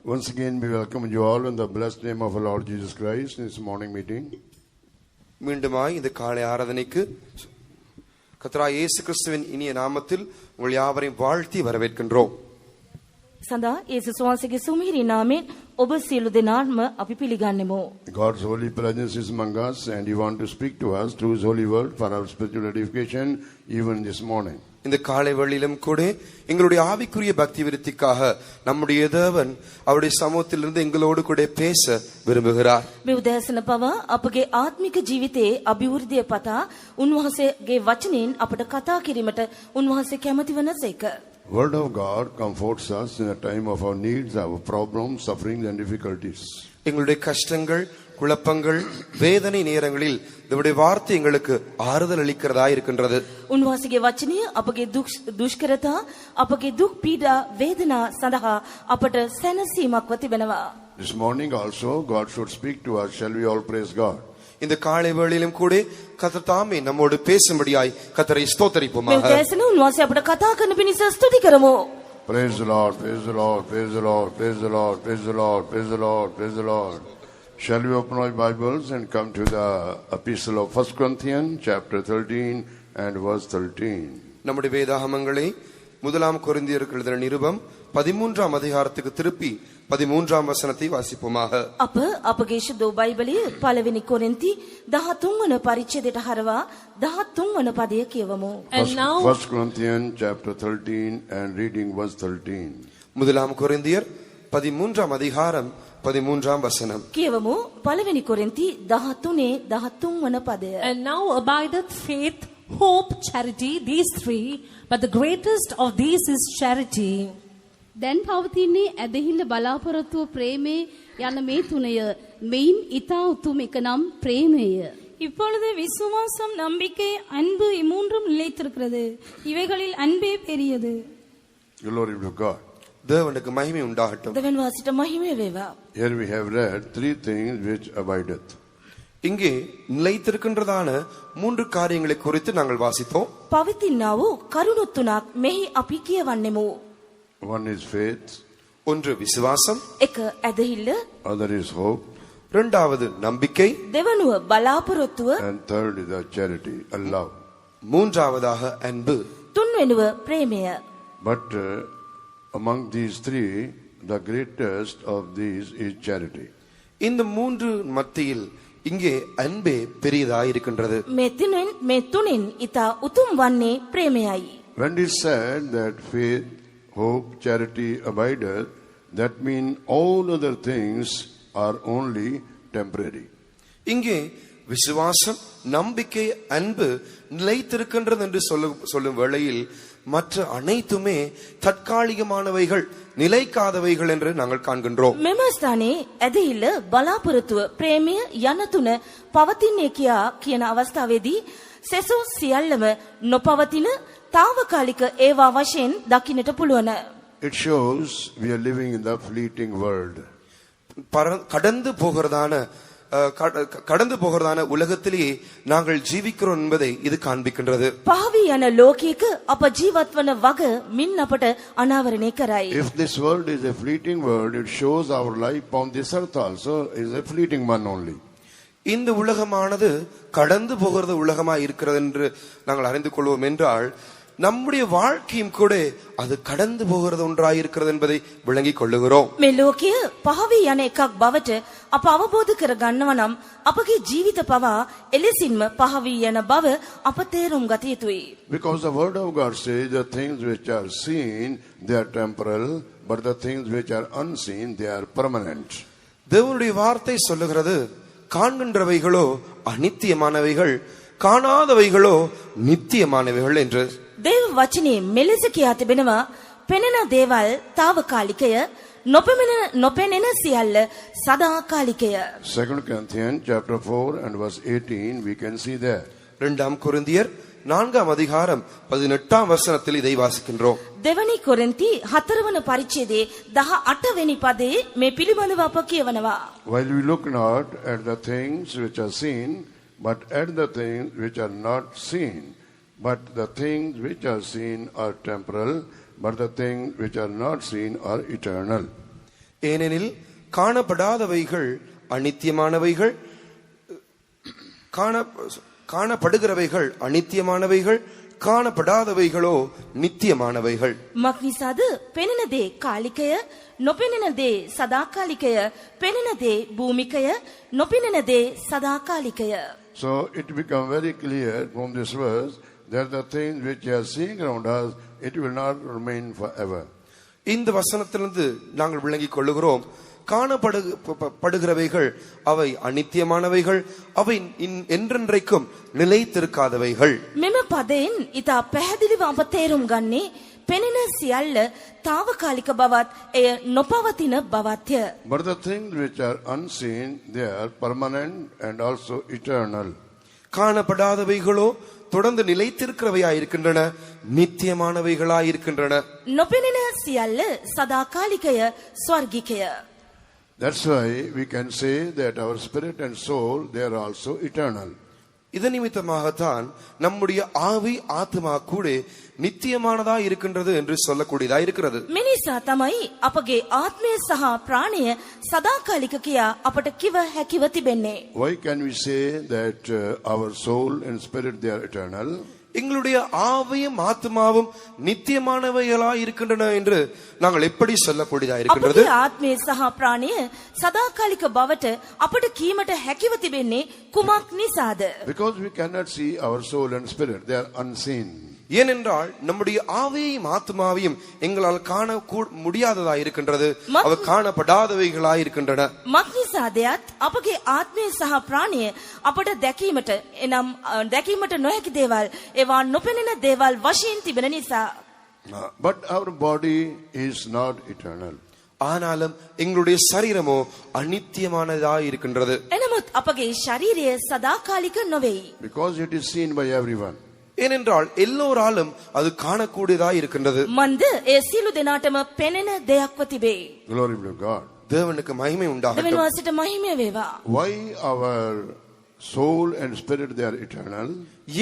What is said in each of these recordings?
Once again, we welcome you all in the blessed name of our Lord Jesus Christ in this morning meeting. மீண்டுமாய் இந்த காலை ஆராதனைக்கு கர்த்தராகிய இயேசு கிறிஸ்துவின் இனிய நாமத்தில் உங்கள் யாவரையும் வாழ்த்தி வரவேற்கின்றோம். සඳහා යේසුස් වහන්සේගේ සුමිහිරි නාමයෙන් ඔබ සියලු දෙනාම අපි පිළිගන්නෙමු. God's holy presence is among us, and He wants to speak to us through His holy word for our spiritual edification even this morning. இந்த காலை வேளையிலும் கூட எங்களுடைய ஆவிக்குரிய பக்தி விருத்திக்காக நம்முடைய தேவன் அவருடைய சமூகத்திலிருந்து எங்களோடு கூட பேச விரும்புகிறார். මේ උදෑසන පවා අපගේ ආත්මික ජීවිතයේ අභිවෘද්ධිය පතා උන්වහන්සේගේ වචනයෙන් අපට කතා කිරීමට උන්වහන්සේ කැමති වනසේක. Word of God comforts us in a time of our needs, our problems, sufferings and difficulties. எங்களுடைய கஷ்டங்கள், குழப்பங்கள், வேதனை நேரங்களில் தேவனுடைய வார்த்தை எங்களுக்கு ஆறுதல் அளிக்கிறதா இருக்கின்றது. උන්වහන්සේගේ වචනය අපගේ දුෂ්කරතා, අපගේ දුක් පීඩා වේදනා සඳහා අපට සැනසීමක් තිබෙනවා. This morning also God should speak to us. Shall we all praise God? இந்த காலை வேளையிலும் கூட கர்த்தர் தாமே நம்மோடு பேசும்படியாய் கர்த்தரை ஸ்தோத்திரிப்போமாக. මේ උදෑසන උන්වහන්සේ අපට කතා කරන පිණිස ස්තුති කරමු. Praise the Lord, praise the Lord, praise the Lord, praise the Lord, praise the Lord, praise the Lord, praise the Lord. Shall we open our Bibles and come to the epistle of 1 Corinthians chapter 13 and verse 13. நம்முடைய வேதாகமங்களை முதலாம் கொரிந்தியருக்கு எழுதின நிருபம் 13ஆம் அதிகாரத்துக்கு திருப்பி 13ஆம் வசனத்தை வாசிப்போமாக. අප අපගේ ශුද්ධ බයිබලයේ පළවෙනි කොරින්ති 13 වන පරිච්ඡේදයට හරවා 13 වන පදය කියවමු. 1 Corinthians chapter 13 and reading verse 13. முதலாம் கொரிந்தியர் 13ஆம் அதிகாரம் 13ஆம் வசனம். කියවමු පළවෙනි කොරින්ති 13 වන පදය. And now abideth faith, hope, charity, these three, but the greatest of these is charity. දැන් පවතින්නේ ඇදහිල්ල බලාපොරොත්තුව ප්‍රේමය යන මේ තුනය. මෙයින් ඊතා උතුම් එක නම් ප්‍රේමය. இப்பொழுது விசுவாசம், நம்பிக்கை, அன்பு இம்மூன்றும் நிலைத்திருக்கிறது. இவைகளில் அன்பே பெரியது. Glory to God. தேவனுக்கு மகிமை உண்டாகட்டும். දෙවියන් වහන්සේට මහිම වේවා. Here we have read three things which abideth. இங்கே நிலைத்திருக்கின்றதான மூன்று காரியங்களை குறித்து நாங்கள் வாசித்தோம். පවතිනා වූ කරුණු තුනක් මෙහි අපි කියවන්නෙමු. One is faith, ஒன்று விசுவாசம், එක ඇදහිල්ල, other is hope, இரண்டாவது நம்பிக்கை, දෙවනුව බලාපොරොත්තුව, and third is the charity, a love. மூன்றாவதாக அன்பு. තුන්වෙනුව ප්‍රේමය. But among these three, the greatest of these is charity. இந்த மூன்று மத்தியில் இங்கே அன்பே பெரியதாய் இருக்கின்றது. මේ තුනෙන් ඊතා උතුම් වන්නේ ප්‍රේමයයි. When it said that faith, hope, charity abideth, that means all other things are only temporary. இங்கே விசுவாசம், நம்பிக்கை, அன்பு நிலைத்திருக்கின்றது என்று சொல்லும் வேளையில் மற்ற அனைத்துமே தற்காலிகமானவைகள், நிலைக்காதவைகள் என்று நாங்கள் காண்கின்றோம். මෙම ස්ථානයේ ඇදහිල්ල, බලාපොරොත්තුව, ප්‍රේමය යන තුන පවතින්නේ කියන අවස්ථාවේදී සෙසු සියල්ලම නොපවතින తాවකාලික ඒවා වශයෙන් දකින්නට පුළුවන්. It shows we are living in the fleeting world. கடந்து போகிறதான உலகத்திலே நாங்கள் ஜீவிக்கிறோம் என்பதை இது காண்பிக்கின்றது. පහවි යන ලෝකයක අප ජීවත් වන වග මින් අපට අනාවරණය කරයි. If this world is a fleeting world, it shows our life on this earth also is a fleeting one only. இந்த உலகமானது கடந்து போகிறது உலகமாய் இருக்கிறது என்று நாங்கள் அறிந்து கொள்வோம் என்றால் நம்முடைய வாழ்க்கையும் கூட அது கடந்து போகிறது ஒன்றாய் இருக்கிறது என்பதை விளங்கிக் கொள்ளுகிறோம். මේ ලෝකය පහවි යන එකක් බවට අප අවබෝධ කර ගන්නවා නම් අපගේ ජීවිත පවා එලෙසින්ම පහවි යන බව අප තේරුම් ගත යුතුයි. Because the word of God says the things which are seen they are temporal, but the things which are unseen they are permanent. தேவனுடைய வார்த்தை சொல்லுகிறது, காண்கின்றவைகளோ அநித்தியமானவைகள், காணாதவைகளோ நித்தியமானவைகள் என்று. දේව වචනේ මෙලෙස කියා තිබෙනවා, පෙනෙන දේවල් తాවකාලිකය, නොපෙනෙන සියල්ල සදාකාලිකය. 2 Corinthians chapter 4 and verse 18 we can see there. இரண்டாம் கொரிந்தியர் 4ஆம் அதிகாரம் 18ஆம் வசனத்தில் இதை வாசிக்கின்றோம். දෙවනි කොරින්ති 4 වන පරිච්ඡේදයේ 18 වෙනි පදයේ මේ පිළිබඳව අප කියවනවා. While we look not at the things which are seen, but at the things which are not seen. But the things which are seen are temporal, but the things which are not seen are eternal. ஏனெனில் காணப்படாதவைகள் அநித்தியமானவைகள், காணப்படுகிறவைகள் அநித்தியமானவைகள், காணப்படாதவைகளோ நித்தியமானவைகள். මක්නිසාද පෙනෙන දේ කාලිකය, නොපෙනෙන දේ සදාකාලිකය, පෙනෙන දේ භූමිකය, නොපෙනෙන දේ සදාකාලිකය. So it becomes very clear from this verse that the things which are seeing around us, it will not remain forever. இந்த வசனத்திலிருந்து நாங்கள் விளங்கிக் கொள்ளுகிறோம், காணப்படுகிறவைகள் அவை அநித்தியமானவைகள், அவை என்றென்றைக்கும் நிலைத்திருக்காதவைகள். මෙම පදයෙන් ඉතා පැහැදිලිව අප තේරුම් ගන්නේ පෙනෙන සියල්ල తాවකාලික බවත් එය නොපවතින බවත්ය. But the things which are unseen, they are permanent and also eternal. காணப்படாதவைகளோ தொடர்ந்து நிலைத்திருக்கிறவையாயிருக்கின்றன, நித்தியமானவைகளாயிருக்கின்றன. නොපෙනෙන සියල්ල සදාකාලිකය, ස්වර්ගිකය. That's why we can say that our spirit and soul, they are also eternal. இதன் நிமித்தமாகத்தான் நம்முடைய ஆவி ஆத்மா கூட நித்தியமானதா இருக்கின்றது என்று சொல்லக்கூடியதா இருக்கிறது. මිනිසා තමයි අපගේ ආත්මය සහ ප්‍රාණය සදාකාලික කියා අපට කිව හැකිව තිබෙන්නේ. Why can we say that our soul and spirit, they are eternal? எங்களுடைய ஆவியும் ஆத்மாவும் நித்தியமானவைகளாய் இருக்கின்றன என்று நாங்கள் எப்படி சொல்லக்கூடியதா இருக்கின்றது? අපගේ ආත්මය සහ ප්‍රාණය සදාකාලික බවට අපට කීමට හැකිව තිබෙන්නේ කුමක් නිසාද? Because we cannot see our soul and spirit, they are unseen. ஏனென்றால் நம்முடைய ஆவியையும் ஆத்மாவையும் எங்களால் காண முடியாததா இருக்கின்றது, அவை காணப்படாதவைகளாய் இருக்கின்றன. මක්නිසාදයත් අපගේ ආත්මය සහ ප්‍රාණය අපට දැකීමට, එනම් දැකීමට නොහැකි දේවල්, ඒවා නොපෙනෙන දේවල් වශයෙන් තිබෙන නිසා. But our body is not eternal. ஆனாலும் எங்களுடைய சரீரமோ அநித்தியமானதா இருக்கின்றது. එනමුත් අපගේ ශරීරය සදාකාලික නොවේයි. Because it is seen by everyone. ஏனென்றால் எல்லோராலும் அது காணக்கூடியதா இருக்கின்றது. මන්ද ඒ සියලු දෙනාටම පෙනෙන දෙයක්ව තිබේ. Glory be to God. தேவனுக்கு மகிமை දෙවියන් உண்டாகட்டும். වහන්සේට මහිමය වේවා. Why our soul and spirit, they are eternal?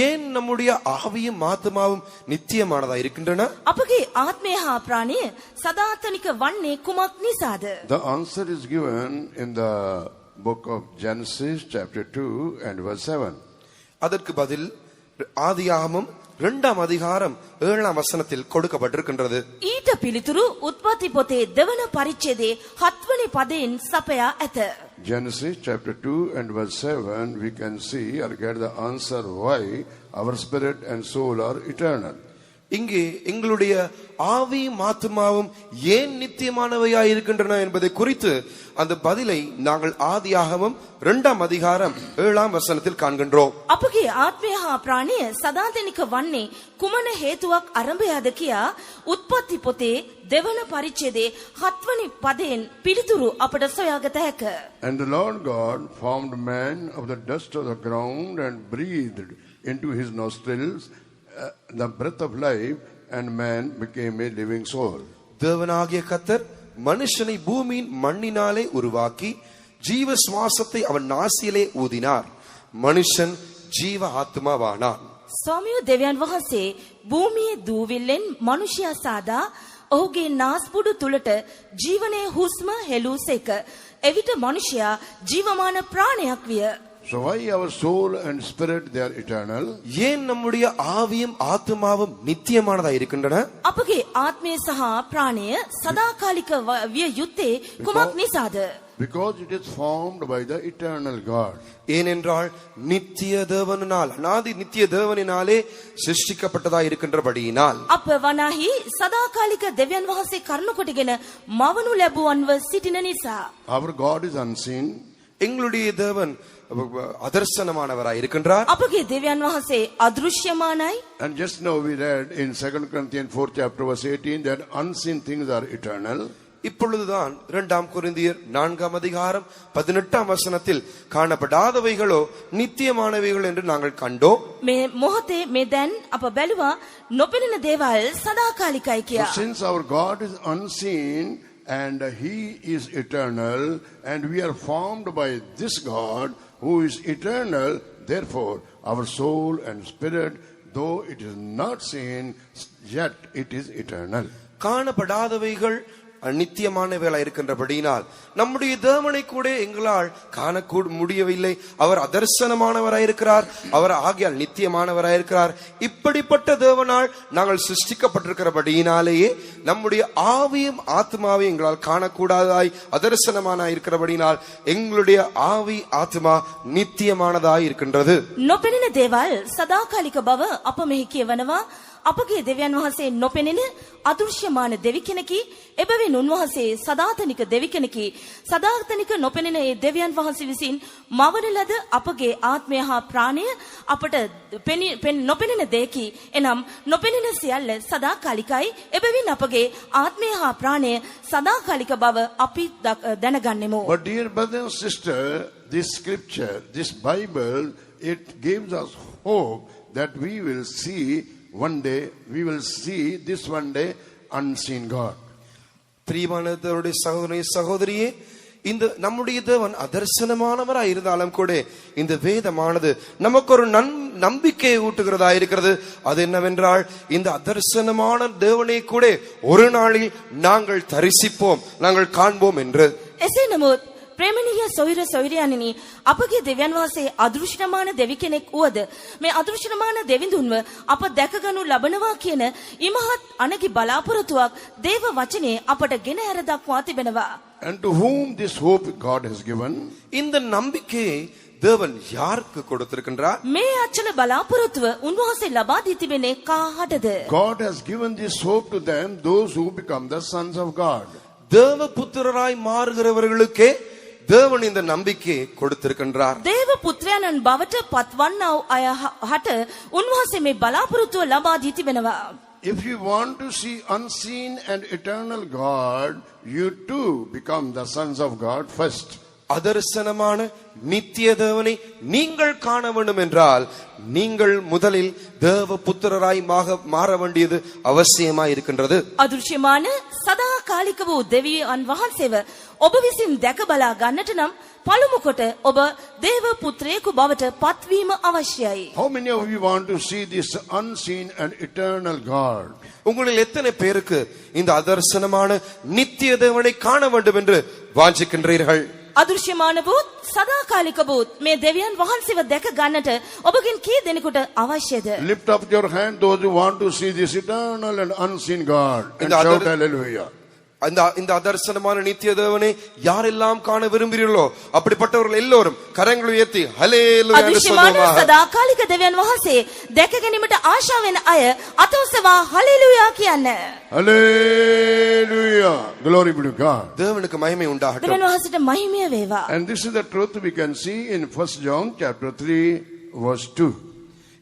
ஏன் நம்முடைய ஆவியும் ஆத்மாவும் நித்தியமானதா இருக்கின்றன? අපගේ ආත්මය හා ප්‍රාණය සදාතනික වන්නේ කුමක් නිසාද? The answer is given in the book of Genesis chapter 2 and verse 7. அதற்கு பதில் ஆதியாகமம் 2ஆம் அதிகாரம் 7ஆம் வசனத்தில் கொடுக்கப்பட்டிருக்கின்றது. ඊට පිළිතුරු උත්පත්ති පොතේ දෙවන පරිච්ඡේදයේ 7 වෙනි පදයෙන් සපයා ඇත. Genesis chapter 2 and verse 7, we can see or get the answer why our spirit and soul are eternal. இங்கே எங்களுடைய ஆவியும் ஆத்மாவும் ஏன் நித்தியமானவையா இருக்கின்றன என்பதை குறித்து அந்த பதிலை நாங்கள் ஆதியாகமம் 2ஆம் அதிகாரம் 7ஆம் வசனத்தில் காண்கின்றோம். අපගේ ආත්මය හා ප්‍රාණය සදාතනික වන්නේ කුමන හේතුවක් අරඹයාද කියා උත්පත්ති පොතේ දෙවන පරිච්ඡේදයේ 7 වෙනි පදයෙන් පිළිතුරු අපට සොයාගත හැක. And the Lord God formed man of the dust of the ground and breathed into his nostrils the breath of life, and man became a living soul. தேவனாகிய கர்த்தர் மனுஷனை பூமியின் மண்ணினாலே உருவாக்கி ஜீவ சுவாசத்தை அவன் நாசியிலே ஊதினார், மனுஷன் ஜீவ ஆத்மாவானான். ස්වාමියෝ දෙවියන් වහන්සේ භූමියේ දූවිල්ලෙන් මනුෂ්‍යයා සාදා ඔහුගේ නාස්පුඩු තුලට ජීවනයේ හුස්ම හෙළූසේක. එවිට මනුෂ්‍යයා ජීවමාන ප්‍රාණයක් විය. So why our soul and spirit, they are eternal? ஏன் நம்முடைய ஆவியும் ஆத்மாவும் நித்தியமானதா இருக்கின்றன? අපගේ ආත්මය සහ ප්‍රාණය සදාකාලික විය යුත්තේ කුමක් නිසාද? Because it is formed by the eternal God. ஏனென்றால் நித்திய தேவனால், அநாதி நித்திய தேவனினாலே சிருஷ்டிக்கப்பட்டதா இருக்கின்றபடியினால். අප වනාහි සදාකාලික දෙවියන් වහන්සේ කරුණු කොටගෙන මවනු ලැබුවන්ව සිටින නිසා. Our God is unseen. எங்களுடைய தேவன் அதர்சனமானவராய் இருக்கின்றார். අපගේ දෙවියන් වහන්සේ අදෘශ්‍යමානයි. And just now we read in 2 Corinthians 4th chapter verse 18 that unseen things are eternal. இப்பொழுதுதான் 2ஆம் கொரிந்தியர் 4ஆம் அதிகாரம் 18ஆம் வசனத்தில் காணப்படாதவைகளோ நித்தியமானவைகள் என்று நாங்கள் கண்டோம். මේ මොහොතේ මේ දැන් අප බැලුවා නොපෙනෙන දේවල් සදාකාලිකයි කියා. So since our God is unseen and he is eternal and we are formed by this God who is eternal, therefore our soul and spirit, though it is not seen, yet it is eternal. காணப்படாதவைகள் நித்தியமானவைகளா இருக்கின்றபடியினால் நம்முடைய தேவனை கூட எங்களால் காண முடியவில்லை. அவர் அதர்சனமானவராயிருக்கிறார், அவர் ஆகியால் நித்தியமானவராயிருக்கிறார். இப்படிப்பட்ட தேவனால் நாங்கள் சிருஷ்டிக்கப்பட்டிருக்கிறபடியினாலேயே நம்முடைய ஆவியும் ஆத்மாவையும் எங்களால் காணக்கூடாதாய் அதர்சனமான இருக்கிறபடினால் எங்களுடைய ஆவி ஆத்மா නිත්‍යමානදායි இருக்கின்றது. නොපෙනෙන දේවල් සදාකාලික බව අප මෙහි කියවනවා. අපගේ දෙවියන් වහන්සේ නොපෙනෙන අදෘශ්‍යමාන දෙවි කෙනෙකි. එබැවින් උන්වහන්සේ සදාතනික දෙවි කෙනෙකි. සදාතනික නොපෙනෙන ඒ දෙවියන් වහන්සේ විසින් මවන ලද අපගේ ආත්මය හා ප්‍රාණය අපට නොපෙනෙන දෙයකි. එනම් නොපෙනෙන සියල්ල සදාකාලිකයි. එබැවින් අපගේ ආත්මය හා ප්‍රාණය සදාකාලික බව අපි දැනගන්නෙමු. But dear brother and sister, this scripture, this Bible, it gives us hope that we will see one day, we will see this one day unseen God. பிரியமானவருடைய சகோதரனே சகோதரியே, இந்த நம்முடைய தேவன் அதர்சனமானவராய் இருந்தாலும் கூட இந்த வேதமானது நமக்கு ஒரு நம்பிக்கையை ஊட்டுகிறதா இருக்கிறது. அது என்னவென்றால் இந்த அதர்சனமான தேவனை கூட ஒரு நாளில் நாங்கள் தரிசிப்போம், நாங்கள் காண்போம் என்று. එසේ නමුත් ප්‍රේමණීය සොයුර සොයුරියන්නි, අපගේ දෙවියන් වහන්සේ අදෘශ්‍යමාන දෙවි කෙනෙක් වුවද මේ අදෘශ්‍යමාන දෙවිඳුන්ව අප දැකගනු ලබනවා කියන ඉමහත් අනගි බලාපොරොත්තුවක් දේව වචනේ අපට ගෙන හැර දක්වා තිබෙනවා. And to whom this hope God has given? இந்த நம்பிக்கையை தேவன் யாருக்கு கொடுத்திருக்கின்றார்? මේ අචල බලාපොරොත්තුව උන්වහන්සේ ලබා දී තිබෙන්නේ කාටද? God has given this hope to them, those who become the sons of God. தேவ புத்திரராய் மாறுகிறவர்களுக்கே தேவன் இந்த நம்பிக்கையை கொடுத்திருக்கின்றார். දේව පුත්‍රයන්න් බවට පත්වන්නව අය හට උන්වහන්සේ මේ බලාපොරොත්තුව ලබා දී තිබෙනවා. If you want to see unseen and eternal God, you too become the sons of God first. அதர்சனமான நித்திய தேவனை நீங்கள் காண வேண்டும் என்றால் நீங்கள் முதலில் தேவ புத்திரராய் மாற வேண்டியது அவசியமாய் இருக்கின்றது. අදෘශ්‍යමාන සදාකාලික වූ දෙවියන් වහන්සේව ඔබ විසින් දැක බලා ගන්නට නම් පළමු කොට ඔබ දේව පුත්‍රයෙකු බවට පත්වීම අවශ්‍යයි. How many of you want to see this unseen and eternal God? உங்களில் எத்தனை பேருக்கு இந்த அதர்சனமான நித்திய தேவனை காண வேண்டும் என்று வாஞ்சிக்கின்றீர்கள்? අදෘශ්‍යමාන වූත් සදාකාලික වූත් මේ දෙවියන් වහන්සේව දැක ගන්නට ඔබගෙන් කී දෙනෙකුට අවශ්‍යද? Lift up your hand, those who want to see this eternal and unseen God, and shout hallelujah. இந்த அதர்சனமான நித்திய தேவனை யாரெல்லாம் காண விரும்புகிறீர்களோ அப்படிப்பட்டவர்கள் எல்லோரும் கரங்களை உயர்த்தி ஹல்லேலூயா என்று சொல்லுவாங்க. අදෘශ්‍යමාන සදාකාලික දෙවියන් වහන්සේ දැක ගැනීමට ආශා වෙන අය අතොස්සවා හලෙලූයා කියන්න. Hallelujah. Glory be to God. தேவனுக்கு மகிமை உண்டாகட்டும். දෙවියන් වහන්සේට මහිමය වේවා. And this is the truth we can see in 1 John chapter 3 verse 2.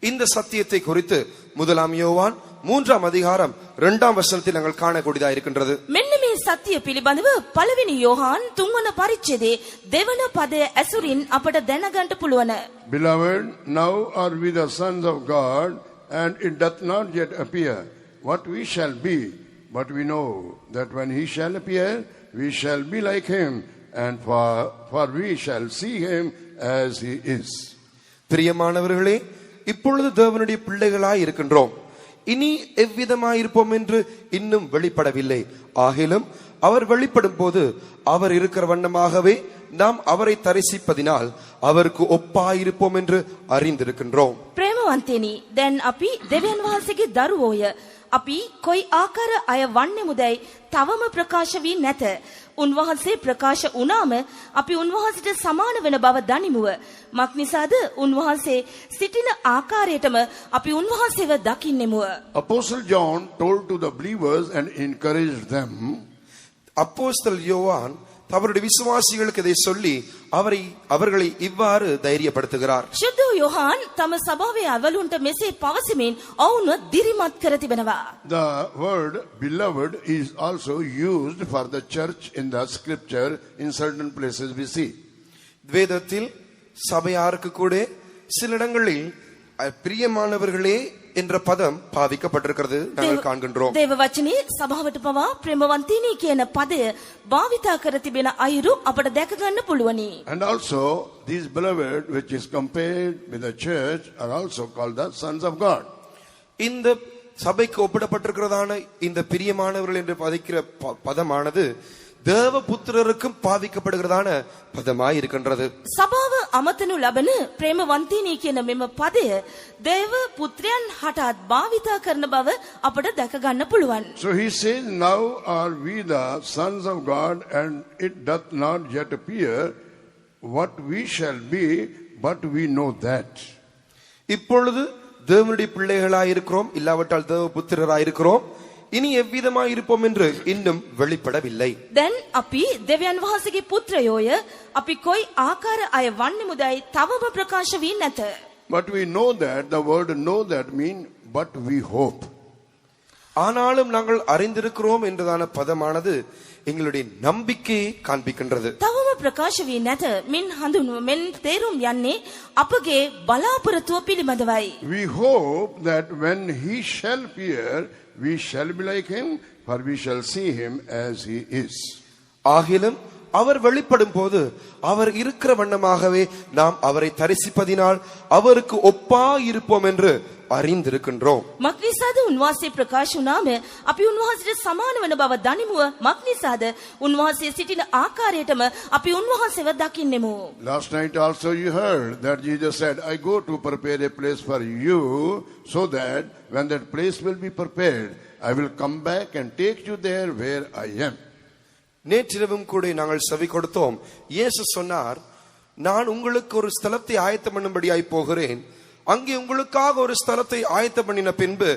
இந்த சத்தியத்தை குறித்து முதலாம் யோவான் 3ஆம் அதிகாரம் 2ஆம் வசனத்தில் நாங்கள் காணக்கூடியதா இருக்கின்றது. මෙන්න මේ සත්‍ය පිළිබඳව පළවෙනි යෝහන් 3 වන පරිච්ඡේදයේ දෙවන පදය ඇසුරින් අපට දැනගන්න පුළුවන්. Beloved, now are we the sons of God, and it doth not yet appear what we shall be, but we know that when he shall appear, we shall be like him, and for we shall see him as he is. பிரியமானவர்களே, இப்பொழுது தேவனுடைய பிள்ளைகளாய் இருக்கின்றோம். இனி எவ்விதமாயிருப்போம் என்று இன்னும் வெளிப்படவில்லை. ஆகிலும் அவர் வெளிப்படும் போது அவர் இருக்கிற வண்ணமாகவே நாம் அவரை தரிசிப்பதினால் அவருக்கு ஒப்பாயிருப்போம் என்று அறிந்திருக்கின்றோம். ප්‍රේමවන්තයනි, දැන් අපි දෙවියන් වහන්සේගේ දරුවෝය. අපි කොයි ආකාර අය වන්නේමුදයි තවම ප්‍රකාශ වී නැත. උන්වහන්සේ ප්‍රකාශ වුණාම අපි උන්වහන්සේට සමාන වෙන බව දනිමුව. මක්නිසාද උන්වහන්සේ සිටින ආකාරයටම අපි උන්වහන්සේව දකින්නෙමුව. Apostle John told to the believers and encouraged them. அப்போஸ்தலர் யோவான் அவருடைய விசுவாசிகளுக்கு இதை சொல்லி அவர்களை இவ்வாறு தைரியப்படுத்துகிறார். ශුද්ධ යෝහන් තම සභාවේ අවලුන්ට මෙසේ පවසමින් ඔවුන්ව දිරිමත් කර තිබෙනවා. The word beloved is also used for the church in the scripture in certain places we see. வேதத்தில் சபையாருக்கு கூட சில இடங்களில் பிரியமானவர்களே என்ற பதம் பாவிக்கப்பட்டிருக்கிறது நாங்கள் காண்கின்றோம். දේව වචනේ සභාවට පවා ප්‍රේමවන්තිනී කියන පදය භාවිතා කර තිබෙන අයුරු අපට දැක ගන්න පුළුවනි. And also these beloved which is compared with the church are also called the sons of God. இந்த சபைக்கு ஒப்பிடப்பட்டிருக்கிறதான இந்த பிரியமானவர்கள் என்று பதிக்கிற பதமானது தேவ புத்திரருக்கும் பாவிக்கப்படுகிறதான பதமாய் இருக்கின்றது. සභාව අමතනු ලබන ප්‍රේමවන්තිනී කියන මෙම පදය දේව පුත්‍රයන් හටත් භාවිතා කරන බව අපට දැක ගන්න පුළුවන්. So he says, now are we the sons of God, and it doth not yet appear what we shall be, but we know that. இப்பொழுது தேவனுடைய பிள்ளைகளாயிருக்கிறோம், இல்லாவிட்டால் தேவ புத்திரராயிருக்கிறோம். இனி எவ்விதமாய் இருப்போம் என்று இன்னும் வெளிப்படவில்லை. දැන් අපි දෙවියන් වහන්සේගේ පුත්‍රයෝය, අපි කොයි ආකාර අය වන්නෙමුදයි තවම ප්‍රකාශ වී නැත. But we know that, the word know that mean, but we hope. ஆனாலும் நாங்கள் அறிந்திருக்கிறோம் என்றதான பதமானது எங்களுடைய நம்பிக்கையை காண்பிக்கின்றது. තවම ප්‍රකාශ වී නැත මින් හඳුන්ව මෙන් තේරුම් යන්නේ අපගේ බලාපොරොත්තුව පිළිබඳවයි. We hope that when he shall appear, we shall be like him, for we shall see him as he is. ஆகிலும் அவர் வெளிப்படும் போது அவர் இருக்கிற வண்ணமாகவே நாம் அவரை தரிசிப்பதினால் அவருக்கு ஒப்பாய் இருப்போம் என்று அறிந்திருக்கின்றோம். මක්නිසාද උන්වහන්සේ ප්‍රකාශ වුණාම අපි උන්වහන්සේට සමාන වන බව දනිමුව. මක්නිසාද උන්වහන්සේ සිටින ආකාරයටම අපි උන්වහන්සේව දකින්නෙමු. Last night also you heard that Jesus said, I go to prepare a place for you, so that when that place will be prepared, I will come back and take you there where I am. நேற்றிரவும் கூட நாங்கள் செவி கொடுத்தோம். இயேசு சொன்னார், நான் உங்களுக்கு ஒரு ஸ்தலத்தை ஆயத்தம் பண்ணும்படியாய் போகிறேன், அங்கே உங்களுக்காக ஒரு ஸ்தலத்தை ஆயத்தம் பண்ணின பின்பு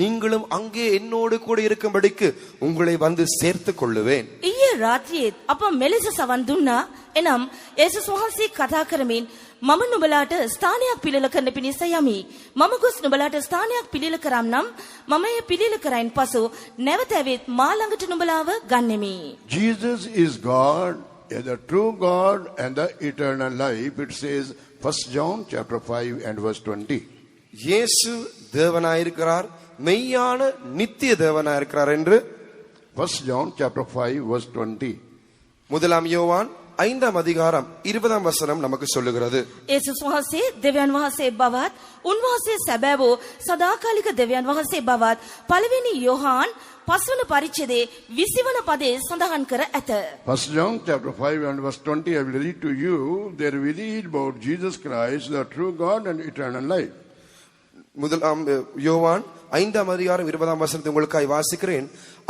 நீங்களும் அங்கே என்னோடு கூட இருக்கும்படிக்கு உங்களை வந்து சேர்த்துக் கொள்ளுவேன். ඊයේ රාත්‍රියේ අප මෙලෙස සවන් දුන්නා. එනම් යේසුස් වහන්සේ කතා කරමින් මම නුඹලාට ස්ථානයක් පිළිල කරන්න පිණිස යමි. මම ගොස් නුඹලාට ස්ථානයක් පිළිල කරම් නම් මම එය පිළිල කරයින් පසු නැවත ඇවිත් මා ළඟට නුඹලාව ගන්නෙමි. Jesus is God, the true God and the eternal life. It says 1 John chapter 5 and verse 20. இயேசு தேவனாயிருக்கிறார், மெய்யான நித்திய தேவனாயிருக்கிறார் என்று 1 John chapter 5 verse 20. முதலாம் யோவான் 5ஆம் அதிகாரம் 20ஆம் வசனம் நமக்கு சொல்லுகிறது. යේසුස් වහන්සේ දෙවියන් වහන්සේ බවත් උන්වහන්සේ සැබෑ වූ සදාකාලික දෙවියන් වහන්සේ බවත් පළවෙනි යෝහාන් 5 වන පරිච්ඡේදයේ 20 වන පදයේ සඳහන් කර ඇත. 1 John chapter 5 and verse 20, I will read to you. There we read about Jesus Christ, the true God and eternal life. முதலாம் யோவான் 5ஆம் அதிகாரம் 20ஆம் வசனத்தை உங்களுக்காய் வாசிக்கிறேன்.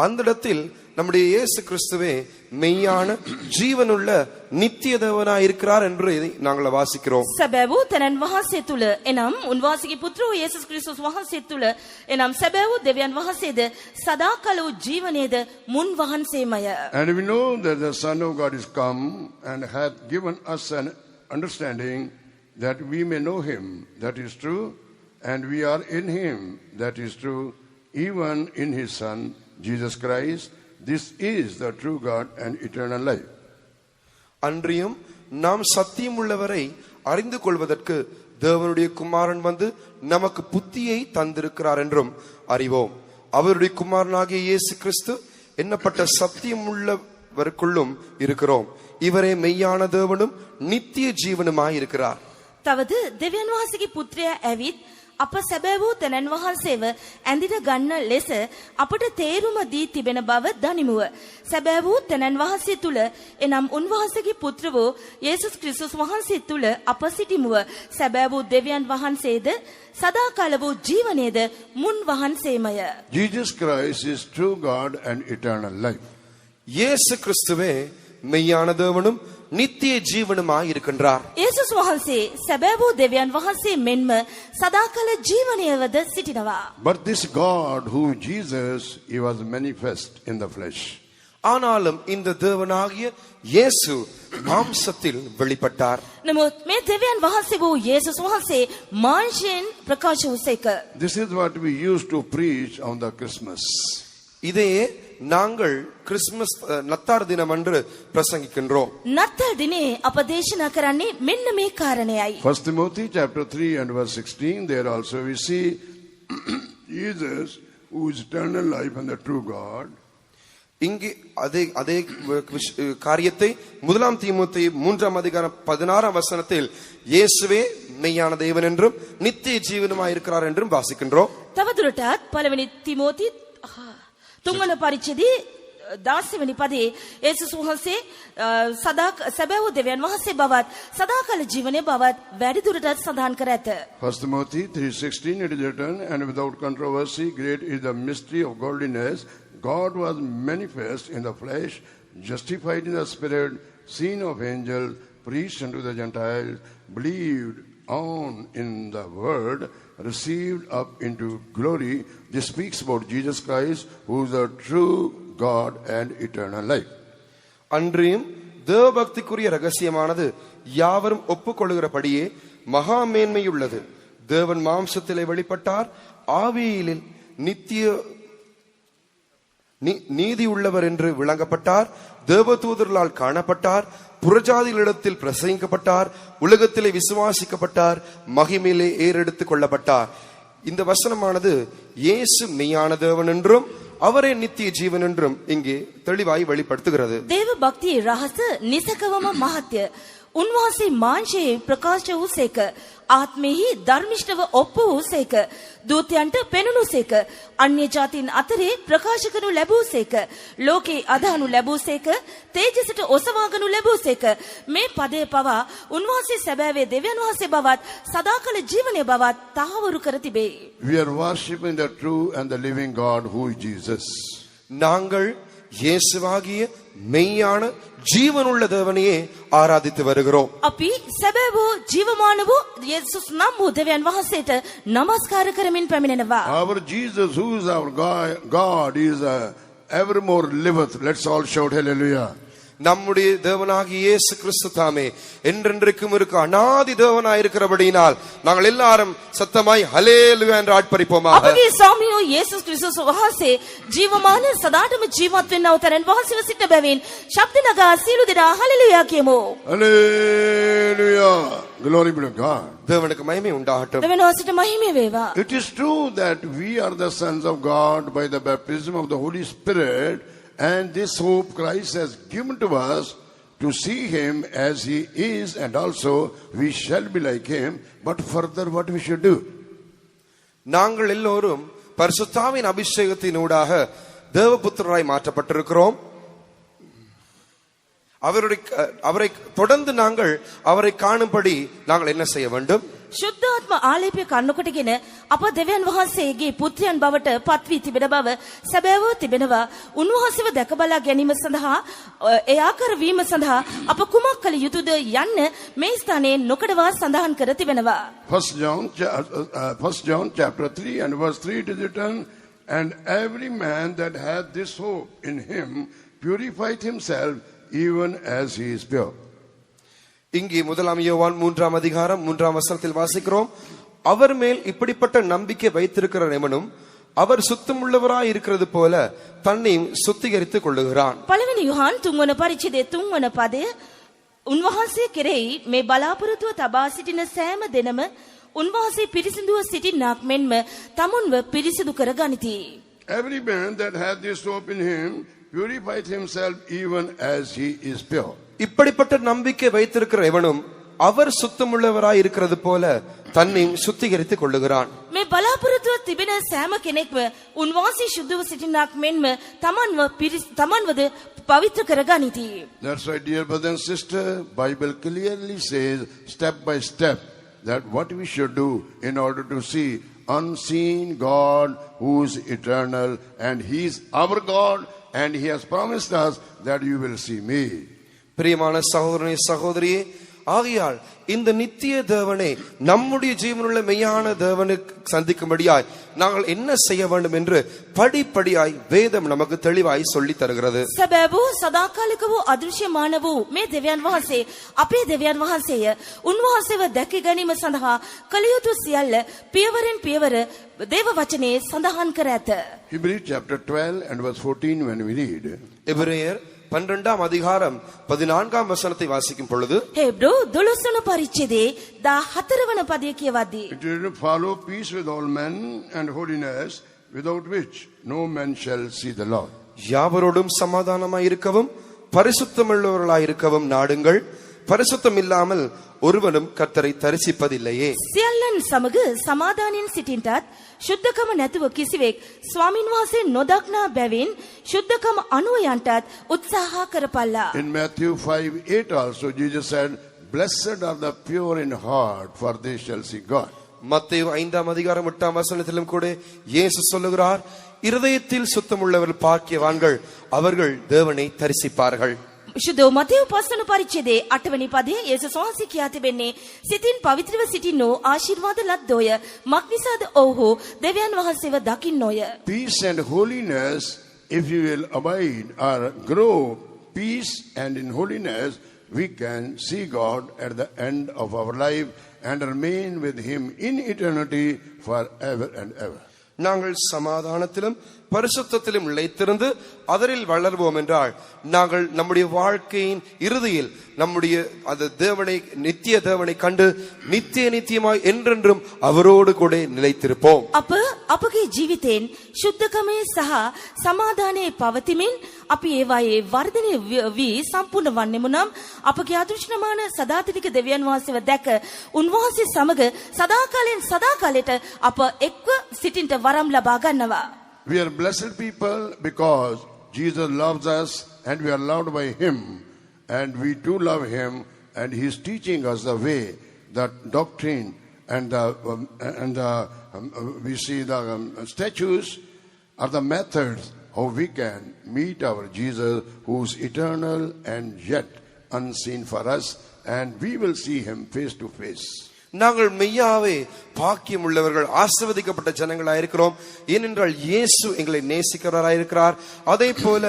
அந்த இடத்தில் நம்முடைய இயேசு கிறிஸ்துவே மெய்யான ஜீவனுள்ள நித்திய தேவனாய் இருக்கிறார் என்று நாங்கள் வாசிக்கிறோம். සැබෑ වූ තනන් වහන්සේ තුල එනම් උන්වහන්සේගේ පුත්‍ර වූ යේසුස් ක්‍රිස්තුස් වහන්සේ තුල එනම් සැබෑ වූ දෙවියන් වහන්සේද සදාකාල වූ ජීවනයේද මුන් වහන්සේමය. And we know that the Son of God is come and hath given us an understanding that we may know him, that is true, and we are in him, that is true, even in his Son, Jesus Christ. This is the true God and eternal life. அன்றியும் நாம் சத்தியம் உள்ளவரை அறிந்து கொள்வதற்கு தேவனுடைய குமாரன் வந்து நமக்கு புத்தியை தந்திருக்கிறார் என்றும் அறிவோம். அவருடைய குமாரனாகிய இயேசு கிறிஸ்து என்னப்பட்ட சத்தியம் உள்ளவருக்குள்ளும் இருக்கிறோம். இவரே மெய்யான தேவனும் நித்திய ஜீவனுமாய் இருக்கிறார். තවද දෙවියන් වහන්සේගේ පුත්‍රයා ඇවිත් අප සැබෑ වූ තනන් වහන්සේව ඇඳිට ගන්න ලෙස අපට තේරුම දී තිබෙන බව දනිමුව. සැබෑ වූ තනන් වහන්සේ තුල එනම් උන්වහන්සේගේ පුත්‍ර වූ යේසුස් ක්‍රිස්තුස් වහන්සේ තුල අප සිටිමුව. සැබෑ වූ දෙවියන් වහන්සේද සදාකාල වූ ජීවනයේද මුන් වහන්සේමය. Jesus Christ is true God and eternal life. இயேசு கிறிஸ்துவே மெய்யான தேவனும் நித்திய ஜீவனுமாய் இருக்கின்றார். යේසුස් වහන්සේ සැබෑ වූ දෙවියන් වහන්සේ මෙන්ම සදාකාල ජීවනයේද සිටිනවා. But this God who Jesus, he was manifest in the flesh. ஆனாலும் இந்த தேவனாகிய இயேசு மாம்சத்தில் வெளிப்பட்டார். නමුත් මේ දෙවියන් වහන්සේ වූ යේසුස් වහන්සේ මාංශයෙන් ප්‍රකාශ වූසේක. This is what we used to preach on the Christmas. இதையே நாங்கள் கிறிஸ்துமஸ் நத்தார் தினம் அன்று பிரசங்கிக்கின்றோம். නත්තල් දිනේ අප දේශනා කරන්නේ මෙන්න මේ කාරණයයි. 1 Timothy chapter 3 and verse 16, there also we see Jesus, who is eternal life and the true God. இங்கே அதே காரியத்தை 1 தீமோத்தேயு 3:16 இயேசுவே மெய்யான தேவன் என்றும் நித்திய ஜீவனுமாய் இருக்கிறார் என்றும் வாசிக்கின்றோம். තවදුරටත් පළවෙනි තිමෝති 3 වන පරිච්ඡේදයේ 16 වෙනි පදයේ යේසුස් වහන්සේ සැබෑව දෙවියන් වහන්සේ බවත් සදාකාල ජීවනයේ බවත් වැඩිදුරටත් සඳහන් කර ඇත. 1 Timothy 3:16 it is written, and without controversy great is the mystery of godliness. God was manifest in the flesh, justified in the spirit, seen of angels, preached unto the Gentiles, believed on in the word, received up into glory. This speaks about Jesus Christ, who is the true God and eternal life. அன்றியும் தேவபக்திக்குரிய ரகசியமானது யாவரும் ஒப்புக்கொள்கிறபடியே மகா மேன்மையுள்ளது. தேவன் மாம்சத்திலே வெளிப்பட்டார், ஆவியிலே நித்திய நீதி உள்ளவர் என்று விளங்கப்பட்டார், தேவதூதர்களால் காணப்பட்டார், புறஜாதிகளிடத்தில் பிரசங்கிக்கப்பட்டார், உலகத்திலே விசுவாசிக்கப்பட்டார், மகிமையிலே ஏறெடுத்துக் கொள்ளப்பட்டார். இந்த வசனமானது இயேசு மெய்யான தேவன் என்றும் அவரே நித்திய ஜீவன் என்றும் இங்கே தெளிவாய் வெளிப்படுத்துகிறது. දේව භක්තියේ රහස නිසකවම මහත්ය. උන්වහන්සේ මාංශයේ ප්‍රකාශ වූසේක, ආත්මෙහි ධර්මිෂ්ඨව ඔප්පු වූසේක, දූතයන්ට පෙනුණුසේක, අන්‍ය ජාතීන් අතරේ ප්‍රකාශ කරනු ලැබූසේක, ලෝකේ අදහනු ලැබූසේක, තේජසට ඔසවාගනු ලැබූසේක. මේ පදය පවා උන්වහන්සේ සැබෑවේ දෙවියන් වහන්සේ බවත් සදාකාල ජීවනයේ බවත් තහවුරු කර තිබේ. We are worshiping the true and the living God, who is Jesus. நாங்கள் இயேசுவாகிய மெய்யான ஜீவனுள்ள தேவனையே ஆராதித்து வருகிறோம். අපි සැබෑ වූ ජීවමාන වූ යේසුස් නම් වූ දෙවියන් වහන්සේට নমස්කාර කරමින් පැමිණෙනවා. Our Jesus, who is our God, is evermore liveth. Let's all shout hallelujah. நம்முடைய தேவனாகிய இயேசு கிறிஸ்து தாமே என்றென்றைக்கும் இருக்க அநாதி தேவனாய் இருக்கிறபடியினால் நாங்கள் எல்லாரும் சத்தமாய் ஹல்லேலூயா என்று ஆர்ப்பரிப்போமாக. අපගේ ස්වාමියෝ යේසුස් ක්‍රිස්තුස් වහන්සේ ජීවමාන සදාටම ජීවත් වෙන්නව තරන් වහන්සේව සිට බැවින් ශබ්ද නගා සියලු දෙනා හලෙලූයා කියමු. Hallelujah. Glory be to God. தேவனுக்கு மகிமை உண்டாகட்டும். දෙවියන් වහන්සේට මහිමය වේවා. It is true that we are the sons of God by the baptism of the Holy Spirit, and this hope Christ has given to us to see him as he is, and also we shall be like him. But further, what we should do? நாங்கள் எல்லோரும் பரிசுத்தாவின் அபிஷேகத்தினூடாக தேவபுத்திரராய் மாற்றப்பட்டிருக்கிறோம். அவரை தொடர்ந்து நாங்கள் அவரை காணும்படி நாங்கள் என்ன செய்ய வேண்டும்? ශුද්ධාත්ම ආලේපය කන්නකොටගෙන අප දෙවියන් වහන්සේගේ පුත්‍රයන් බවට පත්වී තිබෙන බව සැබෑව තිබෙනවා. උන්වහන්සේව දැක බලා ගැනීම සඳහා ඒ ආකාර වීම සඳහා අප කුමක් කළ යුතුද යන්න මේ ස්ථානයේ නොකඩවා සඳහන් කර තිබෙනවා. 1 John chapter 3 and verse 3 it is written, and every man that hath this hope in him purified himself even as he is pure. இங்கே 1 யோவான் 3:3 வாசிக்கிறோம், அவர் மேல் இப்படிப்பட்ட நம்பிக்கை வைத்திருக்கிற எவனும் அவர் சுத்தமுள்ளவராய் இருக்கிறது போல தன்னையும் சுத்திகரித்துக் கொள்ளுகிறான். පළවෙනි යොහන් 3 වන පරිච්ඡේදයේ 3 වන පදය උන්වහන්සේ කෙරෙහි මේ බලාපොරොත්තුව තබා සිටින සෑම දෙනම උන්වහන්සේ පිරිසිදුව සිටින්නාක් මෙන්ම තමුන්ව පිරිසිදු කර ගනිති. Every man that hath this hope in him purified himself even as he is pure. இப்படிப்பட்ட நம்பிக்கை வைத்திருக்கிற எவனும் அவர் சுத்தமுள்ளவராய் இருக்கிறது போல தன்னையும் சுத்திகரித்துக் கொள்ளுகிறான். මේ බලාපොරොත්තුව තිබෙන සෑම කෙනෙක්ම උන්වහන්සේ ශුද්ධව සිටින්නාක් මෙන්ම තමන්වද පවිත්‍ර කර ගනිති. That's right, dear brother and sister. Bible clearly says step by step that what we should do in order to see unseen God who is eternal, and he is our God, and he has promised us that you will see me. பிரியமான சகோதரனே சகோதரியே, ஆகையால் இந்த நித்திய தேவனை நம்முடைய ஜீவனுள்ள மெய்யான தேவனை சந்திக்கும்படியாய் நாங்கள் என்ன செய்ய வேண்டும் என்று படிப்படியாய் வேதம் நமக்கு தெளிவாய் சொல்லி தருகிறது. සැබෑ වූ සදාකාලික වූ අදෘශ්‍යමාන වූ මේ දෙවියන් වහන්සේ අපේ දෙවියන් වහන්සේය. උන්වහන්සේව දැක ගැනීම සඳහා කළ යුතු සියල්ල පියවරෙන් පියවර දේව වචනේ සඳහන් කර ඇත. Hebrews chapter 12 and verse 14 when we read. எபிரேயர் 12 வசனத்தை வாசிக்கும் பொழுது, හේබ්‍රෝ 12 වන පරිච්ඡේදයේ 14 වන පදය කියවද්දී, It is to follow peace with all men and holiness, without which no man shall see the Lord. யாவரோடும் சமாதானமாயிருக்கவும் பரிசுத்தமுள்ளவர்களாயிருக்கவும் நாடுங்கள். பரிசுத்தம் இல்லாமல் ஒருவனும் கர்த்தரை தரிசிப்பதில்லையே. සියල්ලන් සමග සමාදානයෙන් සිටින්ටත් ශුද්ධකම නැතුව කිසිවෙක් ස්වාමින් වහන්සේ නොදක්නා බැවින් ශුද්ධකම අනුව යන්ටත් උත්සාහ කරපල්ලා. In Matthew 5:8 also Jesus said, "Blessed are the pure in heart, for they shall see God." மத்தேயு 5:8 கூட இயேசு சொல்லுகிறார், இருதயத்தில் சுத்தமுள்ளவர்கள் பாக்கியவான்கள், அவர்கள் தேவனை தரிசிப்பார்கள். ශුද්ධ මතෙව් 5 පරිච්ඡේදයේ 8 වෙනි පදයේ යේසුස් වහන්සේ කියා තිබෙන්නේ සිතින් පවිත්‍රව සිටින්නෝ ආශිර්වාද ලද්දෝය මක්නිසාද ඔව්හු දෙවියන් වහන්සේව දකින්නෝය. Peace and holiness, if you will abide or grow peace and in holiness, we can see God at the end of our life and remain with Him in eternity forever and ever. நாங்கள் சமாதானத்திலும் பரிசுத்தத்திலும் நிலைத்திருந்து அதரில் வளர்வோம் என்றால் நாங்கள் நம்முடைய வாழ்க்கையின் இறுதியில் நம்முடைய அந்த தேவனை நித்திய தேவனை கண்டு நித்தியமாய் என்றென்றும் அவரோடு கூட நிலைத்திருப்போம். අපගේ ජීවිතෙන් ශුද්ධකමේ සහ සමාදානයේ පවතිමින් අපි ඒවායේ වර්ධනය වී සම්පූර්ණ වන්නෙමු නම් අපගේ අදෘශ්‍යමාන සදාතනික දෙවියන් වහන්සේව දැක උන්වහන්සේ සමග සදාකාලයෙන් සදාකාලයට අප එක්ව සිටින්ට වරම් ලබා ගන්නවා. We are blessed people because Jesus loves us and we are loved by Him, and we too love Him, and He is teaching us the way, the doctrine, and we see the statues are the methods how we can meet our Jesus, who is eternal and yet unseen for us, and we will see Him face to face. நாங்கள் மெய்யாவே பாக்கியம் உள்ளவர்கள், ஆசீர்வதிக்கப்பட்ட ஜனங்களாயிருக்கிறோம். ஏனென்றால் இயேசு எங்களை நேசிக்கிறவராயிருக்கிறார். அதே போல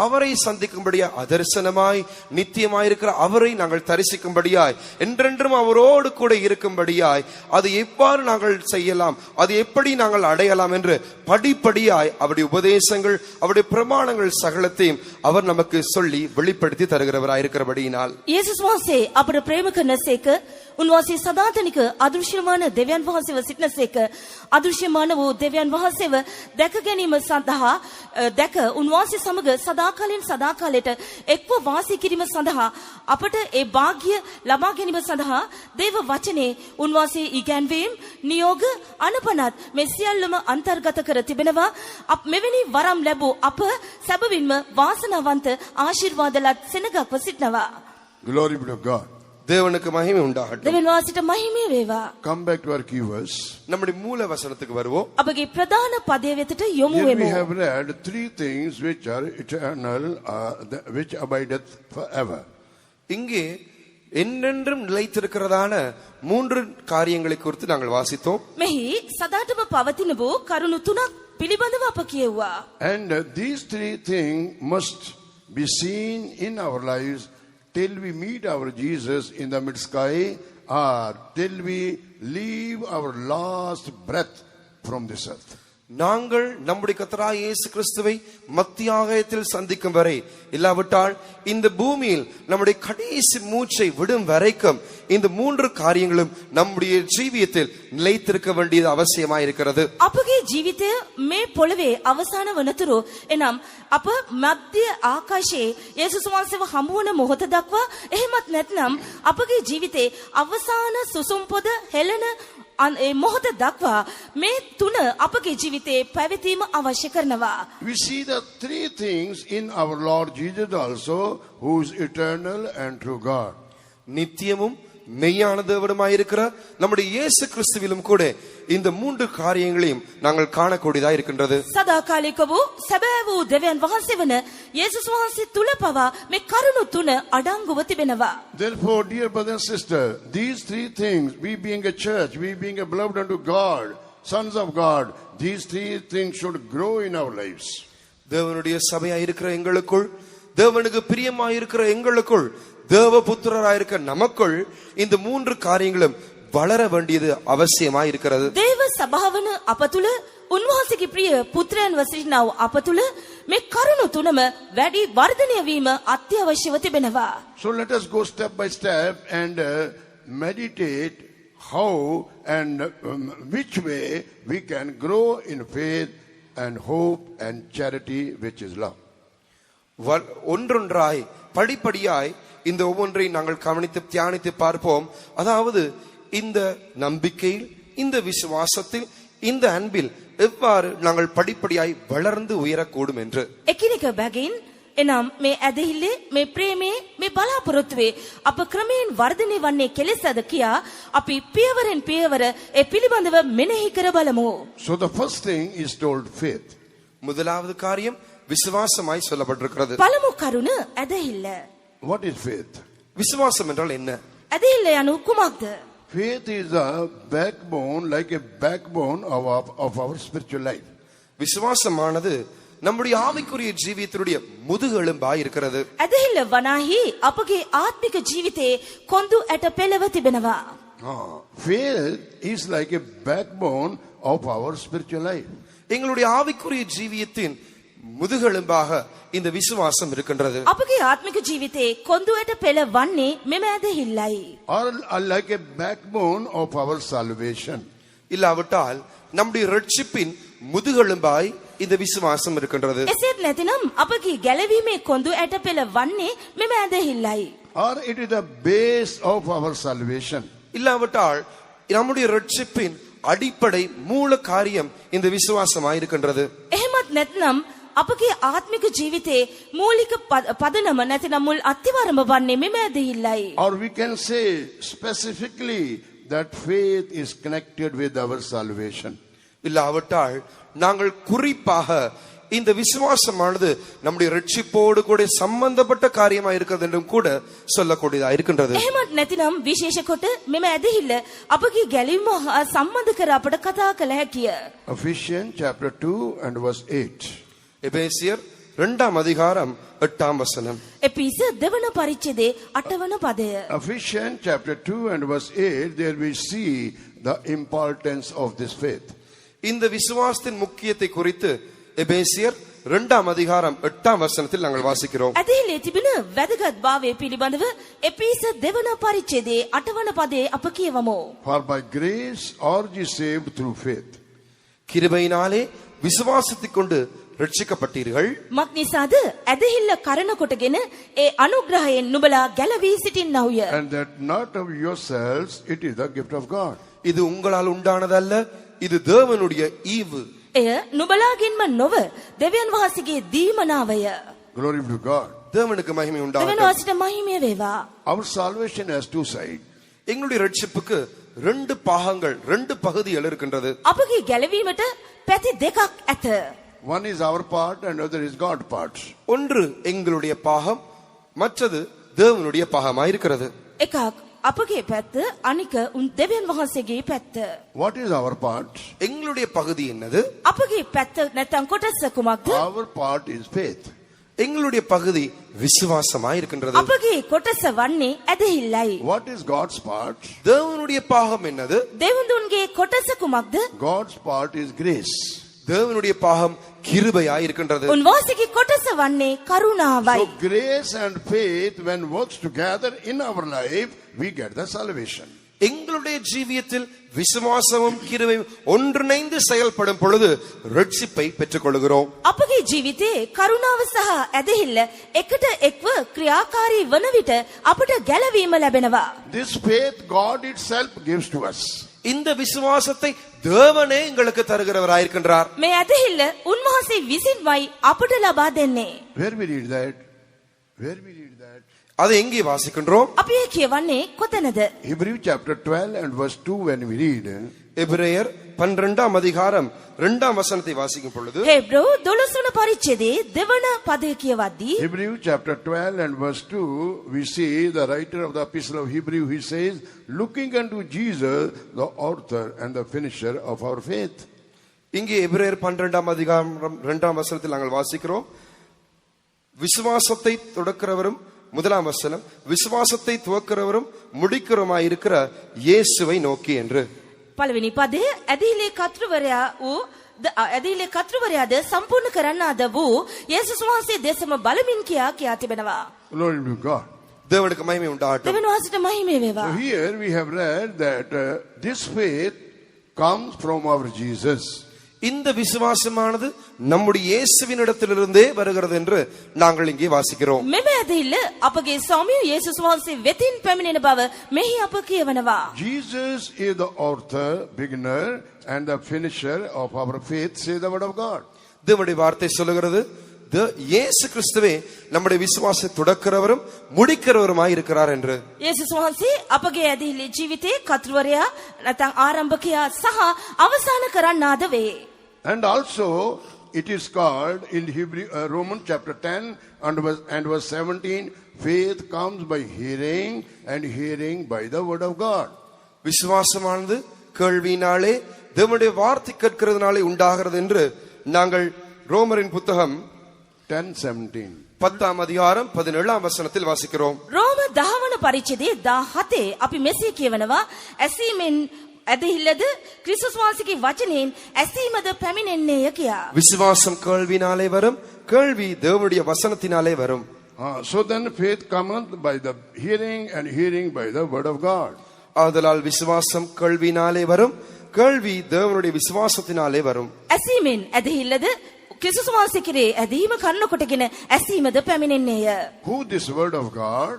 அவரை சந்திக்கும்படியா அதர்சனமாய் நித்தியமாயிருக்கிற அவரை நாங்கள் தரிசிக்கும்படியாய் என்றென்றும் அவரோடு கூட இருக்கும்படியாய் அது எவ்வாறு நாங்கள் செய்யலாம், அது எப்படி நாங்கள் அடையலாம் என்று படிப்படியாய் அவருடைய உபதேசங்கள் அவருடைய பிரமாணங்கள் சகலத்தையும் அவர் நமக்கு சொல்லி வெளிப்படுத்தி தருகிறவராயிருக்கிறபடியினால் යේසුස් වහන්සේ අපට ප්‍රේම කරනසේක උන්වහන්සේ සදාතනික අදෘශ්‍යමාන දෙවියන් වහන්සේව සිටනසේක අදෘශ්‍යමාන වූ දෙවියන් වහන්සේව දැක ගැනීම සඳහා දැක උන්වහන්සේ සමග සදාකාලයෙන් සදාකාලයට එක්ව වාසය කිරීම සඳහා අපට ඒ වාග්ය ලබා ගැනීම සඳහා දේව වචනේ උන්වහන්සේ ඉගැන්වීම් නියෝග අනපනත් මේ සියල්ලම අන්තර්ගත කර තිබෙනවා. මෙවැනි වරම් ලැබූ අප සැබවින්ම වාසනාවන්ත ආශිර්වාදලත් සෙනගක්ව සිටනවා. Glory be to God. தேவனுக்கு மகிமை உண்டாகட்டும். දෙවියන් වහන්සේට මහිමය වේවා. Come back to our key verse. நம்முடைய மூல வசனத்துக்கு வருவோம். අපගේ ප්‍රධාන පදය වෙතට යොමු Here we වෙමු. have read three things which are eternal, which abideth forever. இங்கே என்றென்றும் நிலைத்திருக்கிறதான மூன்று காரியங்களை குறித்து நாங்கள் வாசித்தோம். මෙහි සදාටම පවතින වූ කරුණු තුනක් පිළිබඳව අප කියුවා. And these three things must be seen in our lives till we meet our Jesus in the mid-sky, or till we leave our last breath from this earth. நாங்கள் நம்முடைய கர்த்தராகிய இயேசு கிறிஸ்துவை மத்தியாகத்தில் சந்திக்கும் வரை, இல்லாவிட்டால் இந்த பூமியில் நம்முடைய கடைசி மூச்சை விடும் வரைக்கும் இந்த மூன்று காரியங்களும் நம்முடைய ஜீவியத்தில் நிலைத்திருக்க வேண்டியது அவசியமாயிருக்கிறது. අපගේ ජීවිතය මේ පොළවේ අවසාන වනතුරු එනම් අප මධ්‍ය ආකාශයේ යේසුස් වහන්සේව හමු වන මොහොත දක්වා එහෙමත් නැත්නම් අපගේ ජීවිතේ අවසාන සුසුම් පොද හෙළන මොහොත දක්වා මේ තුන අපගේ ජීවිතේ පැවතීම අවශ්‍ය කරනවා. We see the three things in our Lord Jesus also, who is eternal and true God. நித்தியமும் மெய்யான தேவனுமாயிருக்கிற நம்முடைய இயேசு கிறிஸ்துவிலும் கூட இந்த மூன்று காரியங்களையும் நாங்கள் காணக்கூடியதா இருக்கின்றது. සදාකාලික වූ සැබෑ වූ දෙවියන් වහන්සේ වන යේසුස් වහන්සේ තුල පවා මේ කරුණු තුන අඩංගුව තිබෙනවා. Therefore, dear brother and sister, these three things, we being a church, we being a beloved unto God, sons of God, these three things should grow in our lives. தேவனுடைய சபையா இருக்கிற எங்களுக்குள், தேவனுக்கு பிரியமாயிருக்கிற எங்களுக்குள், தேவ புத்திரராயிருக்க நமக்குள் இந்த மூன்று காரியங்களும் வளர வேண்டியது அவசியமாயிருக்கிறது. දේව සභාවන අප තුල උන්වහන්සේගේ ප්‍රිය පුත්‍රයන් වසිනා වූ අප තුල මේ කරුණු තුනම වැඩි වර්ධනය වීම අත්‍යවශ්‍යව තිබෙනවා. So let us go step by step and meditate how and which way we can grow in faith and hope and charity, which is love. ஒன்றொன்றாய் படிப்படியாய் இந்த ஒவ்வொன்றை நாங்கள் கவனித்து தியானித்து பார்ப்போம். அதாவது இந்த நம்பிக்கையில், இந்த விசுவாசத்தில், இந்த அன்பில் எவ்வாறு நாங்கள் படிப்படியாய் வளர்ந்து உயரக்கூடும் என்று. එකිනෙක බැගින් එනම් මේ ඇදහිල්ලේ මේ ප්‍රේමේ මේ බලාපොරොත්තුවේ අප ක්‍රමයෙන් වර්ධනය වන්නේ කෙලෙසද කියා අපි පියවරෙන් පියවර ඒ පිළිබඳව මෙනෙහි කර බලමු. So the first thing is told faith. முதலாவது காரியம் விசுவாசமாய் சொல்லப்பட்டிருக்கிறது. පළමු කරුණ ඇදහිල්ල. What is faith? விசுவாசம் என்றால் என்ன? ඇදහිල්ල යනු කුමක්ද? Faith is a backbone, like a backbone of our spiritual life. விசுவாசமானது நம்முடைய ஆவிக்குரிய ஜீவியத்தினுடைய முதுகெலும்பாய் இருக்கிறது. ඇදහිල්ල වනාහි අපගේ ආත්මික ජීවිතයේ කොඳු ඇට පෙළව තිබෙනවා. Faith is like a backbone of our spiritual life. எங்களுடைய ஆவிக்குரிய ஜீவியத்தின் முதுகெலும்பாக இந்த விசுவாசம் இருக்கின்றது. අපගේ ආත්මික ජීවිතයේ කොඳු ඇට පෙළ වන්නේ මෙම ඇදහිල්ලයි. Or like a backbone of our salvation. இல்லாவிட்டால் நம்முடைய ரட்சிப்பின் முதுகெலும்பாய் இந்த விசுவாசம் இருக்கின்றது. එසේත් නැතිනම් අපගේ ගැලවීමේ කොඳු ඇට පෙළ වන්නේ මෙම ඇදහිල්ලයි. Or it is the base of our salvation. இல்லாவிட்டால் நம்முடைய ரட்சிப்பின் அடிப்படை மூல காரியம் இந்த விசுவாசமாய் இருக்கின்றது. එහෙමත් නැත්නම් අපගේ ආත්මික ජීවිතයේ මූලික පදනම නැතිනම් මුල් අත්තිවාරම වන්නේ මෙම ඇදහිල්ලයි. Or we can say specifically that faith is connected with our salvation. இல்லாவிட்டால் நாங்கள் குறிப்பாக இந்த விசுவாசமானது நம்முடைய ரட்சிப்போடு கூட சம்பந்தப்பட்ட காரியமா இருக்கிறது என்றும் கூட சொல்லக்கூடியதா இருக்கின்றது. එහෙමත් නැතිනම් විශේෂ කොට මෙම ඇදහිල්ල අපගේ ගැලවීම හා සම්බන්ධ කර අපට කතා කළ හැකිය. Ephesians chapter 2 and verse 8. எபேசியர் 2ஆம் அதிகாரம் 8ஆம் வசனம். එපිස දෙවන පරිච්ඡේදයේ 8 වන පදය. Ephesians chapter 2 and verse 8, there we see the importance of this faith. இந்த விசுவாசத்தின் முக்கியத்தை குறித்து எபேசியர் 2ஆம் அதிகாரம் 8ஆம் வசனத்தில் நாங்கள் வாசிக்கிறோம். ඇදහිල්ලේ තිබෙන වැදගත් භාවය පිළිබඳව එපිස දෙවන පරිච්ඡේදයේ 8 වන පදයේ අප කියවමු. For by grace are ye saved through faith. கிருபையினாலே விசுவாசத்தைக் கொண்டு ரட்சிக்கப்பட்டீர்கள். මක් නිසාද ඇදහිල්ල කරන කොටගෙන ඒ අනුග්‍රහයෙන් නුඹලා ගැලවී සිටින්නහුය. And that not of yourselves, it is the gift of God. இது உங்களால் உண்டானதல்ல, இது தேவனுடைய ஈவு. එය නුඹලාගෙන්ම නොව දෙවියන් වහන්සේගේ දීමනාවය. Glory to God. தேவனுக்கு மகிமை දෙවියන් உண்டாகட்டும். වහන්සේට මහිමය වේවා. Our salvation has two sides. எங்களுடைய ரட்சிப்புக்கு 2 பாகங்கள், 2 பகுதிகள் இருக்கின்றது. අපගේ ගැලවීමට පැති දෙකක් ඇත. One is our part and other is God's part. ஒன்று எங்களுடைய பாகம், மற்றது தேவனுடைய பாகமாய் இருக்கிறது. එකක් අපගේ පැත්ත, අනික දෙවියන් වහන්සේගේ පැත්ත. What is our part? எங்களுடைய பகுதி என்னது? අපගේ පැත්ත නැත්නම් කොටස කුමක්ද? Our part is faith. எங்களுடைய பகுதி விசுவாசமாய் இருக்கின்றது. අපගේ කොටස වන්නේ ඇදහිල්ලයි. What is God's part? தேவனுடைய பாகம் என்னது? දෙවිඳුන්ගේ කොටස කුමක්ද? God's part is grace. தேவனுடைய பாகம் கிருபையாய் இருக்கின்றது. උන්වහන්සේගේ කොටස වන්නේ කරුණාවයි. So grace and faith, when works together in our life, we get the salvation. எங்களுடைய ஜீவியத்தில் விசுவாசமும் கிருபையும் ஒன்றிணைந்து செயல்படும் பொழுது ரட்சிப்பை பெற்றுக் கொள்கிறோம். අපගේ ජීවිතයේ කරුණාව සහ ඇදහිල්ල එකට එක්ව ක්‍රියාකාරී වන විට අපට ගැලවීම ලැබෙනවා. This faith God itself gives to us. இந்த விசுவாசத்தை தேவனே எங்களுக்கு தருகிறவராயிருக்கின்றார். මේ ඇදහිල්ල උන්වහන්සේ විසින්මයි අපට ලබා දෙන්නේ. Where we read that? Where we read that? அதை எங்கே வாசிக்கின்றோம்? අපි ඒ කියවන්නේ කොතනද? Hebrew chapter 12 and verse 2 when we read. எபிரேயர் 12ஆம் அதிகாரம் 2ஆம் வசனத்தை வாசிக்கும் பொழுது හෙබ්‍රෝ 12 වන පරිච්ඡේදයේ දෙවන පදය කියවද්දී Hebrew chapter 12 and verse 2, we see the writer of the epistle of Hebrew, he says, looking unto Jesus, the author and the finisher of our faith. இங்கே எபிரேயர் 12ஆம் அதிகாரம் 2ஆம் வசனத்தில் நாங்கள் வாசிக்கிறோம், விசுவாசத்தை தொடக்கிறவரும், முதலாம் வசனம், விசுவாசத்தை துவக்கிறவரும் முடிக்கிறவருமாய் இருக்கிற இயேசுவை நோக்கி என்று. පළවෙනි පදය ඇදහිල්ලේ කර්තෘවරයාද සම්පූර්ණ කරන්නාද වූ යේසුස් වහන්සේ දෙසම බලමින් කියා තිබෙනවා. Glory to God. தேவனுக்கு மகிமை உண்டாகட்டும். දෙවියන් වහන්සේට මහිමය වේවා. So here we have read that this faith comes from our Jesus. இந்த விசுவாசமானது நம்முடைய இயேசுவினிடத்திலிருந்தே வருகிறது என்று நாங்கள் இங்கே வாசிக்கிறோம். මෙම ඇදහිල්ල අපගේ ස්වාමී යේසුස් වහන්සේ වෙතින් පැමිණෙන බව මෙහි අප කියවනවා. Jesus is the author, beginner and the finisher of our faith, says the word of God. தேவனுடைய வார்த்தை சொல்லுகிறது, இயேசு கிறிஸ்துவே நம்முடைய விசுவாசத்தை தொடக்கிறவரும் முடிக்கிறவருமாய் இருக்கிறார் என்று. යේසුස් වහන්සේ අපගේ ඇදහිල්ලේ ජීවිතේ කතුරුවරයා නැත්නම් ආරම්භකයා සහ අවසාන කරන්නාද වේ. And also it is called in Hebrew, Romans chapter 10 and verse 17, faith comes by hearing and hearing by the word of God. விசுவாசமானது கேள்வியினாலே தேவனுடைய வார்த்தை கேட்கிறதுனாலே உண்டாகிறது என்று நாங்கள் ரோமரின் புத்தகம் 10:17 10ஆம் அதிகாரம் 17ஆம் வசனத்தில் வாசிக்கிறோம். රෝම 10 වන පරිච්ඡේදයේ 17 අපි මෙසේ කියවනවා, ඇසීමෙන් ඇදහිල්ලද ක්‍රිස්තුස් වහන්සේගේ වචනයෙන් ඇසීමද පැමිණෙන්නේය කියා. விசுவாசம் கேள்வியினாலே வரும், கேள்வி தேவனுடைய வசனத்தினாலே வரும். So then faith cometh by the hearing and hearing by the word of God. ஆதலால் விசுவாசம் கேள்வியினாலே வரும், கேள்வி தேவனுடைய விசுவாசத்தினாலே வரும். ඇසීමෙන් ඇදහිල්ලද ක්‍රිස්තුස් වහන්සේ කෙරේ ඇදීම කරන කොටගෙන ඇසීමද පැමිණෙන්නේය. Who this word of God?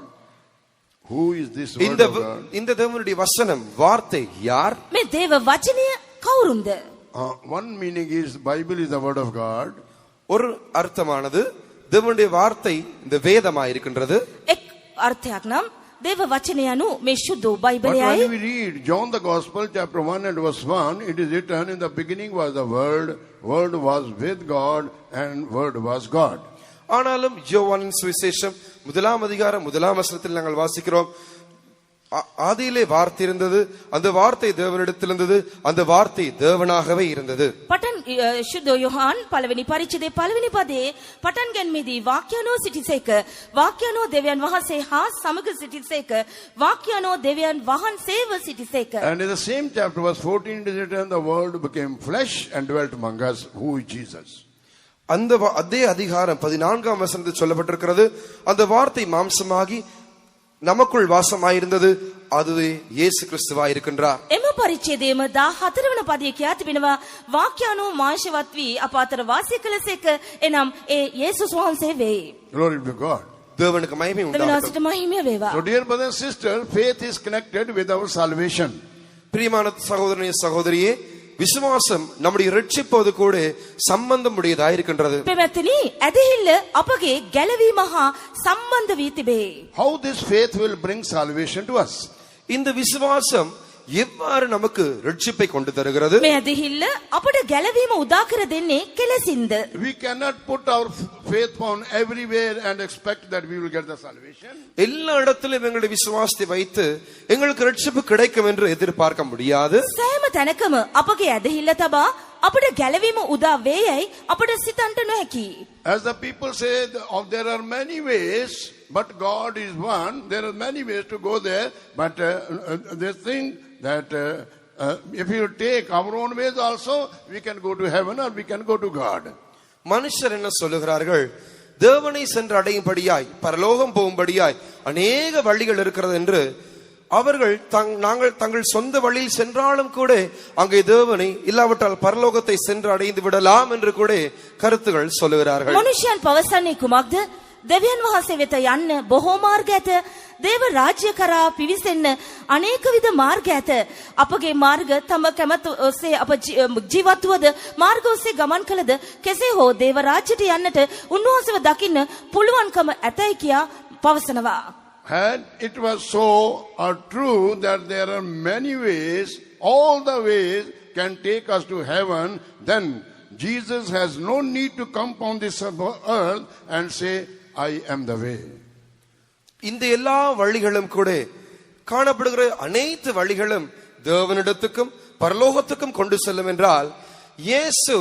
Who is this word of God? இந்த தேவனுடைய வசனம் வார்த்தை யார்? මේ දේව වචනය කවුරුන්ද? One meaning is Bible is the word of God. ஒரு அர்த்தமானது தேவனுடைய வார்த்தை இந்த வேதமாய் இருக்கின்றது. එක් අර්ථයක් නම් දේව වචනය anu මේ ශුද්ධ But බයිබලයයි. when we read John the Gospel chapter 1 and verse 1, it is written, in the beginning was the word, word was with God and word was God. ஆனாலும் யோவானின் சுவிசேஷம் 1ஆம் அதிகாரம் 1ஆம் வசனத்தில் நாங்கள் வாசிக்கிறோம், ஆதியிலே வார்த்தை இருந்தது, அந்த வார்த்தை தேவனிடத்தில் இருந்தது, அந்த வார்த்தை தேவனாகவே இருந்தது. පටන් ශුද්ධ යොහාන් පළවෙනි පරිච්ඡේදයේ පළවෙනි පදයේ පටන් ගැනීමේදී වාක්‍යano සිටිසේක, වාක්‍යano දෙවියන් වහන්සේ හා සමග සිටිසේක, වාක්‍යano දෙවියන් වහන්සේව සිටිසේක. And in the same chapter verse 14 it is written, the word became flesh and dwelt among us, who is Jesus. அந்த அதே அதிகாரம் 14ஆம் வசனத்தில் சொல்லப்பட்டிருக்கிறது, அந்த வார்த்தை மாம்சமாகி நமக்குள் வாசமாயிருந்தது, அதுவே இயேசு கிறிஸ்துவாய் இருக்கின்றார். එම පරිච්ඡේදයේම 14 වන පදයේ කියා තිබෙනවා, වාක්‍යano මාංශවත් වී අප අතර වාසය කළසේක, එනම් ඒ යේසුස් වහන්සේ වේ. Glory be to God. தேவனுக்கு மகிமை உண்டாகட்டும். දෙවියන්ට මහිමය වේවා. So dear brothers and sisters, faith is connected with our salvation. பிரியமான சகோதரனே சகோதரியே, விசுவாசம் நம்முடைய ரட்சிப்போது கூட சம்பந்தம் உடையதாக இருக்கின்றது. පෙමැතිනි, ඇදහිල්ල අපගේ ගැලවීම හා සම්බන්ධ වී තිබේ. How this faith will bring salvation to us? இந்த விசுவாசம் எவ்வாறு நமக்கு ரட்சிப்பை கொண்டு தருகிறது? මේ ඇදහිල්ල අපට ගැලවීම උදා කර දෙන්නේ කෙලෙසින්ද? We cannot put our faith on everywhere and expect that we will get the salvation. எல்லா இடத்திலும் எங்களுடைய விசுவாசத்தை வைத்து எங்களுக்கு ரட்சிப்பு கிடைக்கும் என்று எதிர்பார்க்க முடியாது. සෑම තැනකම අපගේ ඇදහිල්ල තබා අපට ගැලවීම උදා වේයයි අපට සිතන්ට නොහැකි. As the people say, there are many ways, but God is one. There are many ways to go there, but they think that if you take our own ways also, we can go to heaven or we can go to God. மனுஷர் என்ன சொல்லுகிறார்கள்? தேவனை சென்று அடையும்படியாய், பரலோகம் போகும்படியாய் அநேக வழிகள் இருக்கிறது என்று அவர்கள் நாங்கள் தங்கள் சொந்த வழியில் சென்றாலும் கூட அங்கே தேவனை இல்லாவிட்டால் பரலோகத்தை சென்று அடைந்து விடலாம் என்று கூட கருத்துகள் சொல்லுகிறார்கள். මනුෂ්‍යයන් පවසන්නේ කුමක්ද? දෙවියන් වහන්සේ වෙත යන්න බොහෝ මාර්ග ඇත. දේව රාජ්‍ය කරා පිවිසෙන්න අනේක විද මාර්ග ඇත. අපගේ මාර්ග තම කැමැත්ත ඔස්සේ අප ජීවත් වුවද, මාර්ග ඔස්සේ ගමන් කළද, කෙසේ හෝ දේව රාජ්‍යයට යන්නට උන්වහන්සේව දකින්න පුළුවන්කම ඇතයි කියා පවසනවා. And it was so true that there are many ways, all the ways can take us to heaven, then Jesus has no need to come on this earth and say, I am the way. இந்த எல்லா வழிகளும் கூட காணப்படுகிற அனைத்து வழிகளும் தேவனிடத்துக்கும் பரலோகத்துக்கும் கொண்டு செல்லும் என்றால், இயேசு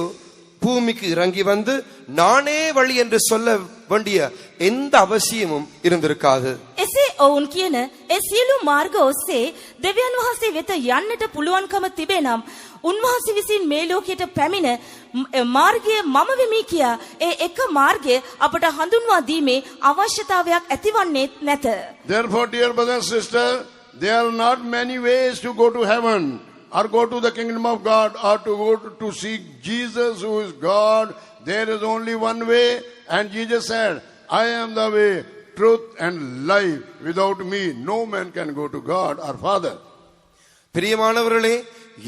பூமிக்கு இறங்கி வந்து நானே வழி என்று சொல்ல வேண்டிய எந்த அவசியமும் இருந்திருக்காது. එසේ ඔවුන් කියන ඒ සියලු මාර්ග ඔස්සේ දෙවියන් වහන්සේ වෙත යන්නට පුළුවන්කම තිබේ නම්, උන්වහන්සේ විසින් මේ ලෝකයට පැමිණ මාර්ගය මම වෙමි කියා ඒ එක මාර්ගය අපට හඳුන්වා දීමේ අවශ්‍යතාවයක් ඇතිවන්නේ නැත. Therefore, dear brothers and sisters, there are not many ways to go to heaven. or go to the kingdom of God, or to go to seek Jesus who is God, there is only one way. And Jesus said, I am the way, truth and life. Without me, no man can go to God our Father. பிரியமானவர்களே,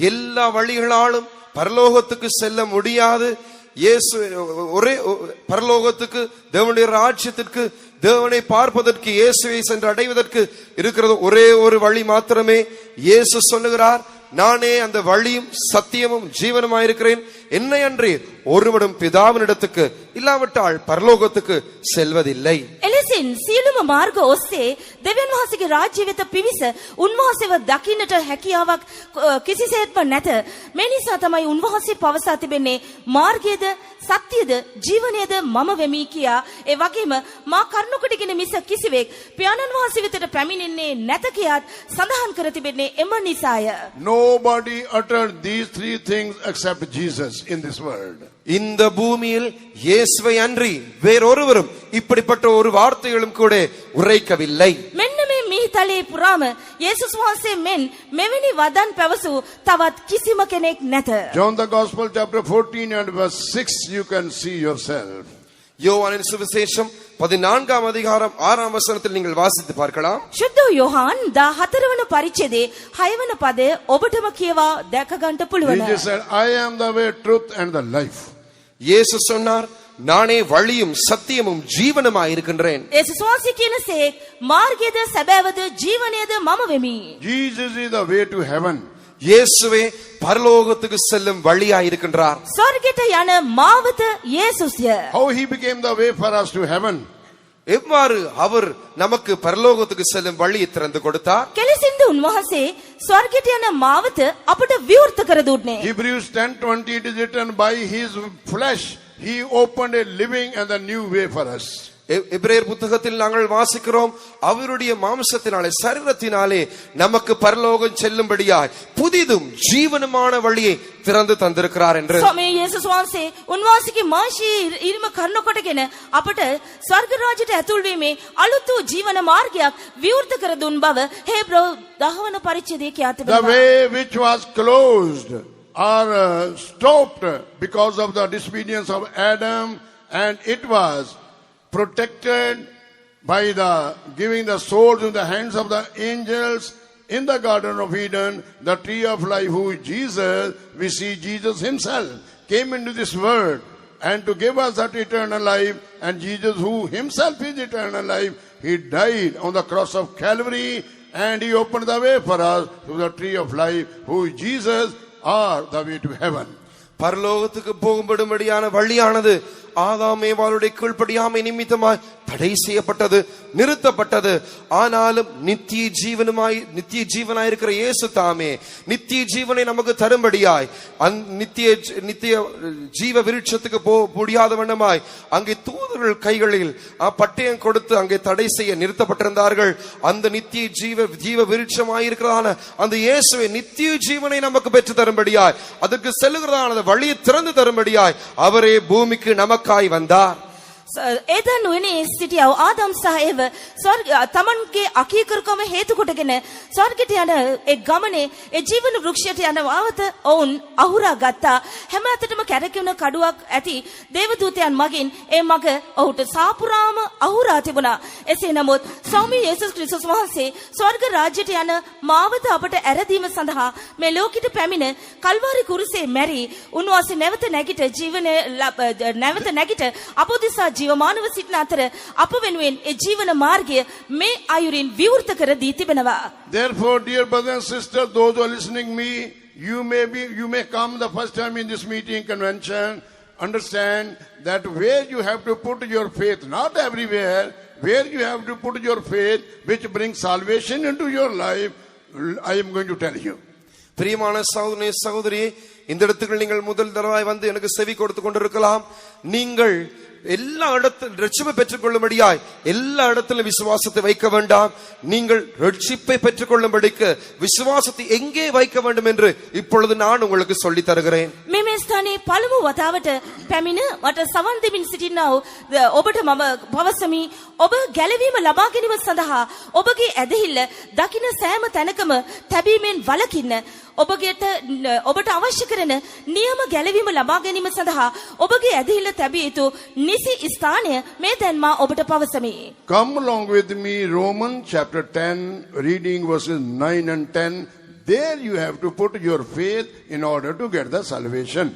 எல்லா வழிகளாலும் பரலோகத்துக்கு செல்ல முடியாது. இயேசு ஒரே பரலோகத்துக்கு, தேவனுடைய ராஜ்யத்திற்கு, தேவனை பார்ப்பதற்கு, இயேசுவை சென்று அடைவதற்கு இருக்கிறது ஒரே ஒரு வழி மாத்திரமே. இயேசு சொல்லுகிறார், நானே அந்த வழியும் சத்தியமும் ஜீவனுமாயிருக்கிறேன், என்னை அன்றி ஒருவனும் பிதாவினிடத்துக்கு இல்லாவிட்டால் பரலோகத்துக்கு செல்வதில்லை. එලෙසින් සියලුම මාර්ග ඔස්සේ දෙවියන් වහන්සේගේ රාජ්‍ය වෙත පිවිස උන්වහන්සේව දකින්නට හැකියාවක් කිසිසේත්ම නැත. මේ නිසා තමයි උන්වහන්සේ පවසා තිබෙන්නේ මාර්ගයේද සත්‍යයේද ජීවනයේද මම වෙමි කියා. ඒ වගේම මා කරුණකටගෙන මිස කිසිවෙක් පියාණන් වහන්සේ වෙතට පැමිණෙන්නේ නැත කියාත් සඳහන් කර තිබෙන්නේ එම නිසාය. Nobody uttered these three things except Jesus in this world. இந்த பூமியில் இயேசுவை அன்றி வேறொருவரும் இப்படிப்பட்ட ஒரு வார்த்தைகளும் கூட உரைக்கவில்லை. මෙන්න මේ මිහිතලේ පුරාම යේසුස් වහන්සේ මෙන් මෙවැනි වදන් පැවසූ තවත් කිසිම කෙනෙක් නැත. John the Gospel chapter 14 and verse 6, you can see yourself. யோவானின் சுவிசேஷம் 14ஆம் அதிகாரம் 6ஆம் வசனத்தில் நீங்கள் வாசித்து பார்க்கலாம். ශුද්ධ යෝහන් 14 වන පරිච්ඡේදයේ 6 වන පදය ඔබටම කියවා දැක ගන්නට පුළුවන්. Jesus said, I am the way, truth and the life. இயேசு சொன்னார், நானே வழியும் சத்தியமும் ஜீவனுமாய் இருக்கின்றேன். යේසුස් වහන්සේ කියනසේ මාර්ගයේද සැබෑවද ජීවනයේද මම වෙමි. Jesus is the way to heaven. இயேசுவே பரலோகத்துக்கு செல்லும் வழியாய் இருக்கின்றார். ස්වර්ගයට යන මාවත යේසුස්ය. How he became the way for us to heaven? எவ்வாறு அவர் நமக்கு பரலோகத்துக்கு செல்லும் வழியை திறந்து கொடுத்தார்? කෙලෙසින්ද උන්වහන්සේ ස්වර්ගයට යන මාවත අපට විවෘත කර දුන්නේ. Hebrews 10:20, it is written, by his flesh he opened a living and a new way for us. எபிரேயர் புத்தகத்தில் நாங்கள் வாசிக்கிறோம், அவருடைய மாம்சத்தினாலே, சரீரத்தினாலே நமக்கு பரலோகம் செல்லும்படியாய் புதிதும் ஜீவனுமான வழியை திறந்து தந்திருக்கிறார் என்று. ස්වාමී යේසුස් වහන්සේ උන්වහන්සේගේ මාංශී ඉරිම කරන කොටගෙන අපට ස්වර්ග රාජ්‍යයට ඇතුල් වීමේ අලුත් වූ ජීවන මාර්ගයක් විවෘත කර දුන් බව හේබ්‍රව 10 වන පරිච්ඡේදයේ කියා The තිබෙනවා. way which was closed or stopped because of the disobedience of Adam, and it was protected by the giving the sword in the hands of the angels in the Garden of Eden, the tree of life, who is Jesus. We see Jesus himself came into this world and to give us that eternal life. And Jesus, who himself is eternal life, he died on the cross of Calvary and he opened the way for us to the tree of life, who is Jesus, or the way to heaven. பரலோகத்துக்கு போகும்படியான வழியானது ஆதாம் ஏவாளுடைய கீழ்ப்படியாமை நிமித்தமாய் தடை செய்யப்பட்டது, நிறுத்தப்பட்டது. ஆனாலும் நித்திய ஜீவனாய் இருக்கிற இயேசு தாமே நித்திய ஜீவனை நமக்கு தரும்படியாய் நித்திய ஜீவ விருட்சத்துக்கு போக முடியாத வண்ணமாய் அங்கே தூதர்கள் கைகளில் பட்டயம் கொடுத்து அங்கே தடை செய்ய நிறுத்தப்பட்டிருந்தார்கள். அந்த நித்திய ஜீவ விருட்சமாய் இருக்கிறதான அந்த இயேசுவை நித்திய ஜீவனை நமக்கு பெற்று தரும்படியாய், அதற்கு செல்லுகிறதான வழியை திறந்து தரும்படியாய் அவரே பூமிக்கு நமக்காய் வந்தார். එදා නුවණේ සිටියව ආදම් සහ ඒව තමන්ගේ අකීකරුකම හේතු කොටගෙන ස්වර්ගයට යන ඒ ගමනේ ඒ ජීවන වෘක්ෂයට යන වාවත ඔවුන් අහුරා ගත්තා. හැම අතටම කැරකෙන කඩුවක් ඇති දේවදූතයන් මගින් ඒ මග ඔහුට සාපුරාම අහුරා තිබුණා. එසේ නමුත් ස්වාමී යේසුස් ක්‍රිස්තුස් වහන්සේ ස්වර්ග රාජ්‍යයට යන මාවත අපට ඇරදීම සඳහා මේ ලෝකෙට පැමිණ කල්වාරි කුරුසේ මැරි උන්වහන්සේ නැවත නැගිට අපෝදිසා ජීවමානව සිටින අතර අප වෙනුවෙන් ඒ ජීවන මාර්ගය මේ අයුරින් විවෘත කර දී තිබෙනවා. Therefore, dear brothers and sisters, those who are listening me, you may come the first time in this meeting convention, understand that where you have to put your faith, not everywhere, where you have to put your faith which brings salvation into your life, I am going to tell you. பிரியமான சகோதரி, இந்த இடத்துக்கு நீங்கள் முதல் தடவை வந்து எனக்கு செவி கொடுத்து கொண்டிருக்கலாம். நீங்கள் எல்லா இடத்திலும் ரட்சிப்பை பெற்றுக் கொள்ளும்படியாய் எல்லா இடத்திலும் விசுவாசத்தை வைக்க வேண்டாம். நீங்கள் ரட்சிப்பை பெற்றுக் கொள்ளும்படிக்கு விசுவாசத்தை எங்கே வைக்க வேண்டும் என்று இப்பொழுது நான் உங்களுக்கு சொல்லி தருகிறேன். මේ ස්ථානයේ පළමු වතාවට පැමිණ මට සවන් දෙමින් සිටිනා ඔබට මම පවසමි, ඔබ ගැලවීම ලබා ගැනීම සඳහා ඔබගේ ඇදහිල්ල දකින්න සෑම තැනකම තැබීමෙන් වළකින්න. ඔබට අවශ්‍ය කරන නියම ගැලවීම ලබා ගැනීම සඳහා ඔබගේ ඇදහිල්ල තැබිය යුතු නිසි ස්ථානය මේ දැන් මා ඔබට පවසමි. Come along with me, Romans chapter 10, reading verses 9 and 10. There you have to put your faith in order to get the salvation.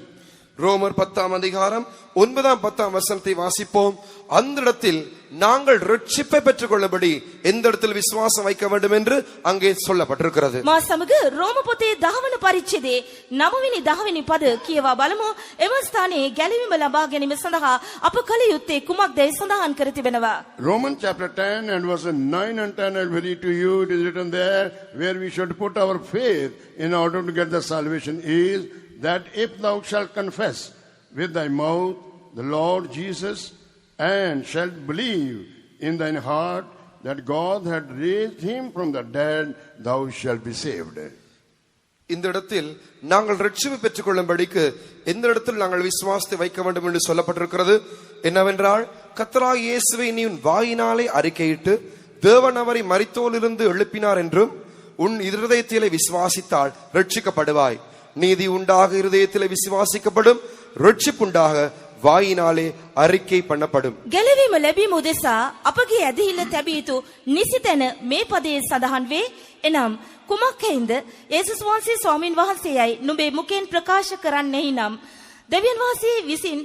ரோமர் 10ஆம் அதிகாரம் 9ஆம் 10ஆம் வசனத்தை வாசிப்போம். அந்த இடத்தில் நாங்கள் ரட்சிப்பை பெற்றுக் கொள்ளபடி எந்த இடத்தில் விசுவாசம் வைக்க வேண்டும் என்று அங்கே சொல்லப்பட்டிருக்கிறது. මා සමග රෝම පොතේ 10 වන පරිච්ඡේදයේ 9 වෙනි 10 වෙනි පද කියවා බලමු. එම ස්ථානයේ ගැලවීම ලබා ගැනීම සඳහා අප කල යුත්තේ කුමක්දයි සඳහන් කර තිබෙනවා. Romans chapter 10 and verses 9 and 10 I will read to you. It is written there where we should put our faith in order to get the salvation is that if thou shalt confess with thy mouth the Lord Jesus and shalt believe in thine heart that God had raised him from the dead, thou shalt be saved. இந்த இடத்தில் நாங்கள் ரட்சிப்பை பெற்றுக் கொள்ளும்படிக்கு எந்த இடத்தில் நாங்கள் விசுவாசத்தை வைக்க வேண்டும் என்று சொல்லப்பட்டிருக்கிறது என்னவென்றால், கர்த்தராகிய இயேசுவை நீ உன் வாயினாலே அறிக்கையிட்டு தேவன் அவரை மரித்தோரிலிருந்து எழுப்பினார் என்றும் உன் இருதயத்திலே விசுவாசித்தால் ரட்சிக்கப்படுவாய். நீதி உண்டாக இருதயத்திலே விசுவாசிக்கப்படும், ரட்சிப்புண்டாக வாயினாலே அறிக்கை பண்ணப்படும். ගැලවීම ලැබීම උදෙසා අපගේ ඇදහිල්ල තැබිය යුතු නිසි තැන මේ පදයේ සඳහන් වේ. එනම් කුමක් හේින්ද යේසුස් වහන්සේ ස්වාමීන් වහන්සේයයි නුඹේ මුඛෙන් ප්‍රකාශ කරන්නේ නම් දෙවියන් වහන්සේ විසින්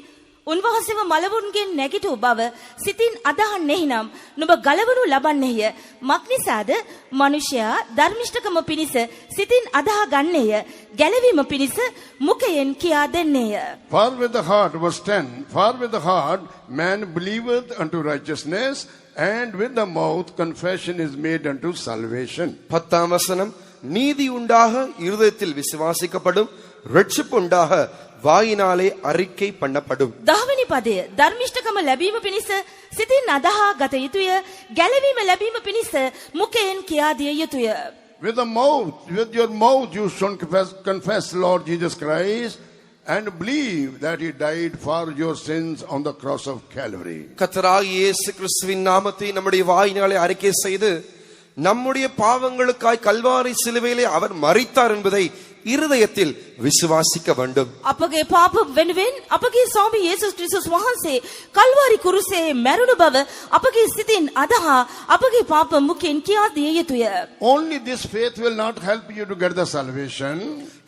උන්වහන්සේව මලවුන්ගෙන් නැගිටු බව සිතින් අදහන්නේ නම් නුඹ ගලවනු ලබන්නේය. මක්නිසාද මිනිසයා ධර්මිෂ්ඨකම පිණිස සිතින් අදහ ගන්නේය, ගැලවීම පිණිස මුඛයෙන් කියා දෙන්නේය. For with the heart, verse 10, for with the heart man believeth unto righteousness, and with the mouth confession is made unto salvation. 10ஆம் வசனம், நீதி உண்டாக இருதயத்தில் விசுவாசிக்கப்படும், ரட்சிப்பு உண்டாக வாயினாலே அறிக்கை பண்ணப்படும். 10 වෙනි පදය ධර්මිෂ්ඨකම ලැබීම පිණිස සිතින් අදහා ගත යුතුය, ගැලවීම ලැබීම පිණිස මුඛයෙන් කියා දිය යුතුය. With the mouth, with your mouth you should confess Lord Jesus Christ and believe that he died for your sins on the cross of Calvary. கர்த்தராகிய இயேசு கிறிஸ்துவின் நாமத்தை நம்முடைய வாயினாலே அறிக்கை செய்து நம்முடைய பாவங்களுக்காய் கல்வாரி சிலுவையிலே அவர் மரித்தார் என்பதை இருதயத்தில் விசுவாசிக்க வேண்டும். අපගේ පාප වෙනුවෙන් අපගේ ස්වාමී යේසුස් ක්‍රිස්තුස් වහන්සේ කල්වාරි කුරුසේ මැරුණු බව අපගේ සිතින් අදහා අපගේ පාප මුඛයෙන් කියා දිය යුතුය. Only this faith will not help you to get the salvation.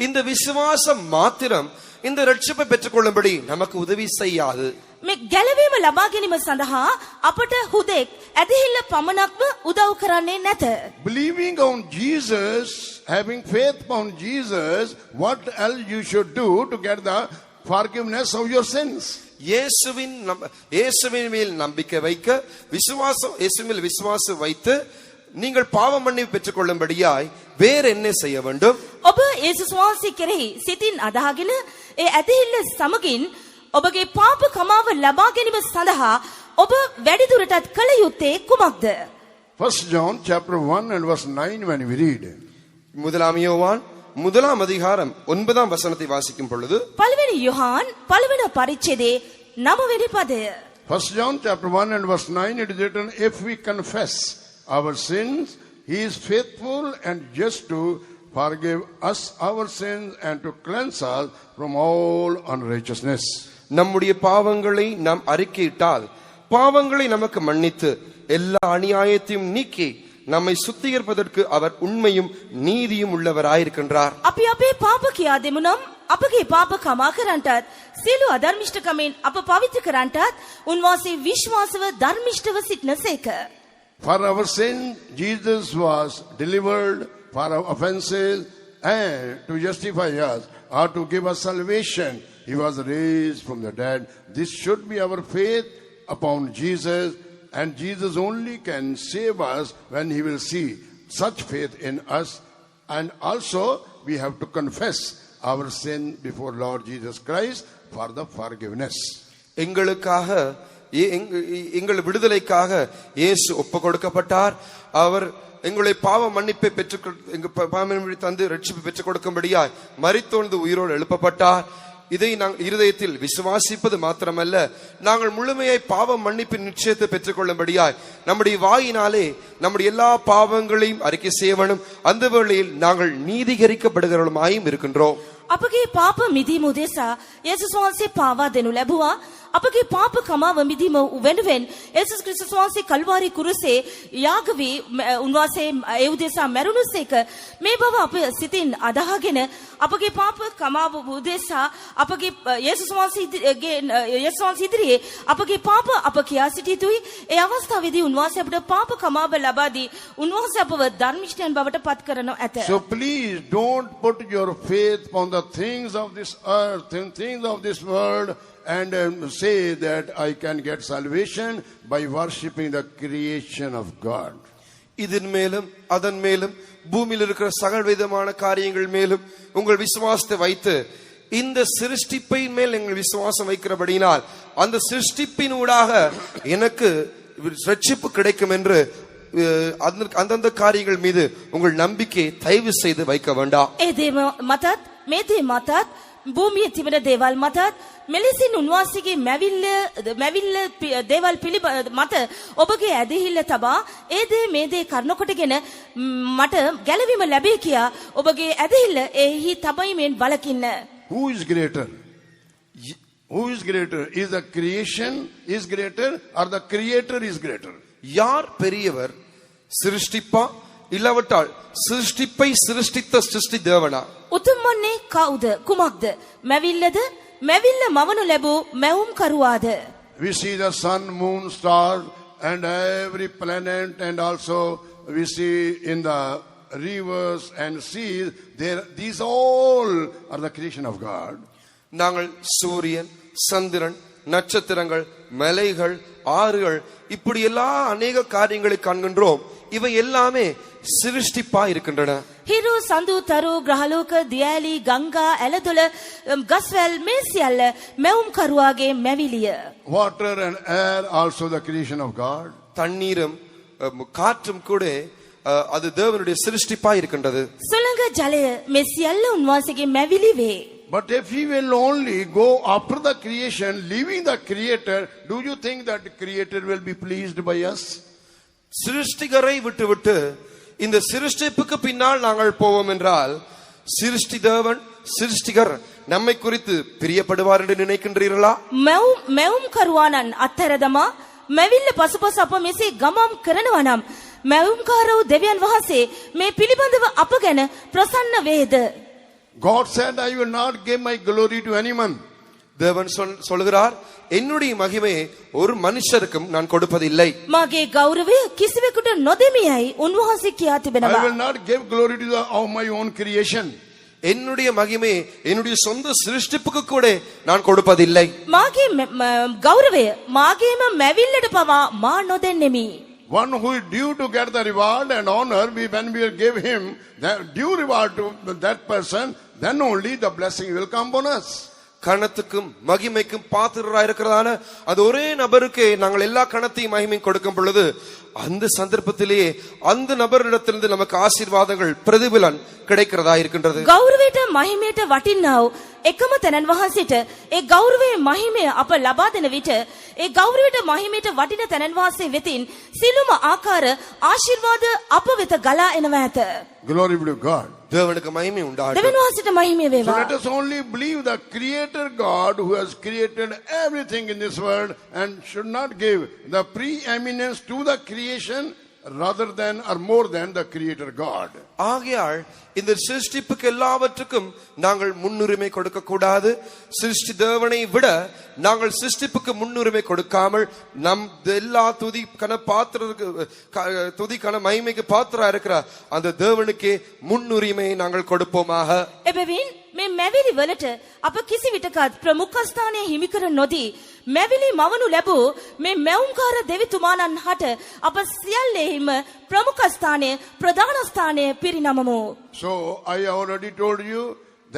இந்த விசுவாசம் மாத்திரம் இந்த ரட்சிப்பை பெற்றுக்கொள்ளும்படி நமக்கு உதவி செய்யாது. මේ ගැලවීම ලබා ගැනීම සඳහා අපට හුදෙක් ඇදහිල්ල පමණක්ම උදව් කරන්නේ නැත. Believing on Jesus, having faith on Jesus, what else you should do to get the forgiveness of your sins? இயேசுவின் மேல் நம்பிக்கை வைக்க, இயேசுவின் மேல் விசுவாசம் வைத்து நீங்கள் பாவ மன்னிப்பு பெற்றுக் கொள்ளும்படியாய் வேற என்ன செய்ய வேண்டும்? ඔබ යේසුස් වහන්සේ කෙරෙහි සිතින් අදහාගෙන ඒ ඇදහිල්ල සමගින් ඔබගේ පාප කමාව ලබා ගැනීම සඳහා ඔබ වැඩි දුරටත් කළ යුත්තේ කුමක්ද? 1 John chapter 1 and verse 9 when we read. முதலாம் யோவான் 1ஆம் அதிகாரம் 9ஆம் வசனத்தை வாசிக்கும் பொழுது, පළවෙනි යොහාන් පළවෙනි පරිච්ඡේදයේ 9 වෙනි පදය. 1 John chapter 1 and verse 9 it is written, if we confess our sins, he is faithful and just to forgive us our sins and to cleanse us from all unrighteousness. நம்முடைய பாவங்களை நாம் அறிக்கையிட்டால் பாவங்களை நமக்கு மன்னித்து எல்லா அநியாயத்தையும் நீக்கி நம்மை சுத்திகரிப்பதற்கு அவர் உண்மையும் நீதியும் உள்ளவராயிருக்கின்றார். අපි අපේ පාප කියා දෙමු නම් අපගේ පාප කමා කරන්ටත් සියලු අධර්මිෂ්ඨකමෙන් අප පවිත්‍ර කරන්ටත් උන්වහන්සේ විශ්වාසව ධර්මිෂ්ඨව සිටනසේක. For our sin Jesus was delivered, for our offenses, and to justify us or to give us salvation he was raised from the dead. This should be our faith upon Jesus, and Jesus only can save us when he will see such faith in us. And also we have to confess our sin before Lord Jesus Christ for the forgiveness. எங்களுக்காக எங்கள் விடுதலைக்காக இயேசு ஒப்பு கொடுக்கப்பட்டார். அவர் எங்களுடைய பாவ மன்னிப்பை தந்து ரட்சிப்பை பெற்றுக் கொடுக்கும்படியாய் மரித்தோழ்ந்து உயிரோடு எழுப்பப்பட்டார். இதை நாங்கள் இருதயத்தில் விசுவாசிப்பது மாத்திரமல்ல, நாங்கள் முழுமையாய் பாவ மன்னிப்பின் நிச்சயத்தை பெற்றுக்கொள்ளும்படியாய் நம்முடைய வாயினாலே நம்முடைய எல்லா பாவங்களையும் அறிக்கை செய்யவனும் அந்த வேளையில் நாங்கள் நீதிகரிக்கப்படுகிறவர்களுமாயும் இருக்கின்றோம். අපගේ පාප මිදීම උදෙසා යේසුස් වහන්සේ පාවා දෙනු ලැබුවා. අපගේ පාප කමාව මිදීම වෙනුවෙන් යේසුස් ක්‍රිස්තුස් වහන්සේ කල්වාරි කුරුසේ යාග වී උන්වහන්සේ ඒ උදෙසා මැරුණුසේක මේ බව අප සිතින් අදහගෙන අපගේ පාප කමාව උදෙසා අපගේ යේසුස් වහන්සේ ඉදිරියේ අපගේ පාප අප කියා සිටිය යුතුයි. ඒ අවස්ථාවේදී උන්වහන්සේ අපට පාප කමාව ලබා දී උන්වහන්සේ අපව ධර්මිෂ්ඨයන් බවට පත් කරනු ඇත. So please don't put your faith on the things of this earth and things of this world and say that I can get salvation by worshipping the creation of God. இதன் மேலும் அதன் மேலும் பூமியில் இருக்கிற சகல விதமான காரியங்கள் மேலும் உங்கள் விசுவாசத்தை வைத்து இந்த சிருஷ்டிப்பை மேல் எங்கள் விசுவாசம் வைக்கிறபடினால் அந்த சிருஷ்டிப்பின் ஊடாக எனக்கு ரட்சிப்பு கிடைக்கும் என்று அந்தந்த காரியங்கள் மீது உங்கள் நம்பிக்கை தயவு செய்து வைக்க வேண்டாம். මේතේ මතත් භූමියේ තිබෙන දේවල් මතත් මෙලෙසින් උන්වහන්සේගේ මැවිල්ල දේවල් පිළිබඳ මත ඔබගේ ඇදහිල්ල තබා ඒ දේ මේ දේ කරනකොටගෙන මට ගැලවීම ලැබේ කියා ඔබගේ ඇදහිල්ල එහි තබයිමෙන් වළකින්න. Who is greater? Who is greater? Is the creation is greater or the creator is greater? யார் பெரியவர், சிருஷ்டிப்பா இல்லாவிட்டால் சிருஷ்டிப்பை சிருஷ்டித்த சிருஷ்டி தேவனா? උතුම්මන්නේ කවුද කුමක්ද? මැවිල්ලද මැවිල්ල මවනු ලැබූ මැවුම් කරුවාද? We see the sun, moon, stars and every planet, and also we see in the rivers and seas, these all are the creation of God. நாங்கள் சூரியன், சந்திரன், நட்சத்திரங்கள், மலைகள், ஆறுகள் இப்படி எல்லா அநேக காரியங்களை காண்கின்றோம். இவை எல்லாமே சிருஷ்டிப்பா இருக்கின்றன. හිරු සඳු තරු ග්‍රහලෝක දියැලි ගංගා ඇලදොල ගස්වැල් මේ සියල්ල මැවුම් කරුවාගේ මැවිලිය. Water and air also the creation of God. தண்ணீரும் காற்றும் கூட அது தேவனுடைய சிருஷ்டிப்பா இருக்கின்றது. සුළඟ ජලය මේ සියල්ල උන්වහන්සේගේ මැවිලි වේ. But if we will only go after the creation, leaving the creator, do you think that the creator will be pleased by us? சிருஷ்டிகரை விட்டு இந்த சிருஷ்டிப்புக்கு பின்னால் நாங்கள் போவோம் என்றால் சிருஷ்டி தேவன் சிருஷ்டிகர் நம்மை குறித்து பிரியப்படுவார் என்று நினைக்கின்றீர்களா? මැවුම් කරුවානන් අත්හැරදමා මැවිල්ල පසුපස අප මෙසේ ගමම් කරනවා නම් මැවුම්කාරෝ දෙවියන් වහන්සේ මේ පිළිබඳව අප ගැන ප්‍රසන්න වේද? God said, I will not give my glory to anyone. தேவன் சொல்கிறார், என்னுடைய மகிமையை ஒரு மனுஷருக்கும் நான் கொடுப்பதில்லை. මාගේ ගෞරවය කිසිවෙකුට නොදෙමියයි උන්වහන්සේ කියා තිබෙනවා. I will not give glory to of my own creation. என்னுடைய மகிமையை என்னுடைய சொந்த சிருஷ்டிப்புக்கு கூட நான் கொடுப்பதில்லை. මාගේ ගෞරවය මාගේම මැවිල්ලට පවා මා නොදෙන්නෙමි. One who is due to get the reward and honor, when we will give him the due reward to that person, then only the blessing will come upon us. கணத்துக்கும் மகிமைக்கும் பாத்திரராய் இருக்கிறதான அது ஒரே நபருக்கு நாங்கள் எல்லா கணத்தையும் மகிமையும் கொடுக்கும் பொழுது அந்த சந்தர்ப்பத்திலேயே அந்த நபரிடத்திலிருந்து நமக்கு ஆசீர்வாதங்கள் பிரதிபலன் கிடைக்கிறதா இருக்கின்றது. ගෞරවයට මහිමයට වටින්නව එකම තැනන් වහන්සේට ඒ ගෞරවයේ මහිමය අප ලබා දෙන විට ඒ ගෞරවයට මහිමයට වටින තැනන් වහන්සේ වෙතින් සිළුම ආකාර ආශිර්වාද අප වෙත ගලා එනවා ඇත. Glory be to God. தேவனுக்கு மகிமை உண்டாகட்டும். දෙවියන් වහන්සේට මහිමය So වේවා. let us only believe the creator God who has created everything in this world and should not give the preeminence to the creation rather than or more than the creator God. ஆகையால் இந்த சிருஷ்டிப்புக்கு எல்லாவற்றுக்கும் நாங்கள் முன்னுரிமை கொடுக்க கூடாது. சிருஷ்டி தேவனை விட நாங்கள் சிருஷ்டிப்புக்கு முன்னுரிமை கொடுக்காமல் நம் எல்லா துதி கன மகிமைக்கு பாத்திரா இருக்கிற அந்த தேவனுக்கே முன்னுரிமையை நாங்கள் கொடுப்போமாக. එබැවින් මේ මැවිලි වලට අප කිසි විටකත් ප්‍රමුඛ ස්ථානය හිමි කර නොදී මැවිලි මවනු ලැබූ මේ මැවුම්කාර දෙවිතුමාණන් හට අප සියල්ලෙහිම ප්‍රමුඛ ස්ථානය ප්‍රධාන ස්ථානය පිරිනමමු. So I already told you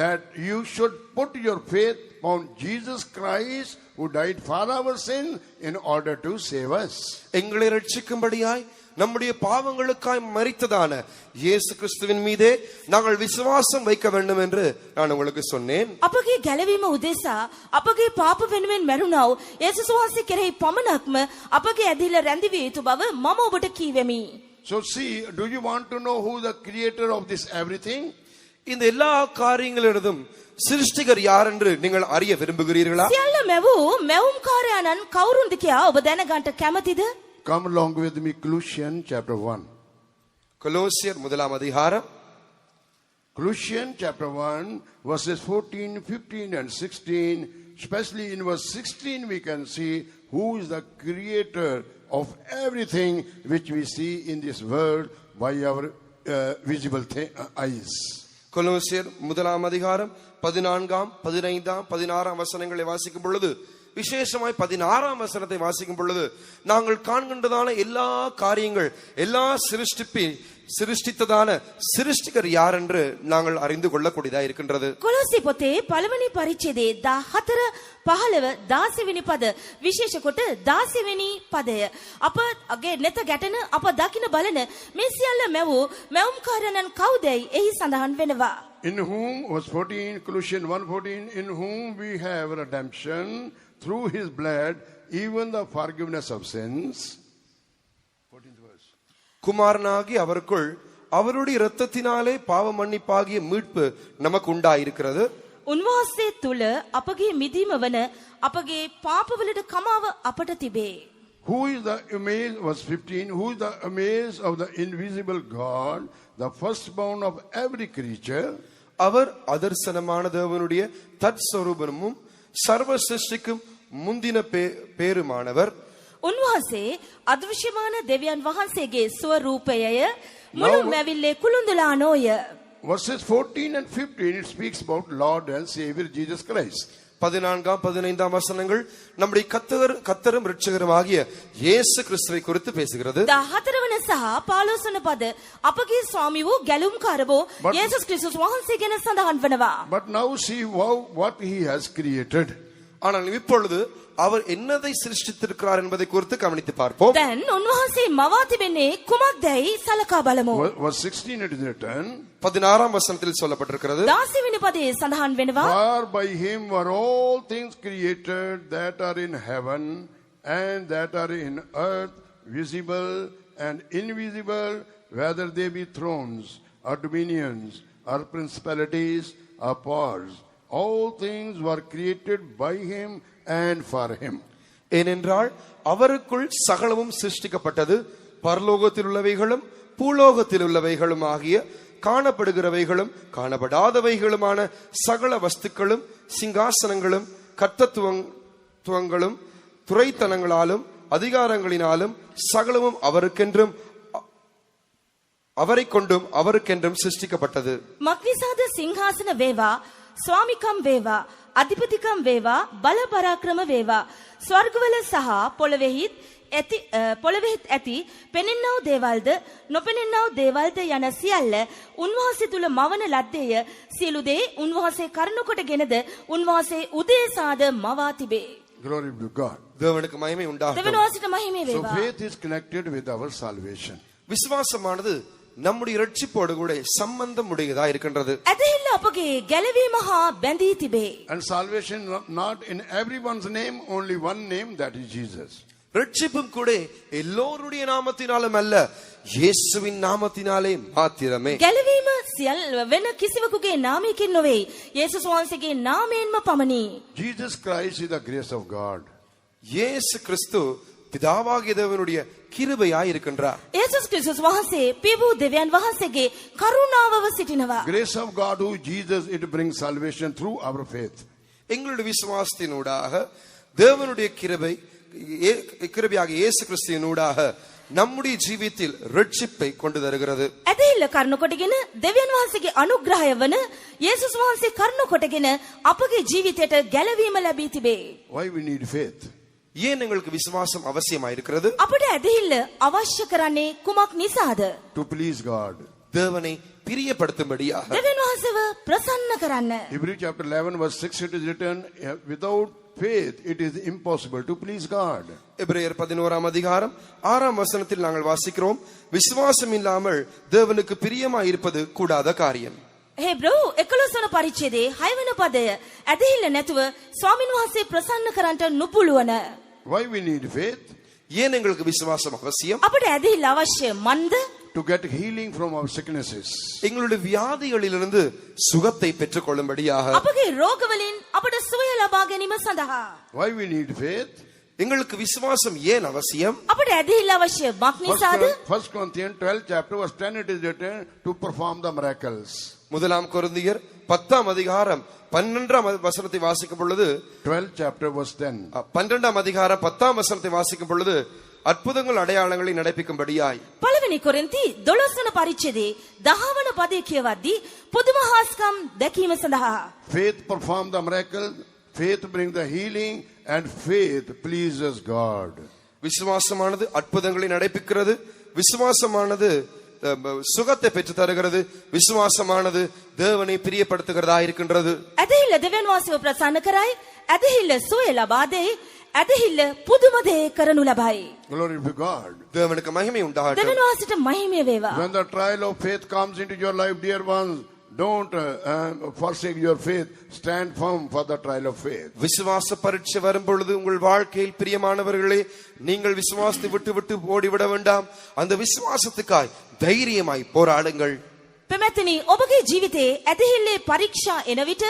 that you should put your faith on Jesus Christ who died for our sin in order to save us. எங்களை ரட்சிக்கும்படியாய் நம்முடைய பாவங்களுக்காய் மரித்ததான இயேசு கிறிஸ்துவின் மீதே நாங்கள் விசுவாசம் வைக்க வேண்டும் என்று நான் உங்களுக்கு சொன்னேன். අපගේ ගැලවීම උදෙසා අපගේ පාප වෙනුවෙන් මැරුණා වූ යේසුස් වහන්සේ කෙරෙහි පමණක්ම අපගේ ඇදහිල්ල රැඳවිය යුතු බව මම ඔබට කීවෙමි. So see, do you want to know who the creator of this everything? இந்த எல்லா காரியங்களிலும் சிருஷ்டிகர் யார் என்று நீங்கள் அறிய விரும்புகிறீர்களா? සියල්ල මැවූ මැවුම්කාරයාණන් කවුරුන්ද කියා ඔබ දැනගන්න කැමතිද? Come along with me, Colossians chapter 1. கொலோசியர் முதலாம் அதிகாரம் Colossians chapter 1, verses 14, 15 and 16. Especially in verse 16 we can see who is the creator of everything which we see in this world by our visible eyes. கொலோசியர் முதலாம் அதிகாரம் 14, 15, 16 வசனங்களை வாசிக்கும் பொழுது, விசேஷமாய் 16 வசனத்தை வாசிக்கும் பொழுது, நாங்கள் காண்கின்றதான எல்லா காரியங்கள், எல்லா சிருஷ்டித்ததான சிருஷ்டிகர் யார் என்று நாங்கள் அறிந்து கொள்ளக்கூடியதா இருக்கின்றது. කොලොසි පොතේ පළවෙනි පරිච්ඡේදයේ 14, 15, 16 වෙනි පද විශේෂ කොට 16 වෙනි පදය අපගේ නෙත ගැටෙන අප දකින බලන මේ සියල්ල මැවූ මැවුම්කාරයන් කවුදයි එහි සඳහන් වෙනවා. In whom, verse 14, Colossians 1:14, in whom we have redemption through his blood, even the forgiveness of sins. 14th verse. குமாரனாகி அவருக்குள் அவருடைய இரத்தத்தினாலே பாவ மன்னிப்பாகிய மீட்பு நமக்கு உண்டாயிருக்கிறது. උන්වහන්සේ තුල අපගේ මිදීම වන අපගේ පාපවලට කමාව අපට තිබේ. Who is the image, verse 15, who is the image of the invisible God, the firstborn of every creature. அவர் அதர்சனமான தேவனுடைய தற்ஸ்வரூபமும் சர்வ சிருஷ்டிக்கும் முந்தின பேருமானவர். උන්වහන්සේ අදෘශ්‍යමාන දෙවියන් වහන්සේගේ ස්වරූපයය මුළු මැවිල්ලේ කුළුඳුලා නොය. Verses 14 and 15, it speaks about Lord and Savior Jesus Christ. 14, 15 வசனங்கள் நம்முடைய கர்த்தரும் இரட்சகரும் ஆகிய இயேசு கிறிஸ்துவை குறித்து பேசுகிறது. 14 වන සහ 15 වන පද අපගේ ස්වාමී වූ ගැලුම්කාර වූ යේසුස් ක්‍රිස්තුස් වහන්සේ ගැන සඳහන් වෙනවා. But now see what he has created. ஆனால் இப்பொழுது அவர் என்னதை சிருஷ்டித்திருக்கிறார் என்பதை குறித்து கவனித்து பார்ப்போம். දැන් උන්වහන්සේ මවා තිබෙන්නේ කුමක්දයි සලකා බලමු. Verse 16 it is written. 16 වசனத்தில் சொல்லப்பட்டிருக்கிறது. 16 වෙනි පදයේ සඳහන් වෙනවා. For by him were all things created that are in heaven and that are in earth, visible and invisible, whether they be thrones or dominions or principalities or powers. All things were created by him and for him. ஏனென்றால் அவருக்குள் சகலமும் சிருஷ்டிக்கப்பட்டது, பரலோகத்தில் உள்ளவைகளும் பூலோகத்தில் உள்ளவைகளும் ஆகிய காணப்படுகிறவைகளும் காணப்படாதவைகளுமான சகல வஸ்துக்களும் சிங்காசனங்களும் கர்த்தத்துவங்களும் துரைத்தனங்களாலும் அதிகாரங்களினாலும் சகலமும் அவருக்கென்றும் அவரை கொண்டும் அவருக்கென்றும் சிருஷ்டிக்கப்பட்டது. මක්නිසාද සිංහාසන වේවා, ස්වාමිකම් වේවා, අධිපතිකම් වේවා, බල පරාක්‍රම වේවා, ස්වර්ගවල සහ පොළොවෙහිත් ඇති පෙනෙන්නව දේවල්ද නොපෙනෙන්නව දේවල්ද යන සියල්ල උන්වහන්සේ තුල මවන ලද්දේය. සියලු දේ උන්වහන්සේ කරුණ කොටගෙනද උන්වහන්සේ උදේසාද මවා තිබේ. Glory be to God. தேவனுக்கு மகிமை உண்டாகட்டும். දෙවියන්ට මහිමේ So වේවා. faith is connected with our salvation. விசுவாசமானது நம்முடைய இரட்சிப்போடு கூட சம்பந்தம் உடையதா இருக்கின்றது. ඇදහිල්ල අපගේ ගැලවීම හා බැඳී තිබේ. And salvation not in everyone's name, only one name, that is Jesus. இரட்சிப்பும் கூட எல்லோருடைய நாமத்தினாலும் அல்ல, இயேசுவின் நாமத்தினாலே மாத்திரமே. ගැලවීම සියල්ල වෙන කිසිවෙකුගේ නාමයකින් නොවේ. යේසුස් වහන්සේගේ නාමයෙන්ම පමණි. Jesus Christ is the grace of God. இயேசு கிறிஸ்து பிதாவாகிய தேவனுடைய கிருபையாய் இருக்கின்றார். යේසුස් ක්‍රිස්තුස් වහන්සේ පියවූ දෙවියන් වහන්සේගේ කරුණාවව සිටිනවා. Grace of God who Jesus, it brings salvation through our faith. எங்களுடைய விசுவாசத்தினூடாக தேவனுடைய கிருபையாகிய இயேசு கிறிஸ்துவினூடாக நம்முடைய ஜீவியத்தில் இரட்சிப்பை கொண்டு வருகிறது. ඇදහිල්ල කරුණ කොටගෙන දෙවියන් වහන්සේගේ අනුග්‍රහය වන යේසුස් වහන්සේ කරුණ කොටගෙන අපගේ ජීවිතයට ගැලවීම ලැබී තිබේ. Why we need faith? ஏன் எங்களுக்கு விசுவாசம் அவசியமா இருக்கிறது? අපට ඇදහිල්ල අවශ්‍ය කරන්නේ කුමක් නිසාද? To please God. தேவனை பிரியப்படுத்தும்படியாக. දෙවියන් වහන්සේව ප්‍රසන්න කරන්න. Hebrews chapter 11 verse 6 it is written, without faith, it is impossible to please God. எபிரேயர் 11ஆம் அதிகாரம் 6ஆம் வசனத்தில் நாங்கள் வாசிக்கிறோம், விசுவாசம் இல்லாமல் தேவனுக்கு பிரியமாய் இருப்பது கூடாத காரியம். හේ බ්‍රෝ 11 වන පරිච්ඡේදයේ 6 වන පදය ඇදහිල්ල නැතුව ස්වාමින් වහන්සේ ප්‍රසන්න කරන්නට නුපුළුවන. Why we need faith? ஏன் எங்களுக்கு விசுவாசம் அவசியம்? අපට ඇදහිල්ල අවශ්‍ය මන්ද? To get healing from our sicknesses. எங்களுடைய வியாதிகளிலிருந்து சுகத்தை பெற்றுக் கொள்ளும்படியாக. අපගේ රෝග වලින් අපට සුවය ලබා ගැනීම සඳහා. Why we need faith? எங்களுக்கு விசுவாசம் ஏன் அவசியம்? අපට ඇදහිල්ල අවශ්‍ය මක් නිසාද? 1 Corinthians 12 chapter verse 10 it is written to perform the miracles. முதலாம் கொரிந்தியர் 10ஆம் அதிகாரம் 12ஆம் வசனத்தை வாசிக்கும் பொழுது 12 chapter verse 10. 12ஆம் அதிகாரம் 10ஆம் வசனத்தை வாசிக்கும் பொழுது அற்புதங்கள் அடையாளங்களை நடப்பிக்கும்படியாய். පළවෙනි කොරින්ති 12 වන පරිච්ඡේදයේ 10 වන පදයේ කියවද්දී පුදුම හාස්කම් දැකීම සඳහා. Faith perform the miracle, faith bring the healing, and faith pleases God. விசுவாசமானது அற்புதங்களை நடப்பிக்கிறது, விசுவாசமானது சுகத்தை பெற்று தருகிறது, விசுவாசமானது தேவனை பிரியப்படுத்துகிறதா இருக்கின்றது. ඇදහිල්ල දෙවියන් වහන්සේව ප්‍රසන්න කරයි, ඇදහිල්ල සුවය ලබා දෙයි, ඇදහිල්ල පුදුම දේ කරනු ලබයි. Glory to God. தேவனுக்கு மகிமை உண்டாகட்டும். දෙවියන් වහන්සේට මහිමය වේවා. When the trial of faith comes into your life, dear ones, don't forsake your faith. Stand firm for the trial of faith. விசுவாச பரீட்சை வரும் பொழுது உங்கள் வாழ்க்கையில் பிரியமானவர்களே, நீங்கள் விசுவாசத்தை விட்டு விட்டு ஓடிவிட வேண்டாம். அந்த விசுவாசத்துக்காய் தைரியமாய் போராடுங்கள். පෙමැතිනි, ඔබගේ ජීවිතයේ ඇදහිල්ලේ පරීක්ෂා එන විට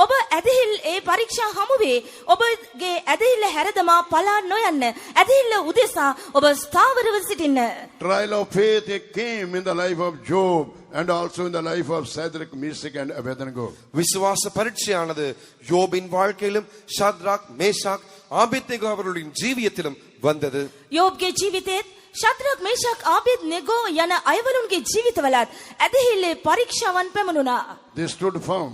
ඔබ ඇදහිල් ඒ පරීක්ෂා හමුවේ ඔබගේ ඇදහිල්ල හැරදමා පලා නොයන්න. ඇදහිල්ල උදෙසා ඔබ ස්ථාවරව සිටින්න. Trial of faith it came in the life of Job and also in the life of Shadrach, Meshach and Abednego. விசுவாச பரீட்சையானது யோபின் வாழ்க்கையிலும் ஷாத்ராக், மேஷாக், ஆபேத்நேகோ அவர்களுடைய ஜீவியத்திலும் வந்தது. යෝබ්ගේ ජීවිතයේත් ශද්‍රක්, මේෂක්, ආබේද්නෙගෝ යන අයවලුන්ගේ ජීවිතවලත් ඇදහිල්ලේ පරීක්ෂාවන් පැමුණුණා. They stood firm.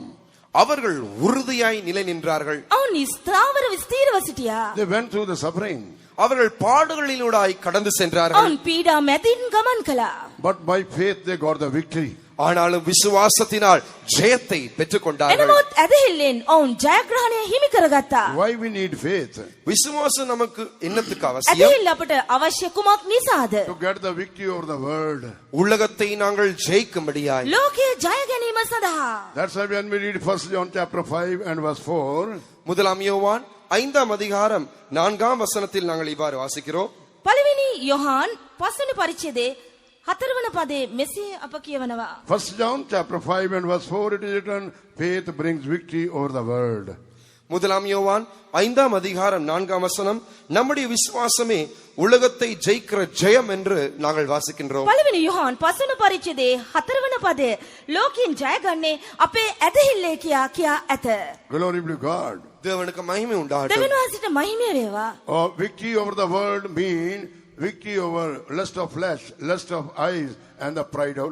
அவர்கள் உறுதியாய் நிலை நின்றார்கள். ඔවුන් ස්ථාවරව ස්ථීරව සිටියා. They went through the suffering. அவர்கள் பாடுகளினூடாய் கடந்து சென்றார்கள். ඔවුන් පීඩා මැදින් ගමන් කළා. But by faith they got the victory. ஆனாலும் விசுவாசத்தினால் ஜெயத்தை பெற்றுக் கொண்டார்கள். එනමුත් ඇදහිල්ලෙන් ඔවුன் ජයග්‍රහණය හිමි කරගත්තා. Why we need faith? விசுவாசம் நமக்கு என்னத்துக்கு அவசியம்? ඇදහිල්ල අපට අවශ්‍ය කුමක් නිසාද? To get the victory over the world. உலகத்தை நாங்கள் ஜெயிக்கும்படியாய். ලෝකයේ ජය ගැනීම සඳහා. That's why when we read 1 John chapter 5 and verse 4. முதலாம் யோவான் 5ஆம் அதிகாரம் 4ஆம் வசனத்தில் நாங்கள் இவ்வாறு வாசிக்கிறோம். පළවෙනි යොහාන් 5 වෙනි පරිච්ඡේදයේ 4 වන පදයේ මෙසේ අප කියවනවා. 1 John chapter 5 and verse 4 it is written, faith brings victory over the world. முதலாம் யோவான் 5ஆம் அதிகாரம் 4ஆம் வசனம், நம்முடைய விசுவாசமே உலகத்தை ஜெயிக்கிற ஜெயம் என்று நாங்கள் வாசிக்கின்றோம். පළවෙනි යොහාන් 5 වෙනි පරිච්ඡේදයේ 4 වන පදය ලෝකයෙන් ජයගන්නේ අපේ ඇදහිල්ලේ කියා ඇත. Glory be to God. தேவனுக்கு மகிமை உண்டாகட்டும். දෙවියන් වහන්සේට මහිමය වේවා. Victory over the world mean victory over lust of flesh, lust of eyes, and the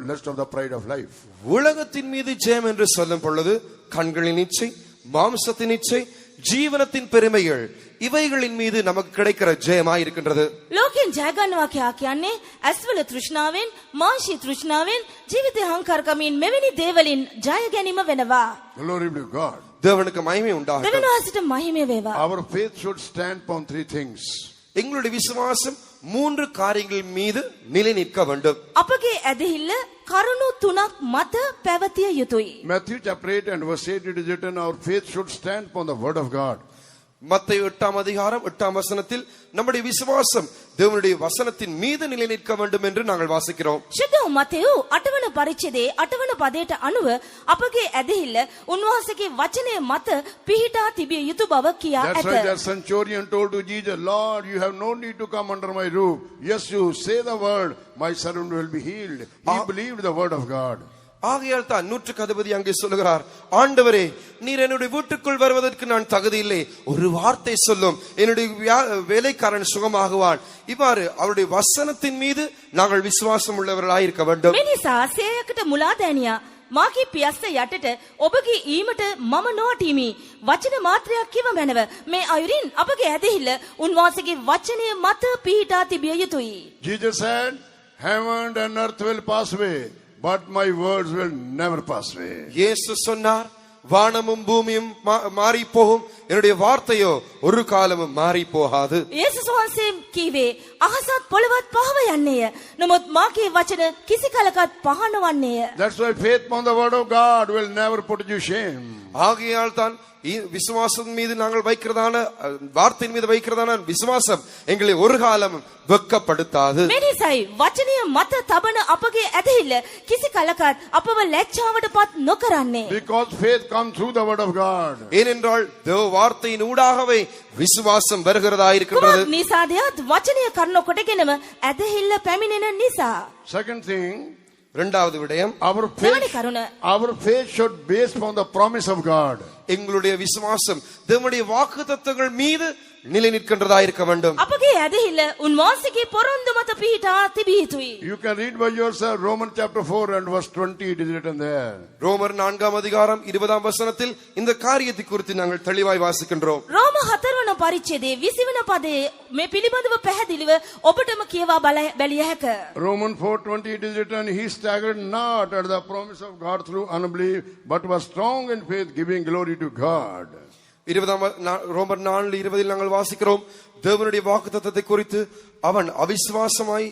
lust of the pride of life. உலகத்தின் மீது ஜெயம் என்று சொல்லும் பொழுது கண்களின் இச்சை, மாம்சத்தின் இச்சை, ஜீவனத்தின் பெருமைகள், இவைகளின் மீது நமக்கு கிடைக்கிற ஜெயமாய் இருக்கின்றது. ලෝකයෙන් ජයගන්නවා කියන්නේ ඇස්වල තෘෂ්ණාවෙන්, මාංශී තෘෂ්ණාවෙන්, ජීවිතේ අහංකාරකමින් මෙවැනි දේවලින් ජය ගැනීම වෙනවා. Glory be to God. தேவனுக்கு மகிமை දෙවියන් உண்டாகட்டும். වහන්සේට මහිමය වේවා. Our faith should stand upon 3 things. எங்களுடைய விசுவாசம் 3 காரியங்கள் மீது நிலை நிற்க வேண்டும். අපගේ ඇදහිල්ල කරුණු 3ක් මත පැවතිය යුතුයි. Matthew chapter 8 and verse 8 it is written, our faith should stand upon the word of God. மத்தேயு 8ஆம் அதிகாரம் 8ஆம் வசனத்தில் நம்முடைய விசுவாசம் தேவனுடைய வசனத்தின் மீது நிலை நிற்க வேண்டும் என்று நாங்கள் வாசிக்கிறோம். ශුද්ධ මතෙව් 8 වන පරිච්ඡේදයේ 8 වන පදයට අනුව අපගේ ඇදහිල්ල උන්වහන්සේගේ වචනය මත පිහිටා තිබිය යුතු බව කියා That's why ඇත. the centurion told to Jesus, Lord, you have no need to come under my roof. Yes, you say the word, my servant will be healed. He believed the word of God. ஆகையால் தான் 100க்கு அதிபதி அங்கே சொல்லுகிறார், ஆண்டவரே, நீர் என்னுடைய வீட்டுக்குள் வருவதற்கு நான் தகுதி இல்லை, ஒரு வார்த்தை சொல்லும், என்னுடைய வேலைக்காரன் சுகமாகுவான். இவ்வாறு அவருடைய வசனத்தின் மீது நாங்கள் விசுவாசம் உள்ளவர்களாய் இருக்க வேண்டும். මේ නිසා සේයකට මුලාදෑනියා මාගේ පියස්ස යටට ඔබගේ ඊමට මම නොවටීමි. වචන මාත්‍රයක් කිව මැනව. මේ අයුරින් අපගේ ඇදහිල්ල උන්වහන්සේගේ වචනය මත පිහිටා තිබිය යුතුයි. Jesus said, heaven and earth will pass away, but my words will never pass away. இயேசு சொன்னார், வானமும் பூமியும் மாறி போகும், என்னுடைய வார்த்தையோ ஒரு காலமும் மாறி போகாது. යේසුස් වහන්සේ කීවේ අහසත් පොළවත් පහව යන්නේය. නමුත් මාගේ වචන කිසි කලකත් පහ නොවන්නේය. That's why faith upon the word of God will never put you shame. ஆகையால் தான் விசுவாசம் மீது நாங்கள் வைக்கிறதான வார்த்தையின் மீது வைக்கிறதான விசுவாசம் எங்களை ஒரு காலம் வெட்கப்படுத்தாது. මේ නිසායි වචනය මත තබන අපගේ ඇදහිල්ල කිසි කලකත් අපව ලැජ්ජාවටපත් නොකරන්නේ. Because faith comes through the word of God. ஏனென்றால் தேவ வார்த்தையின் ஊடாகவே விசுவாசம் வருகிறதா இருக்கின்றது. කුමක් නිසාදයත් වචනය කරන කොටගෙනම ඇදහිල්ල පැමිණෙන නිසා. Second thing, இரண்டாவது விடயம், our faith should base upon the promise of God. எங்களுடைய விசுவாசம் தேவனுடைய வாக்குத்தத்தங்கள் மீது நிலை நிற்கின்றதா இருக்க வேண்டும். අපගේ ඇදහිල්ල උන්වහන්සේගේ පොරොන්දු මත පිහිටා තිබිය යුතුයි. You can read by yourself Romans chapter 4 and verse 20, it is written there. ரோமர் 4ஆம் அதிகாரம் 20ஆம் வசனத்தில் இந்த காரியத்தை குறித்து நாங்கள் தெளிவாய் வாசிக்கின்றோம். රෝම 4 වන පරිච්ඡේදයේ 20 වන පදයේ මේ පිළිබඳව පැහැදිලිව ඔබටම කියවා බැලිය හැක. Romans 4:20, it is written, he staggered not at the promise of God through unbelief, but was strong in faith, giving glory to God. ரோமர் 4:20 நாங்கள் வாசிக்கிறோம், தேவனுடைய வாக்குத்தத்தத்தை குறித்து அவன் அவிசுவாசமாய்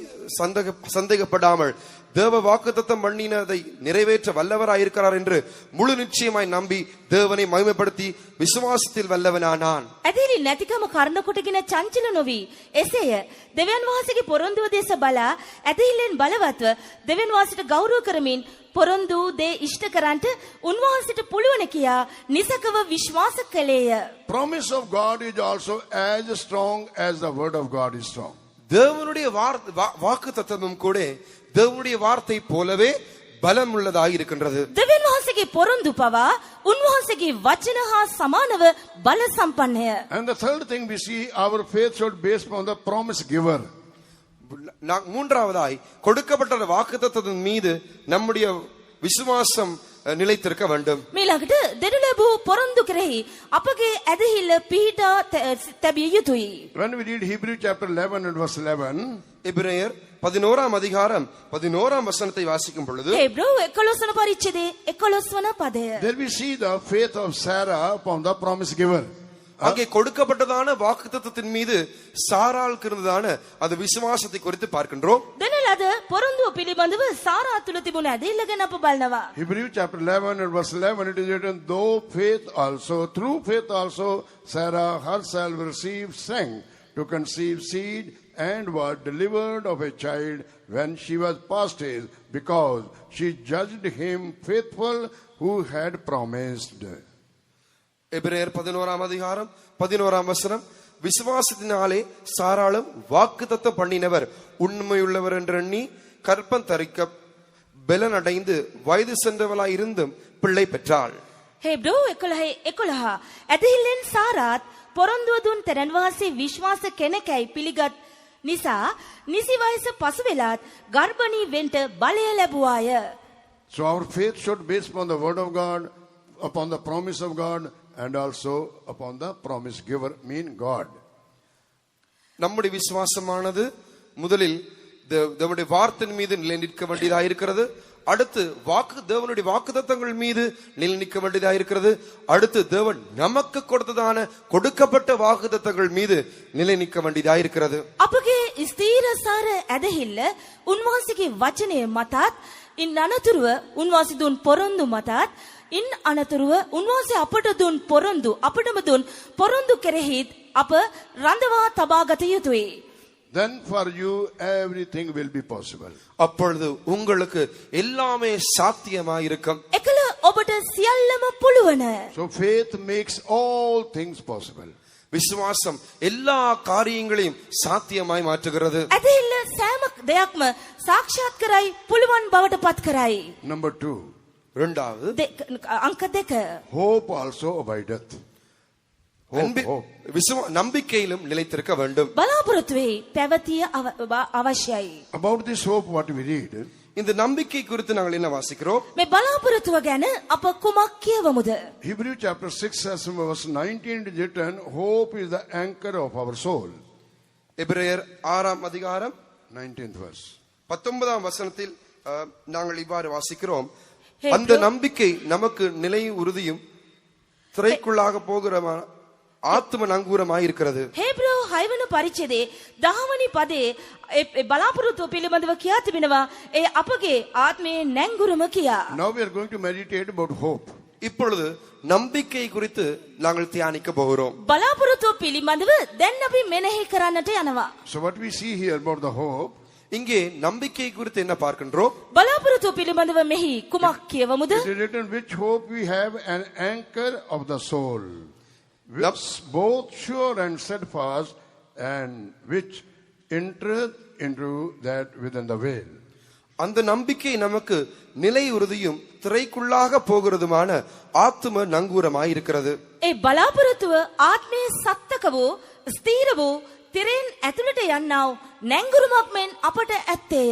சந்தேகப்படாமல் தேவ வாக்குத்தத்தம் பண்ணினதை நிறைவேற்ற வல்லவராயிருக்கிறார் என்று முழு நிச்சயமாய் நம்பி தேவனை மகிமைப்படுத்தி விசுவாசத்தில் வல்லவனானான். ඇදහිලි නැතිකම කරන කොටගෙන චංචල නොවි. එසේය දෙවියන් වහන්සේගේ පොරොන්දුව දෙස බලා ඇදහිල්ලෙන් බලවත්ව දෙවියන් වහන්සේට ගෞරව කරමින් පොරොන්දු දේ ඉෂ්ට කරන්ට උන්වහන්සේට පුළුවන් කියා නිසකව විශ්වාස කළේය. Promise of God is also as strong as the word of God is strong. தேவனுடைய வாக்குத்தத்தமும் கூட தேவனுடைய வார்த்தை போலவே பலம் உள்ளதாக இருக்கின்றது. දෙවියන් වහන්සේගේ පොරොන්දු පවා උන්වහන්සේගේ වචන හා සමානව බල සම්පන්නය. And the third thing we see, our faith should base upon the promise giver. மூன்றாவதாய் கொடுக்கப்பட்ட வாக்குத்தத்தத்தின் மீது நம்முடைய விசுவாசம் நிலைத்திருக்க வேண்டும். මීළඟට දෙනු ලැබූ පොරොන්දු කෙරෙහි අපගේ ඇදහිල්ල පිහිටා තැබිය යුතුයි. When we read Hebrew chapter 11 and verse 11, எபிரேயர் 11ஆம் அதிகாரம் 11ஆம் வசனத்தை வாசிக்கும் பொழுது, හේබ්‍රෝ 11 වන පරිච්ඡේදයේ 11 වන පදය. there we see the faith of Sarah upon the promise giver. அங்கே கொடுக்கப்பட்டதான வாக்குத்தத்தத்தின் மீது சாராள் இருந்ததான அது விசுவாசத்தை குறித்து பார்க்கின்றோம். දෙන ලද පොරොන්දුව පිළිබඳව සාරා තුල තිබුණ ඇදහිල්ල ගැන අප බලනවා. Hebrew chapter 11 and verse 11, it is written, though faith also, through faith also, Sarah herself received strength to conceive seed and was delivered of a child when she was past age, because she judged him faithful who had promised. எபிரேயர் 11ஆம் அதிகாரம் 11ஆம் வசனம், விசுவாசத்தினாலே சாராளும் வாக்குத்தத்தம் பண்ணினவர் உண்மையுள்ளவர் என்று எண்ணி கற்பம் தரிக்க பலன் அடைந்து வயது சென்றவளாய் இருந்தும் பிள்ளை பெற்றாள். හේබ්‍රෝ 11 ඇදහිල්ලෙන් සාරාත් පොරොන්දුව දුන් තෙරණ වහන්සේ විශ්වාස කෙනෙක්යි පිළිගත් නිසා නිසි වයස පසු වෙලාත් ගර්භණී වෙන්න බලය ලැබුවාය. So our faith should base upon the word of God, upon the promise of God, and also upon the promise giver, mean God. நம்முடைய விசுவாசமானது முதலில் தேவனுடைய வார்த்தையின் மீது நிலை நிற்க வேண்டியதாக இருக்கிறது. அடுத்து தேவனுடைய வாக்குத்தத்தங்கள் மீது நிலை நிற்க வேண்டியதாக இருக்கிறது. அடுத்து தேவன் நமக்கு கொடுக்கப்பட்ட வாக்குத்தத்தங்கள் மீது நிலை நிற்க வேண்டியதாக இருக்கிறது. අපගේ ස්ථීරසාර ඇදහිල්ල උන්වහන්සේගේ වචනය මතත් ඉන් අනතුරුව උන්වහන්සේ දුන් පොරොන්දු මතත් ඉන් අනතුරුව උන්වහන්සේ අපට දුන් අපටම දුන් පොරොන්දු කෙරෙහිත් අප රඳවා තබා ගත යුතුයි. Then for you everything will be possible. அப்பொழுது உங்களுக்கு எல்லாமே சாத்தியமாய் இருக்கும். එකල ඔබට සියල්ලම පුළුවන්. So faith makes all things possible. விசுவாசம் எல்லா காரியங்களையும் சாத்தியமாய் மாற்றுகிறது. ඇදහිල්ල සෑම දෙයක්ම සාක්ෂාත් කරයි, පුළුවන් බවට පත් කරයි. Number 2. இரண்டாவது අංක 2. Hope also abideth. நம்பிக்கையிலும் நிலைத்திருக்க வேண்டும். බලාපොරොත්තුවේ පැවතිය අවශ්‍යයි. About this hope, what we read, இந்த நம்பிக்கை குறித்து நாங்கள் என்ன வாசிக்கிறோம்? මේ බලාපොරොත්තුව ගැන අප කුමක් කියවමුද? Hebrew chapter 6 verse 19 is written, hope is the anchor of our soul. எபிரேயர் 6ஆம் அதிகாரம் 19th verse. 19ஆம் வசனத்தில் நாங்கள் இவ்வாறு வாசிக்கிறோம், அந்த நம்பிக்கை நமக்கு நிலை உறுதியும் திரைக்குள்ளாக போகிற ஆத்ம நங்கூரமாய் இருக்கிறது. හේබ්‍රෝ 6 වන පරිච්ඡේදයේ 10 වනි පදයේ බලාපොරොත්තුව පිළිබඳව කියා තිබෙනවා ඒ අපගේ ආත්මයේ නැංගුරම කියා. Now we are going to meditate about hope. இப்பொழுது நம்பிக்கை குறித்து நாங்கள் தியானிக்க போகிறோம். බලාපොරොත්තුව පිළිබඳව දැන් අපි මෙනෙහි කරන්නට යනවා. So what we see here about the hope, இங்கே நம்பிக்கை குறித்து என்ன பார்க்கின்றோம்? බලාපොරොත්තුව පිළිබඳව මෙහි කුමක් කියවමුද? it is written, which hope we have an anchor of the soul, which both sure and steadfast, and which entereth into that within the veil. அந்த நம்பிக்கை நமக்கு நிலை உறுதியும் திரைக்குள்ளாக போகிறதுமான ஆத்ம நங்கூரமாய் இருக்கிறது. ඒ බලාපොරොත්තුව ආත්මයේ සත්තක වූ ස්ථීර වූ තිරෙන් ඇතුළට යන්නා වූ නැංගුරමක් මෙන් අපට ඇත්තේය.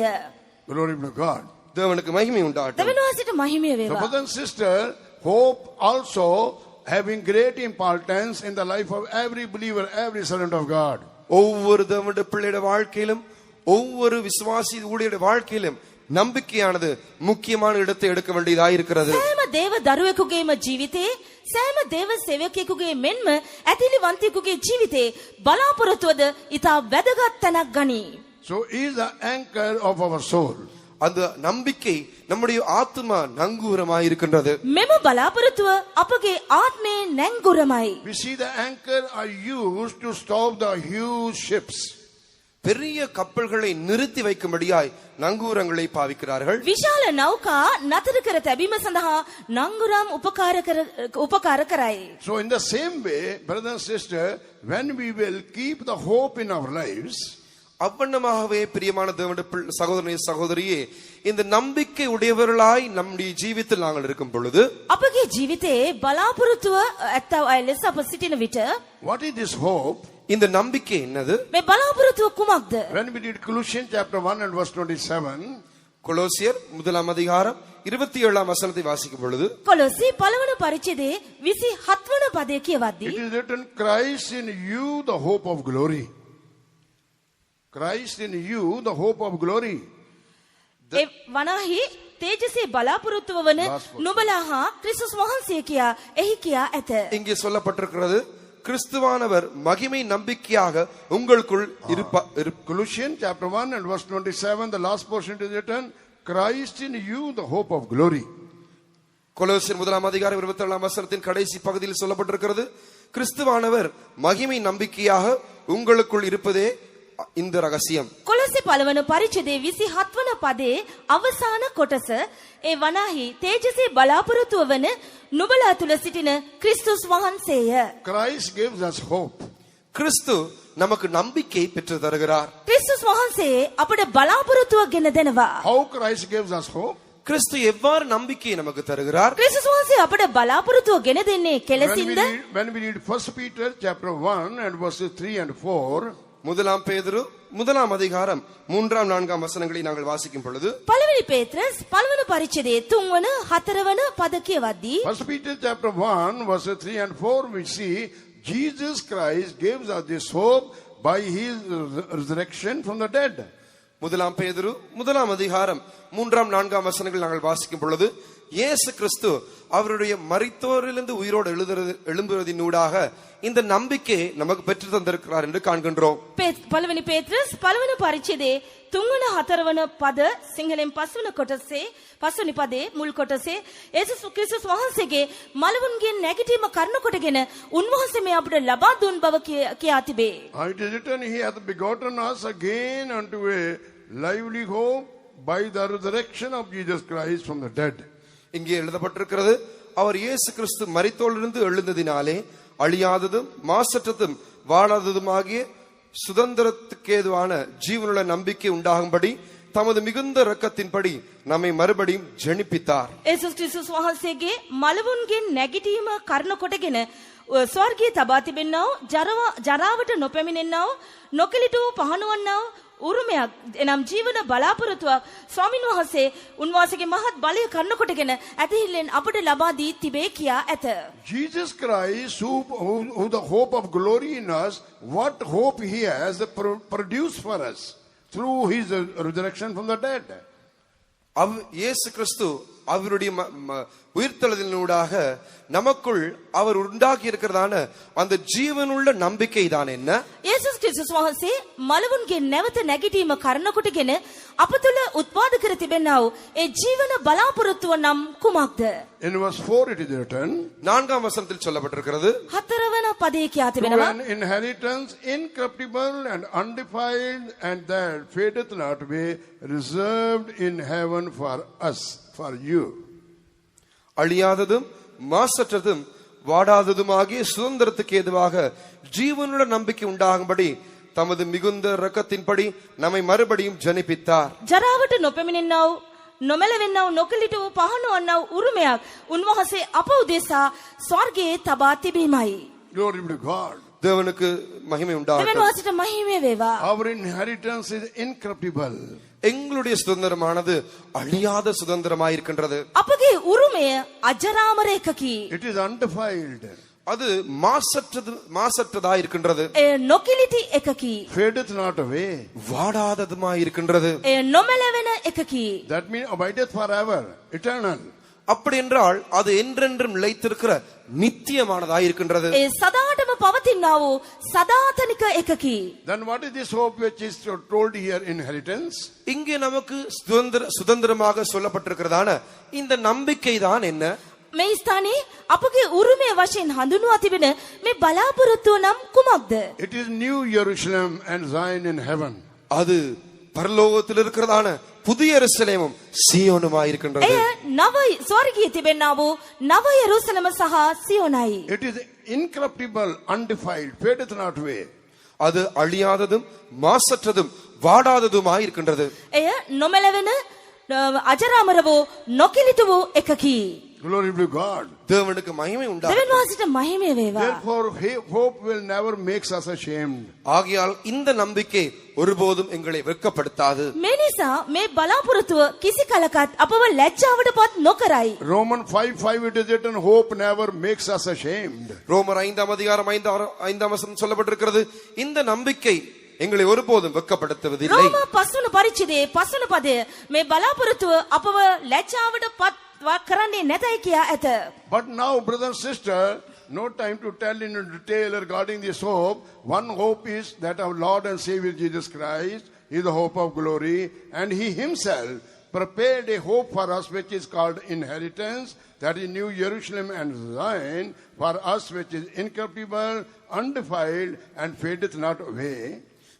Glory be to God. தேவனுக்கு மகிமை உண்டாகட்டும். දෙවියන්වහන්සේට මහිමය So වේවා. brother and sister, hope also having great importance in the life of every believer, every servant of God. ஒவ்வொரு தேவனுடைய பிள்ளையுடைய வாழ்க்கையிலும் ஒவ்வொரு விசுவாசி ஊழியருடைய வாழ்க்கையிலும் நம்பிக்கையானது முக்கியமான இடத்தை எடுக்க வேண்டியதாக இருக்கிறது. සෑම දේව දරුවෙකුගේම ජීවිතේ සෑම දේව සේවකයෙකුගේ මෙන්ම ඇතිලිවන්තයෙකුගේ ජීවිතේ බලාපොරොත්තුවද ඉතා වැදගත් තැනක් ගනී. So he is the anchor of our soul. அந்த நம்பிக்கை நம்முடைய ஆத்மா நங்கூரமாய் இருக்கின்றது. මෙම බලාපොරොත්තුව අපගේ ආත්මයේ නැංගුරමයි. We see the anchor are used to stop the huge ships. பெரிய கப்பல்களை நிறுத்தி வைக்கும்படியாய் நங்கூரங்களை பாவிக்கிறார்கள். විශාල නෞකා නතර කර තැබීම සඳහා නංගුරම් උපකාර කරයි. So in the same way, brother and sister, when we will keep the hope in our lives, அவ்வண்ணமாகவே பிரியமான தேவனுடைய சகோதரனே சகோதரியே, இந்த நம்பிக்கை உடையவர்களாய் நம்முடைய ஜீவித்தில் நாங்கள் இருக்கும் பொழுது අපගේ ජීවිතේ බලාපොරොත්තුව ඇත්ත අය ලෙස අප සිටින විට what is this hope? இந்த நம்பிக்கை என்னது? මේ බලාපොරොත්තුව කුමක්ද? When we read Colossians chapter 1 and verse 27, கொலோசியர் 1:27 வசனத்தை வாசிக்கும் பொழுது කොලොසි 1 පරිච්ඡේදයේ 27 වන පදය කියවද්දී it is written, Christ in you, the hope of glory. Christ in you, the hope of glory. ඒ වනාහි තේජසේ බලාපොරොත්තුව වන නුඹලා හා ක්‍රිස්තුස් වහන්සේ කියා එහි කියා ඇත. இங்கே சொல்லப்பட்டிருக்கிறது, கிறிஸ்துவானவர் மகிமை நம்பிக்கையாக உங்களுக்குள் Colossians chapter 1 and verse 27, the last portion is written, Christ in you, the hope of glory. கொலோசியர் 1:27 வசனத்தின் கடைசி பகுதியில் சொல்லப்பட்டிருக்கிறது, கிறிஸ்துவானவர் மகிமை நம்பிக்கையாக உங்களுக்குள் இருப்பதே இந்த ரகசியம். කොලොසි 1 පරිච්ඡේදයේ 27 වන පදයේ අවසාන කොටස ඒ වනාහි තේජසේ බලාපොරොත්තුව වන නුඹලා තුල සිටින ක්‍රිස්තුස් වහන්සේය. Christ gives us hope. கிறிஸ்து நமக்கு நம்பிக்கை பெற்று தருகிறார். ක්‍රිස්තුස් වහන්සේ අපට බලාපොරොත්තුව ගෙන දෙනවා. How Christ gives us hope? கிறிஸ்து எவ்வாறு நம்பிக்கையை நமக்கு தருகிறார்? ක්‍රිස්තුස් වහන්සේ අපට බලාපොරොත්තුව ගෙන දෙන්නේ කෙලෙසින්ද? When we read 1 Peter chapter 1 and verses 3 and 4, முதலாம் பேதுரு 1:3-4 வசனங்களை நாங்கள் வாசிக்கும் பொழுது පළවෙනි පේත්‍රස් 1 පරිච්ඡේදයේ 3 වන 4 වන පද කියවද්දී 1 Peter chapter 1 verses 3 and 4, we see Jesus Christ gives us this hope by his resurrection from the dead. முதலாம் பேதுரு 1:3-4 வசனங்கள் நாங்கள் வாசிக்கும் பொழுது இயேசு கிறிஸ்து அவருடைய மரித்தோரிலிருந்து உயிரோடு எழும்புவதினூடாக இந்த நம்பிக்கை நமக்கு பெற்று தந்திருக்கிறார் என்று காண்கின்றோம். පළවෙනි පේත්‍රස් 1 පරිච්ඡේදයේ 3 වන 4 වන පද සිංහලෙන් 5 වන කොටසේ 5 වෙනි පදේ මුල් කොටසේ යේසුස් ක්‍රිස්තුස් වහන්සේගේ මලවුන්ගෙන් නැගිටීම කරුණ කොටගෙන උන්වහන්සේ මේ අපට ලබා දුන් බව කියා තිබේ. It is written, he hath begotten us again unto a lively hope by the resurrection of Jesus Christ from the dead. இங்கே எழுதப்பட்டிருக்கிறது, அவர் இயேசு கிறிஸ்து மரித்தோரிலிருந்து எழுந்ததினாலே அழியாததும் மாசற்றதும் வாழாததுமாகிய சுதந்திரத்துக்கேதுவான ஜீவனுள்ள நம்பிக்கை உண்டாகும்படி தமது மிகுந்த இரக்கத்தின்படி நம்மை மறுபடியும் ஜெனிப்பித்தார். යේසුස් ක්‍රිස්තුස් වහන්සේගේ මලවුන්ගෙන් නැගිටීම කරුණ කොටගෙන ස්වර්ගයේ තබා තිබෙන්නා වූ ජරාවට නොපැමිණෙන්නා වූ නොකිලිටු පහනවන්නා වූ උරුමයක් එනම් ජීවන බලාපොරොත්තුවක් ස්වාමින් වහන්සේ උන්වහන්සේගේ මහත් බලය කරුණ කොටගෙන ඇතිහිල්ලෙන් අපට ලබා දී තිබේ කියා ඇත. Jesus Christ, who the hope of glory in us, what hope he has produced for us through his resurrection from the dead. இயேசு கிறிஸ்து அவருடைய உயிர்த்தெழுதலினூடாக நமக்குள் அவர் உண்டாக்கி இருக்கிறதான அந்த ජීවනුள்ள நம்பிக்கை தான் என்ன? යේසුස් ක්‍රිස්තුස් වහන්සේ මලවුන්ගේ නැවත නැගිටීම කරන කොටගෙන අප තුළ උත්පාද කර තිබෙනා වූ ඒ ජීවන බලාපොරොත්තුව නම් කුමක්ද? In verse 4 it is written, 4ஆம் வசனத்தில் சொல்லப்பட்டிருக்கிறது, හතරවන පදයේ කියා to තිබෙනවා an inheritance incorruptible and undefiled and that fadeth not away, reserved in heaven for us, for you. அழியாததும் மாசற்றதும் வாடாததுமாகிய சுதந்திரத்துக்கு ஏதுவாக ஜீவனுள்ள நம்பிக்கை உண்டாகும்படி தமது மிகுந்த இரக்கத்தின்படி நம்மை மறுபடியும் ஜனிப்பித்தார். ජරාවට නොපැමිණෙන්නා වූ නොමැලවෙන්නා වූ නොකලිට වූ පහන වන්නා වූ උරුමයක් උන්වහන්සේ අප උදෙසා ස්වර්ගයේ තබා තිබීමයි. Glory be to God. தேவனுக்கு மகிமை දෙවියන් உண்டாகட்டும். වහන්සේට මහිමය වේවා. Our inheritance is incorruptible. எங்களுடைய சுதந்திரமானது அழியாத சுதந்திரமாயிருக்கின்றது. අපගේ උරුමය අජරාමර එකකි. It is undefiled. அது மாசற்றதா இருக்கின்றது. එය නොකිලිටි එකකි. Fadeth not away. வாடாததுமாயிருக்கின்றது. එය නොමැලවෙන එකකි. That means abideth forever, eternal. அப்படி என்றால் அது என்றென்றும் நிலைத்திருக்கிற நித்தியமானதாய் இருக்கின்றது. ඒ සදාටම පවතිනා වූ සදාතනික එකකි. Then what is this hope which is told here, inheritance? இங்கே நமக்கு சுதந்திரமாக சொல்லப்பட்டிருக்கிறதான இந்த நம்பிக்கை தான் என்ன? මේ ස්ථානයේ අපගේ උරුමය වශයෙන් හඳුන්වා තිබෙන මේ බලාපොරොත්තුව නම් කුමක්ද? It is New Jerusalem and Zion in heaven. அது பரலோகத்தில் இருக்கிறதான புதிய எருசலேமும் சீயோனுமாய் இருக்கின்றது. එය නව ස්වර්ගයේ තිබෙනා වූ නව යෙරුසලම සහ සියොනයි. It is incorruptible, undefiled, fadeth not away. அது அழியாததும் மாசற்றதும் வாடாததுமாய் இருக்கின்றது. එය නොමැලවෙන අජරාමර වූ නොකිලිට වූ එකකි. Glory be to God. தேவனுக்கு மகிமை දෙවියන් உண்டாகட்டும். වහන්සේට මහිමය වේවා. Therefore, hope will never make us ashamed. ஆகையால் இந்த நம்பிக்கை ஒருபோதும் எங்களை வெட்கப்படுத்தாது. මේ නිසා මේ බලාපොරොත්තුව කිසි කලකත් අපව ලැජ්ජාවට පත් නොකරයි. Romans 5:5 it is written, hope never makes us ashamed. ரோமர் 5ஆம் அதிகாரம் 5ஆம் வசனம் சொல்லப்பட்டிருக்கிறது, இந்த நம்பிக்கை எங்களை ஒருபோதும் வெட்கப்படுத்துவதில்லை. රෝම 5 වන පරිච්ඡේදයේ 5 වන පදය මේ බලාපොරොත්තුව අපව ලැජ්ජාවට පත් කරන්නේ නැතයි කියා ඇත. But now, brother and sister, no time to tell in detail regarding this hope. One hope is that our Lord and Savior Jesus Christ is the hope of glory, and He Himself prepared a hope for us which is called inheritance, that is New Jerusalem and Zion, for us which is incorruptible, undefiled, and fadeth not away.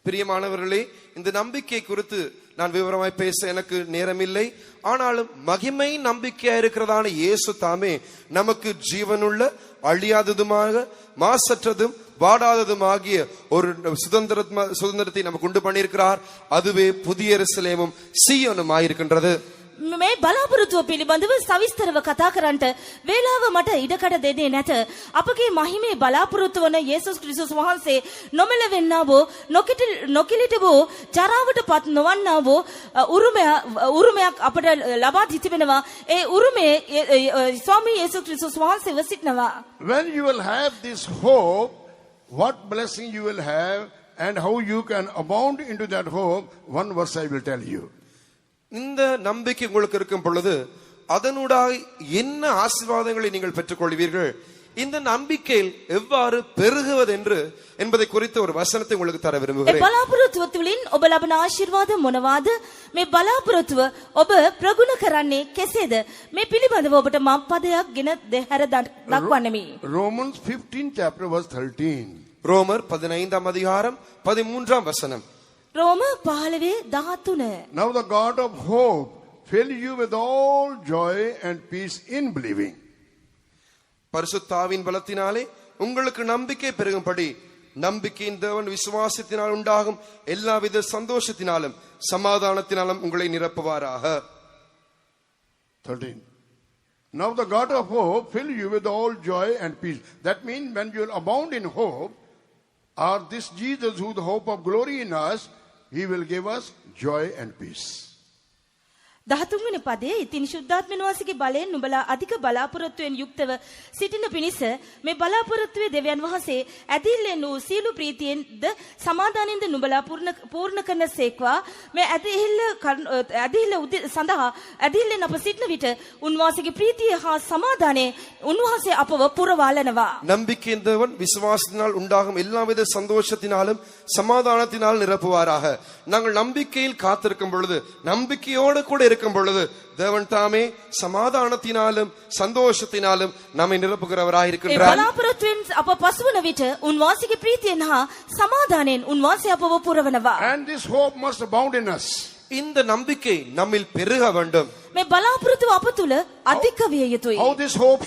பிரியமானவர்களே, இந்த நம்பிக்கை குறித்து நான் விவரமாய் பேச எனக்கு நேரமில்லை. ஆனாலும் மகிமை நம்பிக்கையா இருக்கிறதான இயேசு தாமே நமக்கு ஜீவனுள்ள அழியாததுமாக மாசற்றதும் வாடாததுமாகிய ஒரு சுதந்திரத்தை நமக்கு உண்டு பண்ணியிருக்கிறார். அதுவே புதிய எருசலேமும் சீயோனுமாயிருக்கின்றது. මේ බලාපොරොත්තුව පිළිබඳව සවිස්තරව කතා කරන්නට වේලාව මට ඉඩකඩ දෙන්නේ නැත. අපගේ මහිමේ බලාපොරොත්තු වන යේසුස් ක්‍රිස්තුස් වහන්සේ නොමැලෙන්නා වූ නොකිලිට වූ ජරාවට පත් නොවන්නා වූ උරුමයක් අපට ලබා දී තිබෙනවා. ඒ උරුමේ ස්වාමී යේසුස් ක්‍රිස්තුස් වහන්සේව සිටිනවා. When you will have this hope, what blessing you will have and how you can abound into that hope, one verse I will tell you. இந்த நம்பிக்கை உங்களுக்கு இருக்கும் பொழுது அதனூடாக என்ன ஆசீர்வாதங்களை நீங்கள் பெற்றுக்கொள்வீர்கள், இந்த நம்பிக்கையில் எவ்வாறு பெருகுவது என்பதை குறித்த ஒரு வசனத்தை உங்களுக்கு தர விரும்புகிறேன். බලාපොරොත්තුව තුලින් ඔබ ලබන ආශිර්වාද මොනවාද? මේ බලාපොරොත්තුව ඔබ ප්‍රගුණ කරන්නේ කෙසේද? මේ පිළිබඳව ඔබට මම පදයක් ගෙන දෙහැර දක්වන්නෙමි. Romans 15 chapter verse 13. ரோமர் 15ஆம் அதிகாரம் 13ஆம் வசனம். රෝම 15:13. Now the God of hope fill you with all joy and peace in believing. பரிசுத்தாவின் பலத்தினாலே உங்களுக்கு நம்பிக்கை பெருகும்படி நம்பிக்கையின் தேவன் விசுவாசத்தினால் உண்டாகும் எல்லாவித சந்தோஷத்தினாலும் சமாதானத்தினாலும் உங்களை நிரப்புவாராக. 13. Now the God of hope fill you with all joy and peace. That means when you will abound in hope, or this Jesus who is the hope of glory in us, He will give us joy and peace. 13 වෙනි පදයේ ඉතින් ශුද්ධාත්මන වාසිකේ බලයෙන් නුඹලා අධික බලාපොරොත්තුවෙන් යුක්තව සිටින පිණිස මේ බලාපොරොත්තුවේ දෙවියන් වහන්සේ ඇදිල්ලෙන් වූ සීල ප්‍රීතියෙන්ද සමාදානෙන්ද නුඹලා පූර්ණ කරන සේක්වා මේ ඇදිල්ල සඳහා ඇදිල්ලෙන් අප සිටින විට උන්වහන්සේගේ ප්‍රීතිය හා සමාදානය උන්වහන්සේ අපව පුරවාලනවා. நம்பிக்கையின் தேவன் விசுவாசத்தினால் உண்டாகும் எல்லாவித சந்தோஷத்தினாலும் சமாதானத்தினால் நிரப்புவாராக. நாங்கள் நம்பிக்கையில் காத்திருக்கும் பொழுது நம்பிக்கையோடு கூட இருக்கும் பொழுது தேவன் தாமே சமாதானத்தினாலும் சந்தோஷத்தினாலும் நம்மை நிரப்புகிறவராய் இருக்கின்றார். බලාපොරොත්තුවෙන් අප පසුවන විට උන්වහන්සේගේ ප්‍රීතියෙන් හා සමාදානයෙන් උන්වහන්සේ අපව පුරවනවා. And this hope must abound in us. இந்த நம்பிக்கை நம்மில் பெருக வேண்டும். මේ බලාපොරොත්තුව අප තුල අධික විය යුතුයි. How this hope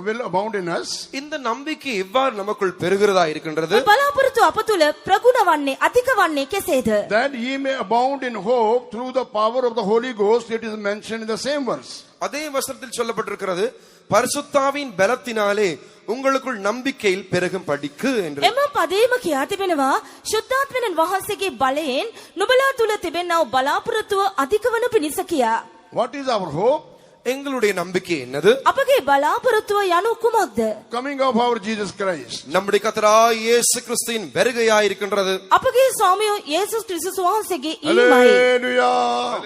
will abound in us? இந்த நம்பிக்கை எவ்வாறு நமக்குள் பெருகிறதா இருக்கின்றது? මේ බලාපොරොත්තුව අප තුල ප්‍රගුණ වන්නේ අධික වන්නේ කෙසේද? That ye may abound in hope through the power of the Holy Ghost. It is mentioned in the same verse. அதே வசனத்தில் சொல்லப்பட்டிருக்கிறது பரிசுத்தாவின் பலத்தினாலே உங்களுக்குள் நம்பிக்கையில் பெருகும் படிக்கு என்று. එම පදේම කියා තිබෙනවා ශුද්ධාත්මයන් වහන්සේගේ බලයෙන් නුඹලා තුල තිබෙනා බලාපොරොත්තුව අධික වන පිණිස කියා. What is our hope? எங்களுடைய நம்பிக்கை என்னது? අපගේ බලාපොරොත්තුව යනු කුමක්ද? Coming of our Jesus Christ. நம்முடைய கர்த்தராகிய இயேசு கிறிஸ்துவின் வருகையாய் இருக்கின்றது. අපගේ ස්වාමියෝ යේසුස් ක්‍රිස්තුස් වහන්සේගේ ඊමයි. Hallelujah.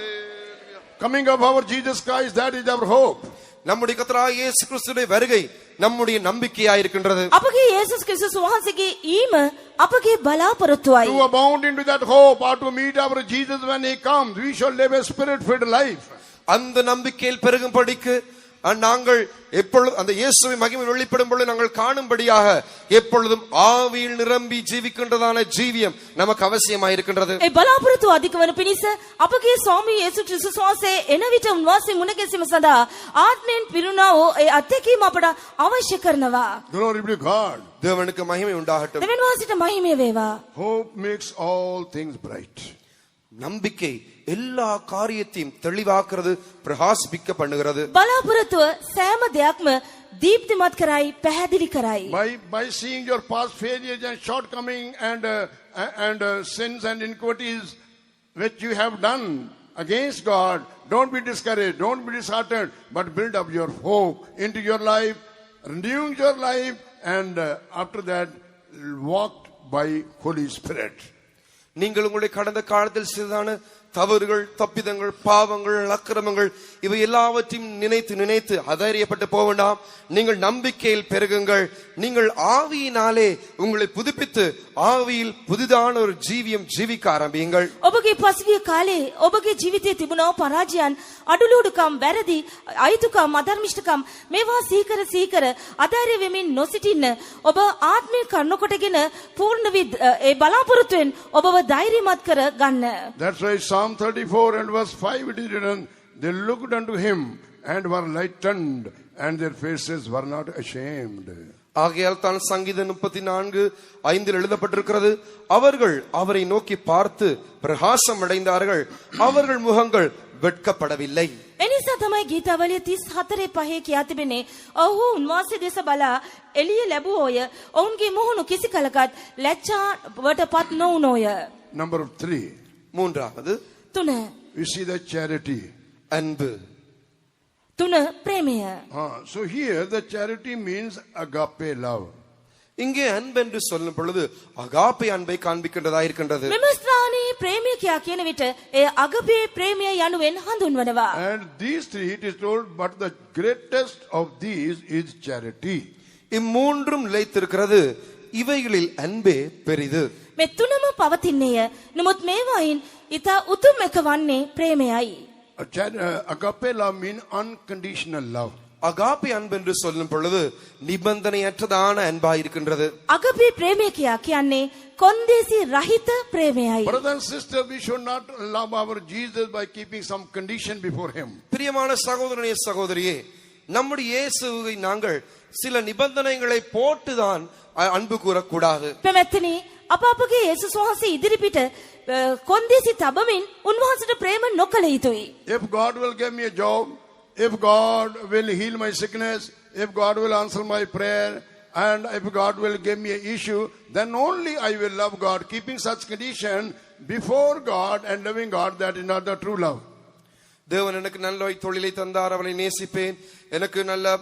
Coming of our Jesus Christ, that is our hope. நம்முடைய கர்த்தராகிய இயேசு கிறிஸ்துவின் வருகை நம்முடைய நம்பிக்கையாய் இருக்கின்றது. අපගේ යේසුස් ක්‍රිස්තුස් වහන්සේගේ ඊම අපගේ බලාපොරොත්තුවයි. To abound into that hope or to meet our Jesus when he comes, we shall live a spirit-filled life. அந்த நம்பிக்கையில் பெருகும் படிக்கு நாங்கள் எப்பொழுதும் அந்த இயேசுவின் மகிமை வெளிப்படும் பொழுது நாங்கள் காணும்படியாக எப்பொழுதும் ஆவியில் நிரம்பி ஜீவிக்கின்றதான ஜீவியம் நமக்கு அவசியமாய் இருக்கின்றது. ඒ බලාපොරොත්තුව අධික වන පිණිස අපගේ ස්වාමී යේසුස් ක්‍රිස්තුස් වහන්සේ එන විට උන්වහන්සේ මුණ ගැසීම සඳහා ආත්මයෙන් පිරුණා වූ ඒ අත්දැකීම අපට අවශ්‍ය කරනවා. Glory be to God. தேவனுக்கு மகிமை உண்டாகட்டும். දෙවියන් වහන්සේට මහිමය වේවා. Hope makes all things bright. நம்பிக்கை எல்லா காரியத்தையும் தெளிவாக்குறது, பிரகாசிக்க பண்ணுகிறது. බලාපොරොත්තුව සෑම දෙයක්ම දීප්තිමත් කරයි, පැහැදිලි කරයි. By seeing your past failures and shortcoming and sins and iniquities which you have done against God, don't be discouraged, don't be disheartened, but build up your hope into your life, renewing your life, and after that walk by Holy Spirit. நீங்கள் உங்களுடைய கடந்த காலத்தில் செய்ததான தவறுகள், தப்பிதங்கள், பாவங்கள், அக்கிரமங்கள் இவை எல்லாவற்றையும் நினைத்து நினைத்து அதைரியப்பட்டு போக வேண்டாம். நீங்கள் நம்பிக்கையில் பெருகுங்கள். நீங்கள் ஆவியினாலே உங்களை புதுப்பித்து ஆவியில் புதிதான ஒரு ஜீவியம் ஜீவிக்க ஆரம்பியுங்கள். ඔබගේ පසුගිය කාලේ ඔබගේ ජීවිතයේ තිබුණා පරාජයන්, අඩලුඩුකම්, වැරදි, අයිතුකම්, අධර්මිෂ්ඨකම් මේවා සීකර අධෛර්ය වෙමින් නොසිටින්න ඔබ ආත්මය කන්නකොටගෙන පූර්ණ ඒ බලාපොරොත්තුෙන් ඔබව ධෛර්යමත් කර ගන්න. That's why Psalm 34 and verse 5 it is written, they looked unto him and were lightened, and their faces were not ashamed. ஆகையால் தான் சங்கீதம் 34:5 எழுதப்பட்டிருக்கிறது, அவர்கள் அவரை நோக்கி பார்த்து பிரகாசம் அடைந்தார்கள், அவர்கள் முகங்கள் வெட்கப்படவில்லை. එනිසා තමයි ගීතාවලිය 34:5 කියා තිබෙන්නේ ඔහු උන්වහන්සේ දෙස බලා එළිය ලැබුවෝය, ඔවුන්ගේ මුහුණු කිසි කලකත් ලැජ්ජාවටපත් නොවුනෝය. Number 3. மூன்றாவது 3. We see the charity. அன்பு. 3. ප්‍රේමය. So here the charity means agape love. இங்கே அன்பு என்று சொல்லும் பொழுது அகாப்பே அன்பை காண்பிக்கின்றதா இருக்கின்றது. මෙම ස්ථානයේ ප්‍රේමය කියා කියන විට ඒ අගපේ ප්‍රේමය යනුවෙන් හඳුන්වනවා. And these three it is told, but the greatest of these is charity. இம்மூன்றும் நிலைத்திருக்கிறது, இவைகளில் அன்பே பெரிது. මේ තුනම පවතින්නේය. නමුත් මේවායින් ඊට උතුම් එක වන්නේ ප්‍රේමයයි. Agape love means unconditional love. Agape அன்பு என்று சொல்லும் பொழுது நிபந்தனையற்றதான அன்பாய் இருக்கின்றது. අගපේ ප්‍රේමය කියා කියන්නේ කොන්දේසි රහිත ප්‍රේමයයි. Brothers and sisters, we should not love our Jesus by keeping some condition before him. பிரியமான சகோதரனே சகோதரியே, நம்முடைய இயேசுவை நாங்கள் சில நிபந்தனைகளை போட்டுதான் அன்பு கூறக்கூடாது. පැවැත්තිනි අප අපගේ යේසුස් වහන්සේ ඉදිරිපිට කොන්දේසි තබමින් උන්වහන්සේට ප්‍රේම නොකළ යුතුයි. If God will give me a job, if God will heal my sickness, if God will answer my prayer, and if God will give me an issue, then only I will love God. Keeping such condition before God and loving God, that is not the true love. தேவன் எனக்கு நல்ல தொழிலை தந்தார், அவரை நேசிப்பேன். எனக்கு நல்ல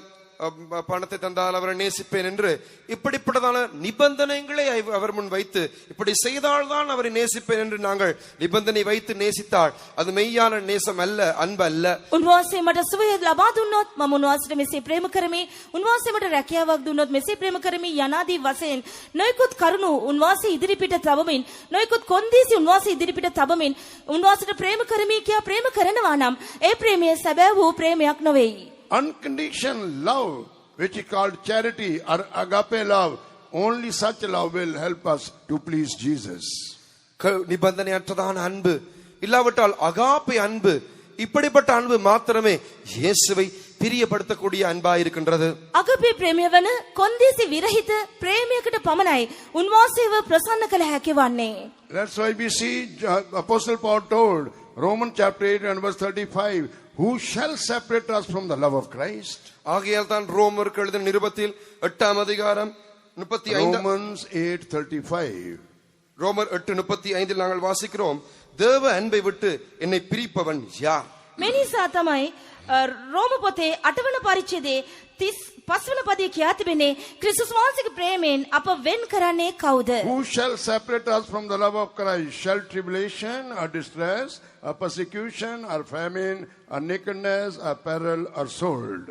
பணத்தை தந்தால் அவரை நேசிப்பேன் என்று இப்படிப்பட்டதான நிபந்தனைகளை அவர் முன் வைத்து இப்படி செய்தால்தான் அவரை நேசிப்பேன் என்று நாங்கள் நிபந்தனை வைத்து நேசித்தால் அது மெய்யான நேசம் அல்ல, அன்பு அல்ல. උන්වහන්සේ මට සුවය ලබා දුන්නොත් මම උන්වහන්සේට මෙසේ ප්‍රේම කරමි. උන්වහන්සේ මට රැකියාවක් දුන්නොත් මෙසේ ප්‍රේම කරමි. යනාදී වශයෙන් නොයෙකුත් කරුණු උන්වහන්සේ ඉදිරිපිට තබමින්, නොයෙකුත් කොන්දේසි උන්වහන්සේ ඉදිරිපිට තබමින් උන්වහන්සේට ප්‍රේම කරමි කියා ප්‍රේම කරනවා නම් ඒ ප්‍රේමය සැබෑ වූ ප්‍රේමයක් නොවේයි. Unconditional love, which is called charity or agape love, only such love will help us to please Jesus. நிபந்தனையற்றதான அன்பு இல்லாவிட்டால் அகாப்பை அன்பு, இப்படிப்பட்ட அன்பு மாத்திரமே இயேசுவை பிரியப்படுத்தக்கூடிய அன்பா இருக்கின்றது. අගපේ ප්‍රේමය වන කොන්දේසි විරහිත ප්‍රේමයකට පමණයි උන්වහන්සේව ප්‍රසන්න කළ හැකි වන්නේ. That's why we see Apostle Paul told, Romans chapter 8 and verse 35, who shall separate us from the love of Christ? ஆகையால் தான் ரோமருக்கு எழுதின நிருபத்தில் 8ஆம் அதிகாரம் 35 Romans 8:35. ரோமர் 8:35 நாங்கள் வாசிக்கிறோம், தேவ அன்பை விட்டு என்னை பிரிப்பவன் யார்? මේ නිසා තමයි රෝම පොතේ 8 වන පරිච්ඡේදයේ 35 වන පදයේ කියා තිබෙන්නේ ක්‍රිස්තුස් වහන්සේගේ ප්‍රේමයෙන් අප වෙන් කරන්නේ කවුද? Who shall separate us from the love of Christ? Shall tribulation or distress or persecution or famine or nakedness or peril or sword?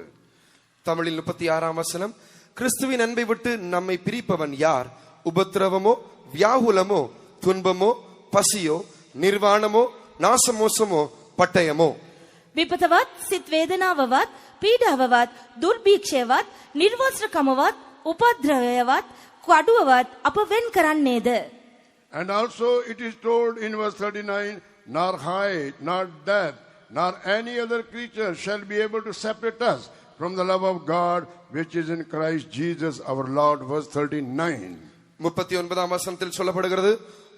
தமிழில் 36ஆம் வசனம், கிறிஸ்துவின் அன்பை விட்டு நம்மை பிரிப்பவன் யார்? உபத்திரவமோ, வியாகுலமோ, துன்பமோ, பசியோ, නිර්වාණමෝ, නාසමෝසමෝ, පටයමෝ. විපතවත්, සිත් වේදනාවවත්, පීඩාවවත්, දුර්භීක්ෂයවත්, නිර්වස්ත්‍රකමවත්, උපද්‍රවයවත්, කඩුවවත් අප වෙන් කරන්නේද? And also it is told in verse 39, nor height, nor depth, nor any other creature shall be able to separate us from the love of God which is in Christ Jesus our Lord. Verse 39. 39ஆம் வசனத்தில் சொல்லப்படுகிறது,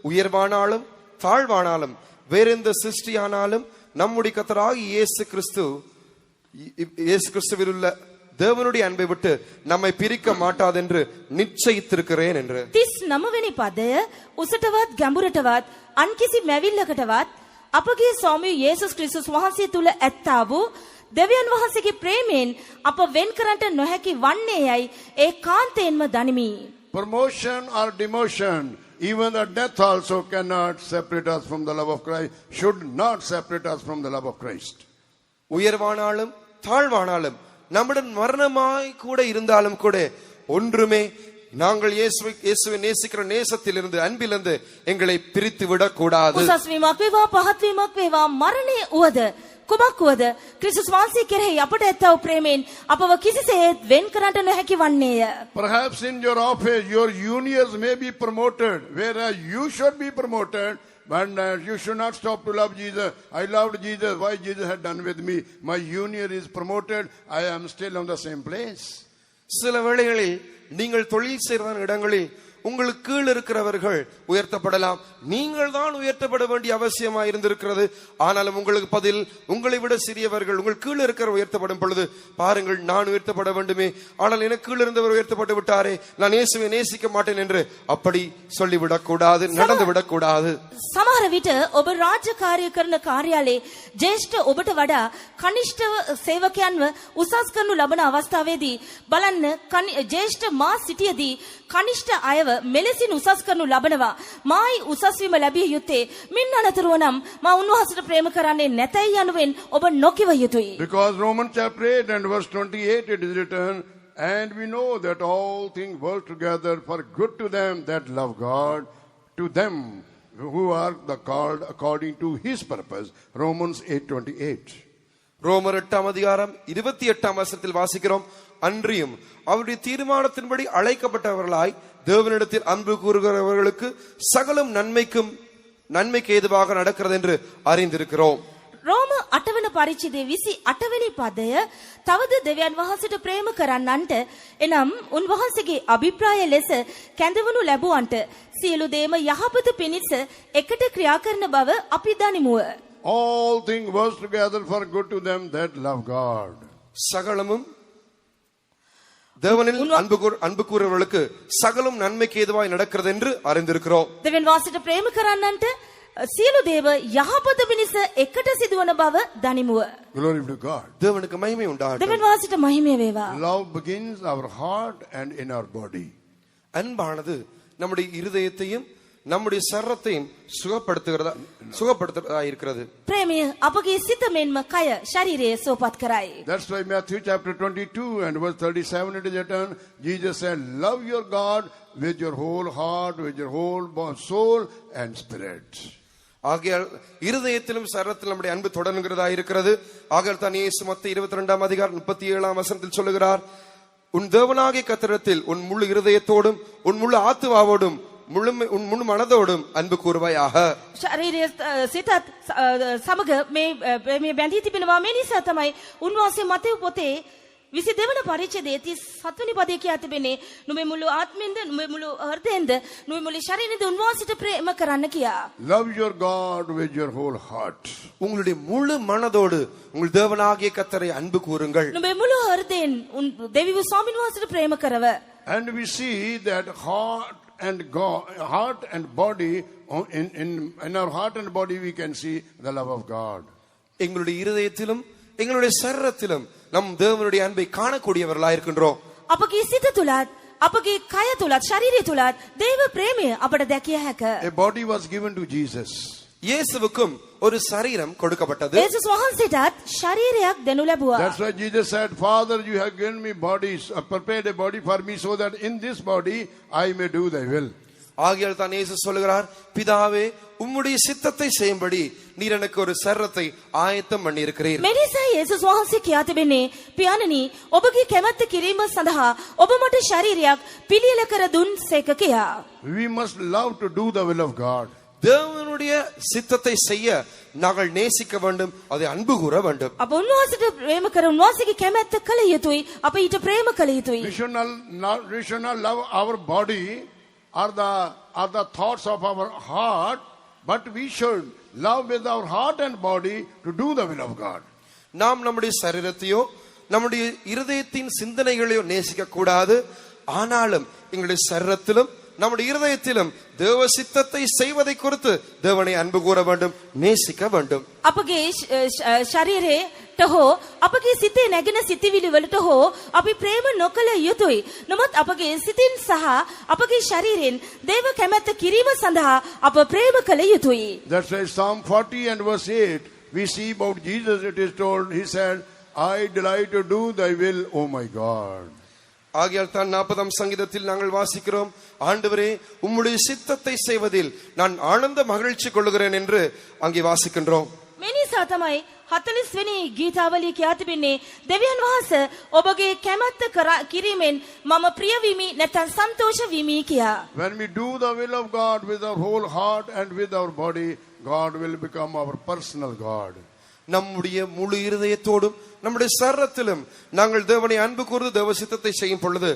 உயர்வானாலும் தாழ்வானாலும் வேறெந்த சிருஷ்டியானாலும் நம்முடைய கர்த்தராகிய இயேசு கிறிஸ்துவில் உள்ள தேவனுடைய அன்பை விட்டு நம்மை பிரிக்க மாட்டாதென்று நிச்சயித்திருக்கிறேன் என்று. 39 වෙනි පදය උසටවත් ගැඹුරටවත් අන්කිසි මැවිල්ලකටවත් අපගේ ස්වාමී යේසුස් ක්‍රිස්තුස් වහන්සේ තුල ඇත්තා වූ දෙවියන් වහන්සේගේ ප්‍රේමයෙන් අප වෙන් කරන්නට නොහැකි වන්නේ යයි ඒකාන්තයෙන්ම දනිමි. Promotion or demotion, even the death also cannot separate us from the love of Christ, should not separate us from the love of Christ. உயர்வானாலும் தாழ்வானாலும் நம்முடன் மரணமாய் கூட இருந்தாலும் கூட ஒன்றுமே நாங்கள் இயேசுவை நேசிக்கிற நேசத்திலிருந்து அன்பிலிருந்து எங்களை பிரித்து விடக் கூடாது. උසස් වීමක් වේවා පහත් වීමක් වේවා මරණය උවද කුමක් වුවද ක්‍රිස්තුස් වහන්සේ කෙරෙහි අපට ඇත්තා වූ ප්‍රේමයෙන් අපව කිසිසේත් වෙන් කරන්නට නොහැකි වන්නේය. Perhaps in your office your juniors may be promoted, whereas you should be promoted, but you should not stop to love Jesus. I loved Jesus, why Jesus had done with me. My junior is promoted, I am still on the same place. சில வேளைகளில் நீங்கள் தொழில் செய்கிற இடங்களில் உங்களுக்கு கீழ் இருக்கிறவர்கள் உயர்த்தப்படலாம், நீங்கள் தான் உயர்த்தப்பட வேண்டிய அவசியமா இருந்திருக்கிறது. ஆனாலும் உங்களுக்கு பதில் உங்களை விட சிறியவர்கள் உங்கள் கீழ் இருக்கிற உயர்த்தப்படும் பொழுது பாருங்கள், நான் உயர்த்தப்பட வேண்டுமே, ஆனால் எனக்கு கீழ் இருந்தவர் உயர்த்தப்பட்டு விட்டாரே, நான் இயேசுவை நேசிக்க மாட்டேன் என்று அப்படி சொல்லிவிடக் கூடாது, நடந்து விடக் கூடாது. සමහර විට ඔබ රාජ්‍ය කාර්ය කරන කාර්යාලයේ ජේෂ්ඨ ඔබට වඩා කනිෂ්ඨ සේවකයන්ව උසස් කරනු ලබන අවස්ථාවේදී බලන්න ජේෂ්ඨ මා සිටියේදී කනිෂ්ඨ අයව මෙලෙසින් උසස් කරනු ලබනවා. මායි උසස් වීම ලැබිය යුත්තේ මින් අනතුරුව නම් මා උන්වහන්සේට ප්‍රේම කරන්නේ නැතයි යනුවෙන් ඔබ නොකිව යුතුයි. Because Romans chapter 8 and verse 28 it is written, and we know that all things work together for good to them that love God, to them who are the called according to his purpose. Romans 8:28. ரோமர் 8ஆம் அதிகாரம் 28ஆம் வசனத்தில் வாசிக்கிறோம், அன்றியும் அவருடைய தீர்மானத்தின்படி அழைக்கப்பட்டவர்களாய் தேவனிடத்தில் அன்பு கூறுகிறவர்களுக்கு சகலம் நன்மைக்கு ஏதுவாக நடக்கிறது என்று அறிந்திருக்கிறோம். රෝම 8 වන පරිච්ඡේදයේ 28 වෙනි පදය තවද දෙවියන් වහන්සේට ප්‍රේම කරන්නන්ට එනම් උන්වහන්සේගේ අභිප්‍රාය ලෙස කැඳවනු ලැබුවන්ට සියලු දේම යහපත පිණිස එකට ක්‍රියා කරන බව අපි දනිමුව. All things work together for good to them that love God. சகலமும் தேவனில் அன்பு கூறுவர்களுக்கு சகலம் நன்மைக்கு ஏதுவாய் நடக்கிறது என்று அறிந்திருக்கிறோம். දෙවියන් වහන්සේට ප්‍රේම කරන්නන්ට සියලු දේව යහපත පිණිස එකට සිදුවන බව දනිමුව. Glory to God. தேவனுக்கு மகிமை உண்டாகட்டும். දෙවන් වාසිට මහිමය වේවා. Love begins our heart and in our body. அன்பானது நம்முடைய இருதயத்தையும் நம்முடைய சரத்தையும் சுகப்படுத்துகிறதா இருக்கிறது. ප්‍රේමය අපගේ සිත මෙන්ම කය ශරීරය සුවපත් කරයි. That's why Matthew chapter 22 and verse 37 it is written, Jesus said, love your God with your whole heart, with your whole soul and spirit. ஆகையால் இருதயத்திலும் சரத்திலும் நம்முடைய அன்பு தொடர்கிறதா இருக்கிறது. ஆகையால் தான் இயேசு மத்தேயு 22 அதிகாரம் 37 வசனத்தில் சொல்லுகிறார், உன் தேவனாகிய கர்த்தரிடத்தில் உன் முழு இருதயத்தோடும் உன் முழு ஆத்துமாவோடும் உன் முழு மனதோடும் அன்பு கூறுவாயாக. ශරීරය සිතත් සමග මේ බැඳී තිබෙනවා. මේ නිසා තමයි උන්වහන්සේ මතෙව් පොතේ 22 වන පරිච්ඡේදයේ 37 වෙනි පදයේ කියා තිබෙන්නේ, නුඹේ මුළු ආත්මෙන්ද නුඹේ මුළු හෘදයෙන්ද නුඹේ මුළු ශරීරෙන්ද උන්වහන්සේට ප්‍රේම කරන්න කියා. Love your God with your whole heart. உங்களுடைய முழு மனதோடு உங்கள் தேவனாகிய கர்த்தரை அன்பு கூறுங்கள். නුඹේ මුළු හෘදයෙන් දෙවියන් ස්වාමීන් වහන්සේට ප්‍රේම කරව. And we see that heart and body, in our heart and body we can see the love of God. எங்களுடைய இருதயத்திலும் எங்களுடைய சரீரத்திலும் நம் தேவனுடைய அன்பை காணக்கூடியவர்களாய் இருக்கின்றோம். අපගේ සිත තුලත් අපගේ කය තුලත් ශරීරය තුලත් දේව ප්‍රේමය අපට දැකිය හැක. A body was given to Jesus. இயேசுவுக்கும் ஒரு சரீரம் கொடுக்கப்பட்டது. යේසුස් වහන්සේටත් ශරීරයක් දෙනු ලැබුවා. That's why Jesus said, Father, you have given me bodies, prepared a body for me so that in this body I may do thy will. ஆகையால் தான் இயேசு சொல்லுகிறார், பிதாவே உம்முடைய சித்தத்தை செய்யும்படி நீர் எனக்கு ஒரு சரீரத்தை ஆயத்தம் பண்ணி இருக்கிறீர். මෙනිසා යේසුස් වහන්සේ කියා තිබෙන්නේ, පියාණනි ඔබගේ කැමැත්ත කිරීම සඳහා ඔබ මට ශරීරයක් පිළියෙල කර දුන්සේක කියා. We must love to do the will of God. தேவனுடைய சித்தத்தை செய்ய நாங்கள் நேசிக்க வேண்டும், அதை அன்பு கூற வேண்டும். අප උන්වහන්සේට ප්‍රේම කර උන්වහන්සේගේ කැමැත්ත කළ යුතුයි. අප ඊට ප්‍රේම කළ යුතුයි. We should not love our body or the thoughts of our heart, but we should love with our heart and body to do the will of God. நாம் நம்முடைய சரீரத்தையோ நம்முடைய இருதயத்தின் சிந்தனைகளையோ நேசிக்க கூடாது. ஆனாலும் எங்களுடைய சரீரத்திலும் நம்முடைய இருதயத்திலும் தேவ சித்தத்தை செய்வதை குறித்து தேவனை அன்பு கூற வேண்டும், நேசிக்க வேண்டும். අපගේ ශරීරයට හෝ අපගේ සිතේ නැගෙන සිතිවිලි වලට හෝ අපි ප්‍රේම නොකළ යුතුයි. නමුත් අපගේ සිතින් සහ අපගේ ශරීරයෙන් දේව කැමැත්ත කිරීම සඳහා අප ප්‍රේම කළ යුතුයි. That's why Psalm 40 and verse 8 we see about Jesus. It is told, he said, I delight to do thy will, O my God. ஆகையால் தான் 40ஆம் சங்கீதத்தில் நாங்கள் வாசிக்கிறோம், ஆண்டவரே உம்முடைய சித்தத்தை செய்வதில் நான் ஆனந்த மகிழ்ச்சி கொள்ளுகிறேன் என்று அங்கே வாசிக்கின்றோம். මේ නිසා තමයි 40 වෙනි ගීතාවලිය කියා තිබෙන්නේ, දෙවියන් වහන්සේ ඔබගේ කැමැත්ත කිරීමෙන් මම ප්‍රිය විමි නැත්නම් සන්තෝෂ විමි කියා. When we do the will of God with our whole heart and with our body, God will become our personal God. நம்முடைய முழு இருதயத்தோடும் நம்முடைய சரீரத்திலும் நாங்கள் தேவனை அன்பு கூர்ந்து தேவ சித்தத்தை செய்யும் பொழுது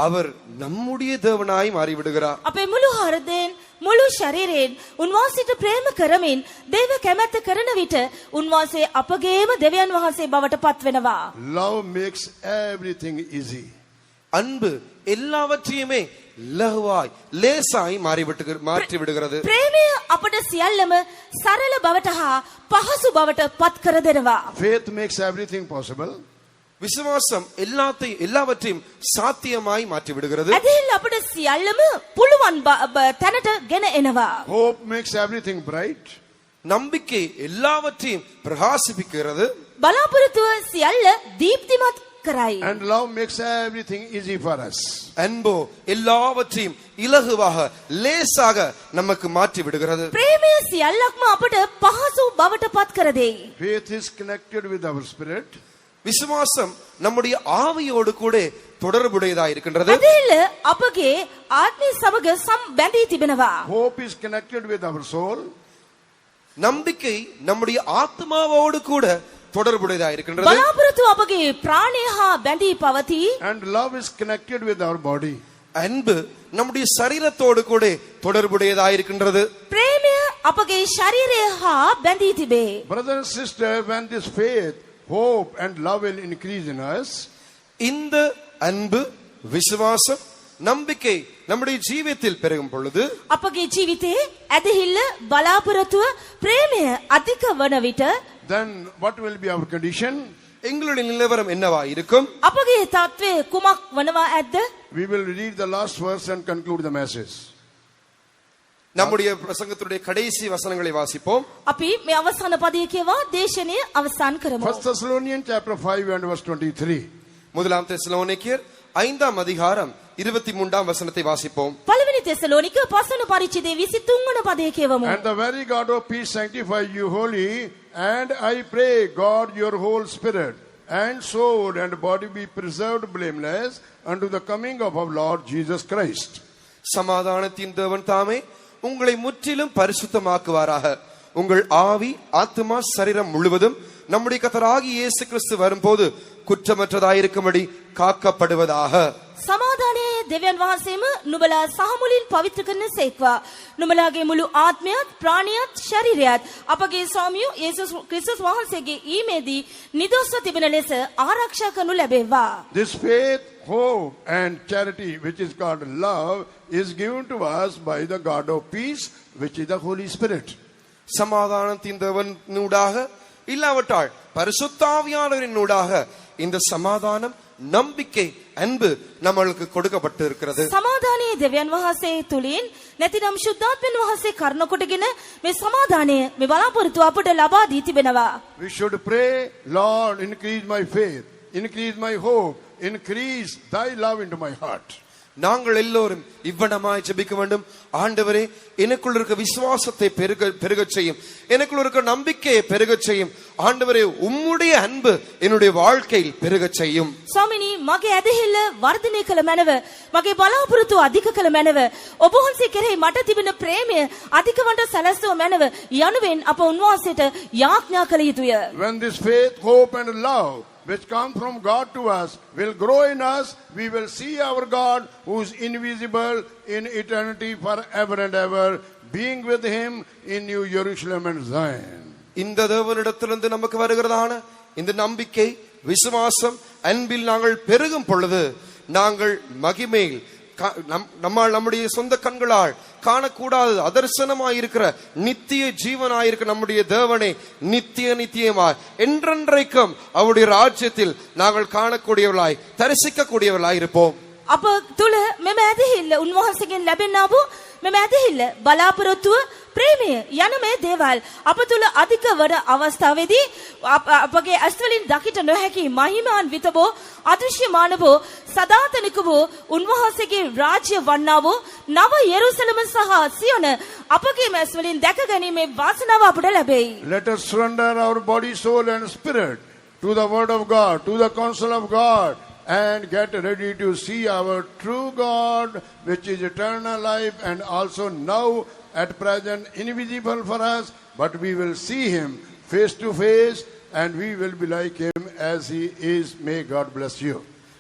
அவர் நம்முடைய தேவனாய் மாறிவிடுகிறார். අපේ මුළු හෘදයෙන් මුළු ශරීරයෙන් උන්වහන්සේට ප්‍රේම කරමින් දේව කැමැත්ත කරන විට උන්වහන්සේ අපගේම දෙවියන් වහන්සේ බවට පත් වෙනවා. Love makes everything easy. அன்பு எல்லாவற்றையுமே லகுவாய் லேசாய் மாற்றி விடுகிறது. ප්‍රේමය අපට සියල්ලම සරල බවට හා පහසු බවට පත් කර දෙනවා. Faith makes everything possible. விசுவாசம் எல்லாவற்றையும் சாத்தியமாய் மாற்றி விடுகிறது. ඇදහිල්ල අපට සියල්ලම පුළුවන් තැනට ගෙන එනවා. Hope makes everything bright. நம்பிக்கை எல்லாவற்றையும் பிரகாசிப்பிக்கிறது. බලාපොරොත්තුව සියල්ල දීප්තිමත් කරයි. And love makes everything easy for us. அன்போ எல்லாவற்றையும் இலகுவாக லேசாக நமக்கு மாற்றி விடுகிறது. ප්‍රේමය සියල්ලක්ම අපට පහසු බවට පත් කර දෙයි. Faith is connected with our spirit. விசுவாசம் நம்முடைய ஆவியோடு கூட தொடர்புடையதா இருக்கின்றது. ඇදහිල්ල අපගේ ආත්මය සමග බැඳී තිබෙනවා. Hope is connected with our soul. நம்பிக்கை நம்முடைய ஆத்மாவோடு கூட தொடர்புடையதா இருக்கின்றது. බලාපොරොත්තුව අපගේ ප්‍රාණය හා බැඳී පවතී. And love is connected with our body. அன்பு நம்முடைய சரீரத்தோடு கூட தொடர்புடையதா இருக்கின்றது. ප්‍රේමය අපගේ ශරීරය හා බැඳී තිබේ. Brother and sister, when this faith, hope and love will increase in us, இந்த அன்பு, விசுவாசம் நம்பிக்கை நம்முடைய ஜீவியத்தில் பெருகும் பொழுது අපගේ ජීවිතයේ ඇදහිල්ල බලාපොරොත්තුව ප්‍රේමය අධික වන විට then what will be our condition? எங்களுடைய நிலவரம் என்னவா இருக்கும்? අපගේ තත්ත්වය කුමක් වනවා ඇද්ද? We will read the last verse and conclude the message. நம்முடைய பிரசங்கத்துடைய கடைசி வசனங்களை வாசிப்போம். අපි මේ අවසාන පදයේ කියවා දේශනය අවසන් කරමු. 1 Thessalonians chapter 5 and verse 23. முதலாம் தெசலோனிக்கேயர் 5ஆம் அதிகாரம் 23ஆம் வசனத்தை வாசிப்போம். පළවෙනි තෙසලෝනික 5 වන පරිච්ඡේදයේ 23 වන පදයේ කියවමු. And the very God of peace sanctify you wholly, and I pray God your whole spirit and soul and body be preserved blameless unto the coming of our Lord Jesus Christ. சமாதானத்தின் தேவன் தாமே உங்களை முற்றிலும் பரிசுத்தமாக்குவாராக. உங்கள் ஆவி, ஆத்துமா, சரீரம் முழுவதும் நம்முடைய கர்த்தராகிய இயேசு கிறிஸ்து வரும்போது குற்றமற்றதாயிருக்கும்படி காக்கப்படுவதாக. සමාදානයේ දෙවියන් වහන්සේම නුඹලා සහමුලින් පවිත්‍ර කරන සේක්වා. නුඹලාගේ මුළු ආත්මයත් ප්‍රාණයත් ශරීරයත් අපගේ ස්වාමියෝ යේසුස් ක්‍රිස්තුස් වහන්සේගේ ඊමේදී නිදොස්ව තිබෙන ලෙස ආරක්ෂා කරනු ලැබේවා. This faith, hope and charity which is called love is given to us by the God of peace which is the Holy Spirit. சமாதானத்தின் தேவனூடாக இல்லாவிட்டால் பரிசுத்தாவியானவரின் ஊடாக இந்த சமாதானம், நம்பிக்கை, அன்பு நம்மளுக்கு கொடுக்கப்பட்டு இருக்கிறது. සමාදානයේ දෙවියන් වහන්සේ තුලින් නැතිනම් ශුද්ධාත්මයන් වහන්සේ කරුණ කොටගෙන මේ සමාදානය මේ බලාපොරොත්තු අපට ලබා දී තිබෙනවා. We should pray, Lord, increase my faith, increase my hope, increase thy love into my heart. நாங்கள் எல்லோரும் இவ்வனமாய் ஜெபிக்க வேண்டும். ஆண்டவரே, எனக்குள்ள இருக்க விசுவாசத்தை பெருகச் செய்யும், எனக்குள்ள இருக்க நம்பிக்கையை பெருகச் செய்யும். ஆண்டவரே, உம்முடைய அன்பு என்னுடைய வாழ்க்கையில் பெருகச் செய்யும். ස්වාමිනී, මගේ ඇදහිල්ල වර්ධනය කළ මැනව, මගේ බලාපොරොත්තු අධික කළ මැනව, ඔබ වහන්සේ කෙරෙහි මට තිබෙන ප්‍රේමය අධිකවන්ට සැලැස්සුව මැනව යනුවෙන් අප උන්වහන්සේට යාඥා කළ යුතුය. When this faith, hope and love which come from God to us will grow in us, we will see our God who is invisible in eternity forever and ever, being with him in New Jerusalem and Zion. இந்த தேவனிடத்திலிருந்து நமக்கு வருகிறதான இந்த நம்பிக்கை, விசுவாசம், அன்பில் நாங்கள் பெருகும் பொழுது நாங்கள் மகிமையில் நம்முடைய சொந்த கண்களால் காணக்கூடாது அதர்சனமாயிருக்கிற நித்திய ஜீவனாயிருக்க நம்முடைய தேவனை நித்தியமாய் என்றென்றைக்கும் அவருடைய ராஜ்யத்தில் நாங்கள் காணக்கூடியவர்களாய் தரிசிக்கக்கூடியவர்களாய் இருப்போம். අප තුල මෙම ඇදහිල්ල උන්වහන්සේගෙන් ලැබෙනා වූ මෙම ඇදහිල්ල බලාපොරොත්තුව ප්‍රේමය යන මේ දේවල් අප තුල අධික වන අවස්ථාවේදී අපගේ ඇස් වලින් දකිට නොහැකි මහිමාන්විත වූ අදෘශ්‍යමාන වූ සදාතනික වූ උන්වහන්සේගේ රාජ්‍ය වන්නා වූ නව යෙරුසලම සහ සියොන අපගේ ඇස් වලින් දැක ගැනීමේ වාසනාව අපට ලැබෙයි. Let us surrender our body, soul and spirit to the word of God, to the counsel of God, and get ready to see our true God, which is eternal life and also now at present invisible for us, but we will see him face to face and we will be like him as he is. May God bless you.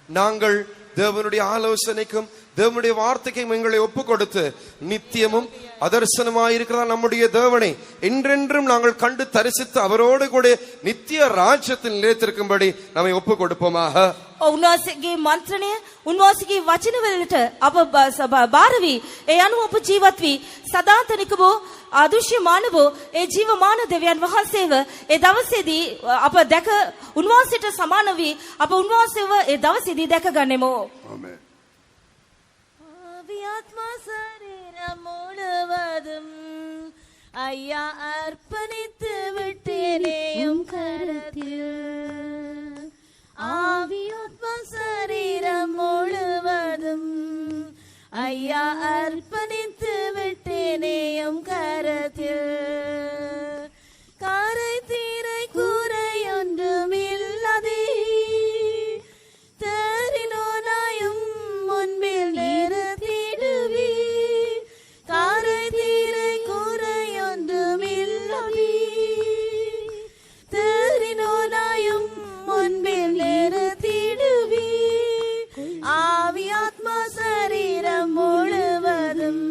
நாங்கள் தேவனுடைய ஆலோசனைக்கும் தேவனுடைய வார்த்தைக்கும் எங்களை ஒப்பு கொடுத்து நித்தியமும் அதர்சனமாயிருக்கிற நம்முடைய தேவனை என்றென்றும் நாங்கள் கண்டு தரிசித்து அவரோடு கூட நித்திய ராஜ்யத்தில் நிலைத்திருக்கும்படி நம்மை ஒப்பு கொடுப்போமாக. උන්වහන්සේගේ මන්ත්‍රණය, උන්වහන්සේගේ වචන වලට අප බාර වී ඒ අනුව අප ජීවත් වී සදාතනික වූ අදෘශ්‍යමාන වූ ඒ ජීවමාන දෙවියන් වහන්සේව ඒ දවසේදී අප දැක උන්වහන්සේට සමාන වී අප උන්වහන්සේව ඒ දවසේදී දැක ගන්නෙමු. Amen. ஆத்மா சரீரம் முழுவதும் ஐயா அர்ப்பணித்து விட்டேனேயும் கரத்தில். ஆவியாத்மா சரீரம் முழுவதும் ஐயா அர்ப்பணித்து விட்டேனேயும் கரத்தில். காரை தீரை கூரை ஒன்றும் இல்லாதே தரினோனாயும் முன்பில் நிறுத்திடுவே. காரை தீரை கூரை ஒன்றும் இல்லாதே தரினோனாயும் முன்பில் நிறுத்திடுவே. ஆவியாத்மா சரீரம் முழுவதும்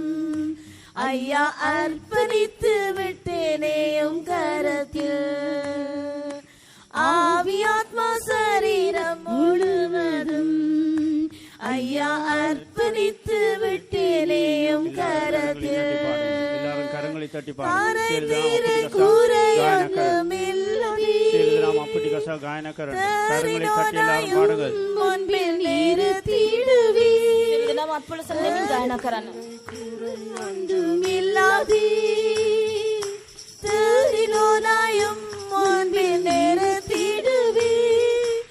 ஐயா அர்ப்பணித்து விட்டேனேயும் கரத்தில். ஆவியாத்மா சரீரம் முழுவதும் ஐயா அர்ப்பணித்து விட்டேனேயும் கரத்தில் எல்லாரும் கரங்களை தட்டி காரத்தீரை கூரையொன்றுமில்லவே காயன கரங்களை தட்டி எல்லாரும் பாடுங்கள் முன்பில் நிறுத்திடுவே நாம் அப்பொழுது சந்தேகம் गायन करना ஒன்றுமில்லாதே தரினோனாயும் முன்பில் நிறுத்திடுவே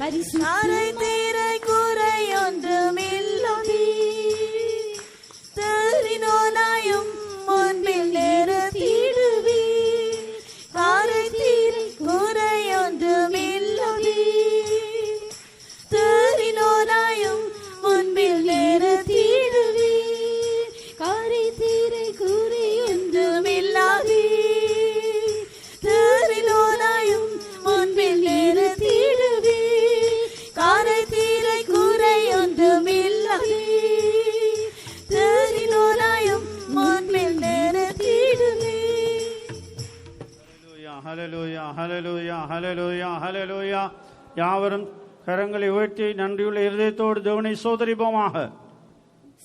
காரத்தீரை கூரையொன்றுமில்லவே தரினோனாயும் முன்பில் நிறுத்திடுவே காரத்தீரை கூரையொன்றுமில்லவே தரினோனாயும் முன்பில் நிறுத்திடுவே காரத்தீரை கூரையொன்றுமில்லாதே தரினோனாயும் முன்பில் நிறுத்திடுவே காரத்தீரை கூரையொன்றுமில்லவே தரினோனாயும் முன்பில் நிறுத்திடுவே. ஹல்லேலூயா ஹல்லேலூயா ஹல்லேலூயா ஹல்லேலூயா. யாவரும் கரங்களை உயர்த்தி நன்றியுள்ள இருதயத்தோடு தேவனை சோதரிப்போமாக.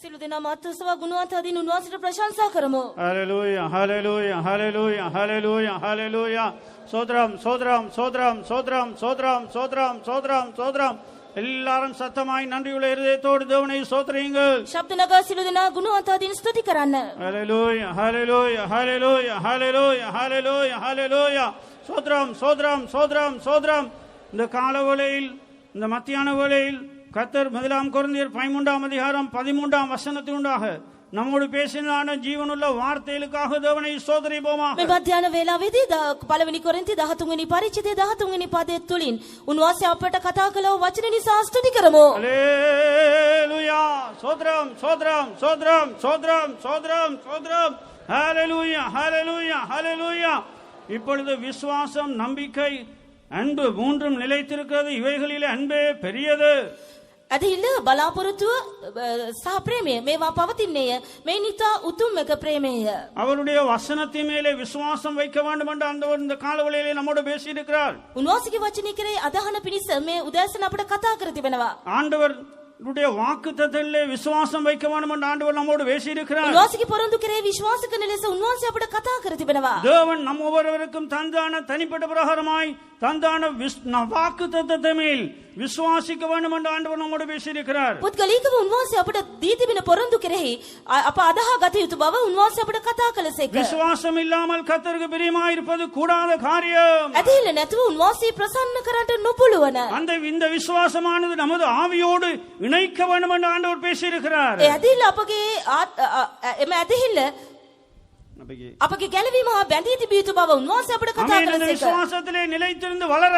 සිළු දෙනා මාත්‍රසව ගුණවත් අදින් උන්වහන්සේට ප්‍රශංසා කරමු. ஹல்லேலூயா ஹல்லேலூயா ஹல்லேலூயா ஹல்லேலூயா ஹல்லேலூயா. சோத்ரம் சோத்ரம் சோத்ரம் சோத்ரம் சோத்ரம் சோத்ரம் சோத்ரம் சோத்ரம். எல்லாரும் சத்தமாய் நன்றியுள்ள இருதயத்தோடு தேவனை சோதரியுங்கள். ශබ්ද නගා සිළු දෙනා ගුණවත් අදින් ස්තුති කරන්න. ஹல்லேலூயா ஹல்லேலூயா ஹல்லேலூயா ஹல்லேலூயா ஹல்லேலூயா ஹல்லேலூயா. சோத்ரம் சோத்ரம் சோத்ரம் சோத்ரம். இந்த காலவேளையில் இந்த மத்தியான வேளையில் கர்த்தர் 1 கொரிந்தியர் 13:13 நம்மோடு பேசினான ஜீவனுள்ள வார்த்தைகளுக்காக தேவனை சோதரிப்போமாக. මේ මධ්‍යන වේලාවේදී පළවෙනි කොරින්ති 13 වෙනි පරිච්ඡේදයේ 13 වෙනි පදයේ තුලින් උන්වහන්සේ අපට කතා කළ වචන නිසා ස්තුති කරමු. ஹல்லேலூயா. சோத்ரம் சோத்ரம் சோத்ரம் சோத்ரம் சோத்ரம் சோத்ரம். ஹல்லேலூயா ஹல்லேலூயா ஹல்லேலூயா. இப்பொழுது விசுவாசம் நம்பிக்கை அன்பு மூன்றும் நிலைத்திருக்கிறது. இவைகளிலே அன்பே பெரியது. ඇදහිල්ල බලාපොරොත්තුව සහ ප්‍රේමය මේවා පවතින්නේය. මේ නිතා උතුම් එක ප්‍රේමය. அவருடைய வசனத்தின் மேலே விசுவாசம் வைக்க வேண்டும் என்று ஆண்டவர் இந்த காலவெளியிலே நம்மோடு பேசியிருக்கிறார். උන්වහන්සේගේ වචනේ කරේ අදහන පිණිස මේ උදෑසන අපට කතා කර තිබෙනවා. ஆண்டவர் வாக்குத்தத்தத்திலே விசுவாசம் வைக்க வேண்டும் என்று ஆண்டவர் நம்மோடு பேசியிருக்கிறார். උන්වහන්සේගේ පොරොන්දු කරේ විශ්වාස කරන ලෙස උන්වහන්සේ අපට කතා කර තිබෙනවා. தேவன் நம் ஒவ்வொருவருக்கும் தந்தான தனிப்பட்ட பிரகாரமாய் தந்தான வாக்குத்தத்தத்தை மேல் விசுவாசிக்க வேண்டும் என்று ஆண்டவர் நம்மோடு பேசியிருக்கிறார். පුද්ගලිකව උන්වහන්සේ අපට දී තිබෙන පොරොන්දු කෙරෙහි අප අදහා ගත යුතු බව උන්වහන්සේ අපට කතා කළසේක. விசுவாசம் இல்லாமல் கர்த்தருக்கு பிரியமாய் இருப்பது கூடாத காரியம். ඇදහිල්ල නැතුව උන්වහන්සේ ප්‍රසන්න කරන්න නොපුළුවන. இந்த விசுவாசமானது நமது ஆவியோடு இணைக்க வேண்டும் என்று ஆண்டவர் பேசியிருக்கிறார். ඒ ඇදහිල්ල අපගේ එම ඇදහිල්ල අපගේ ගැලවීම හා බැඳී තිබිය යුතු බව උන්වහන්සේ අපට කතා කළසේක. விசுவாசத்திலே நிலைத்திருந்து வளர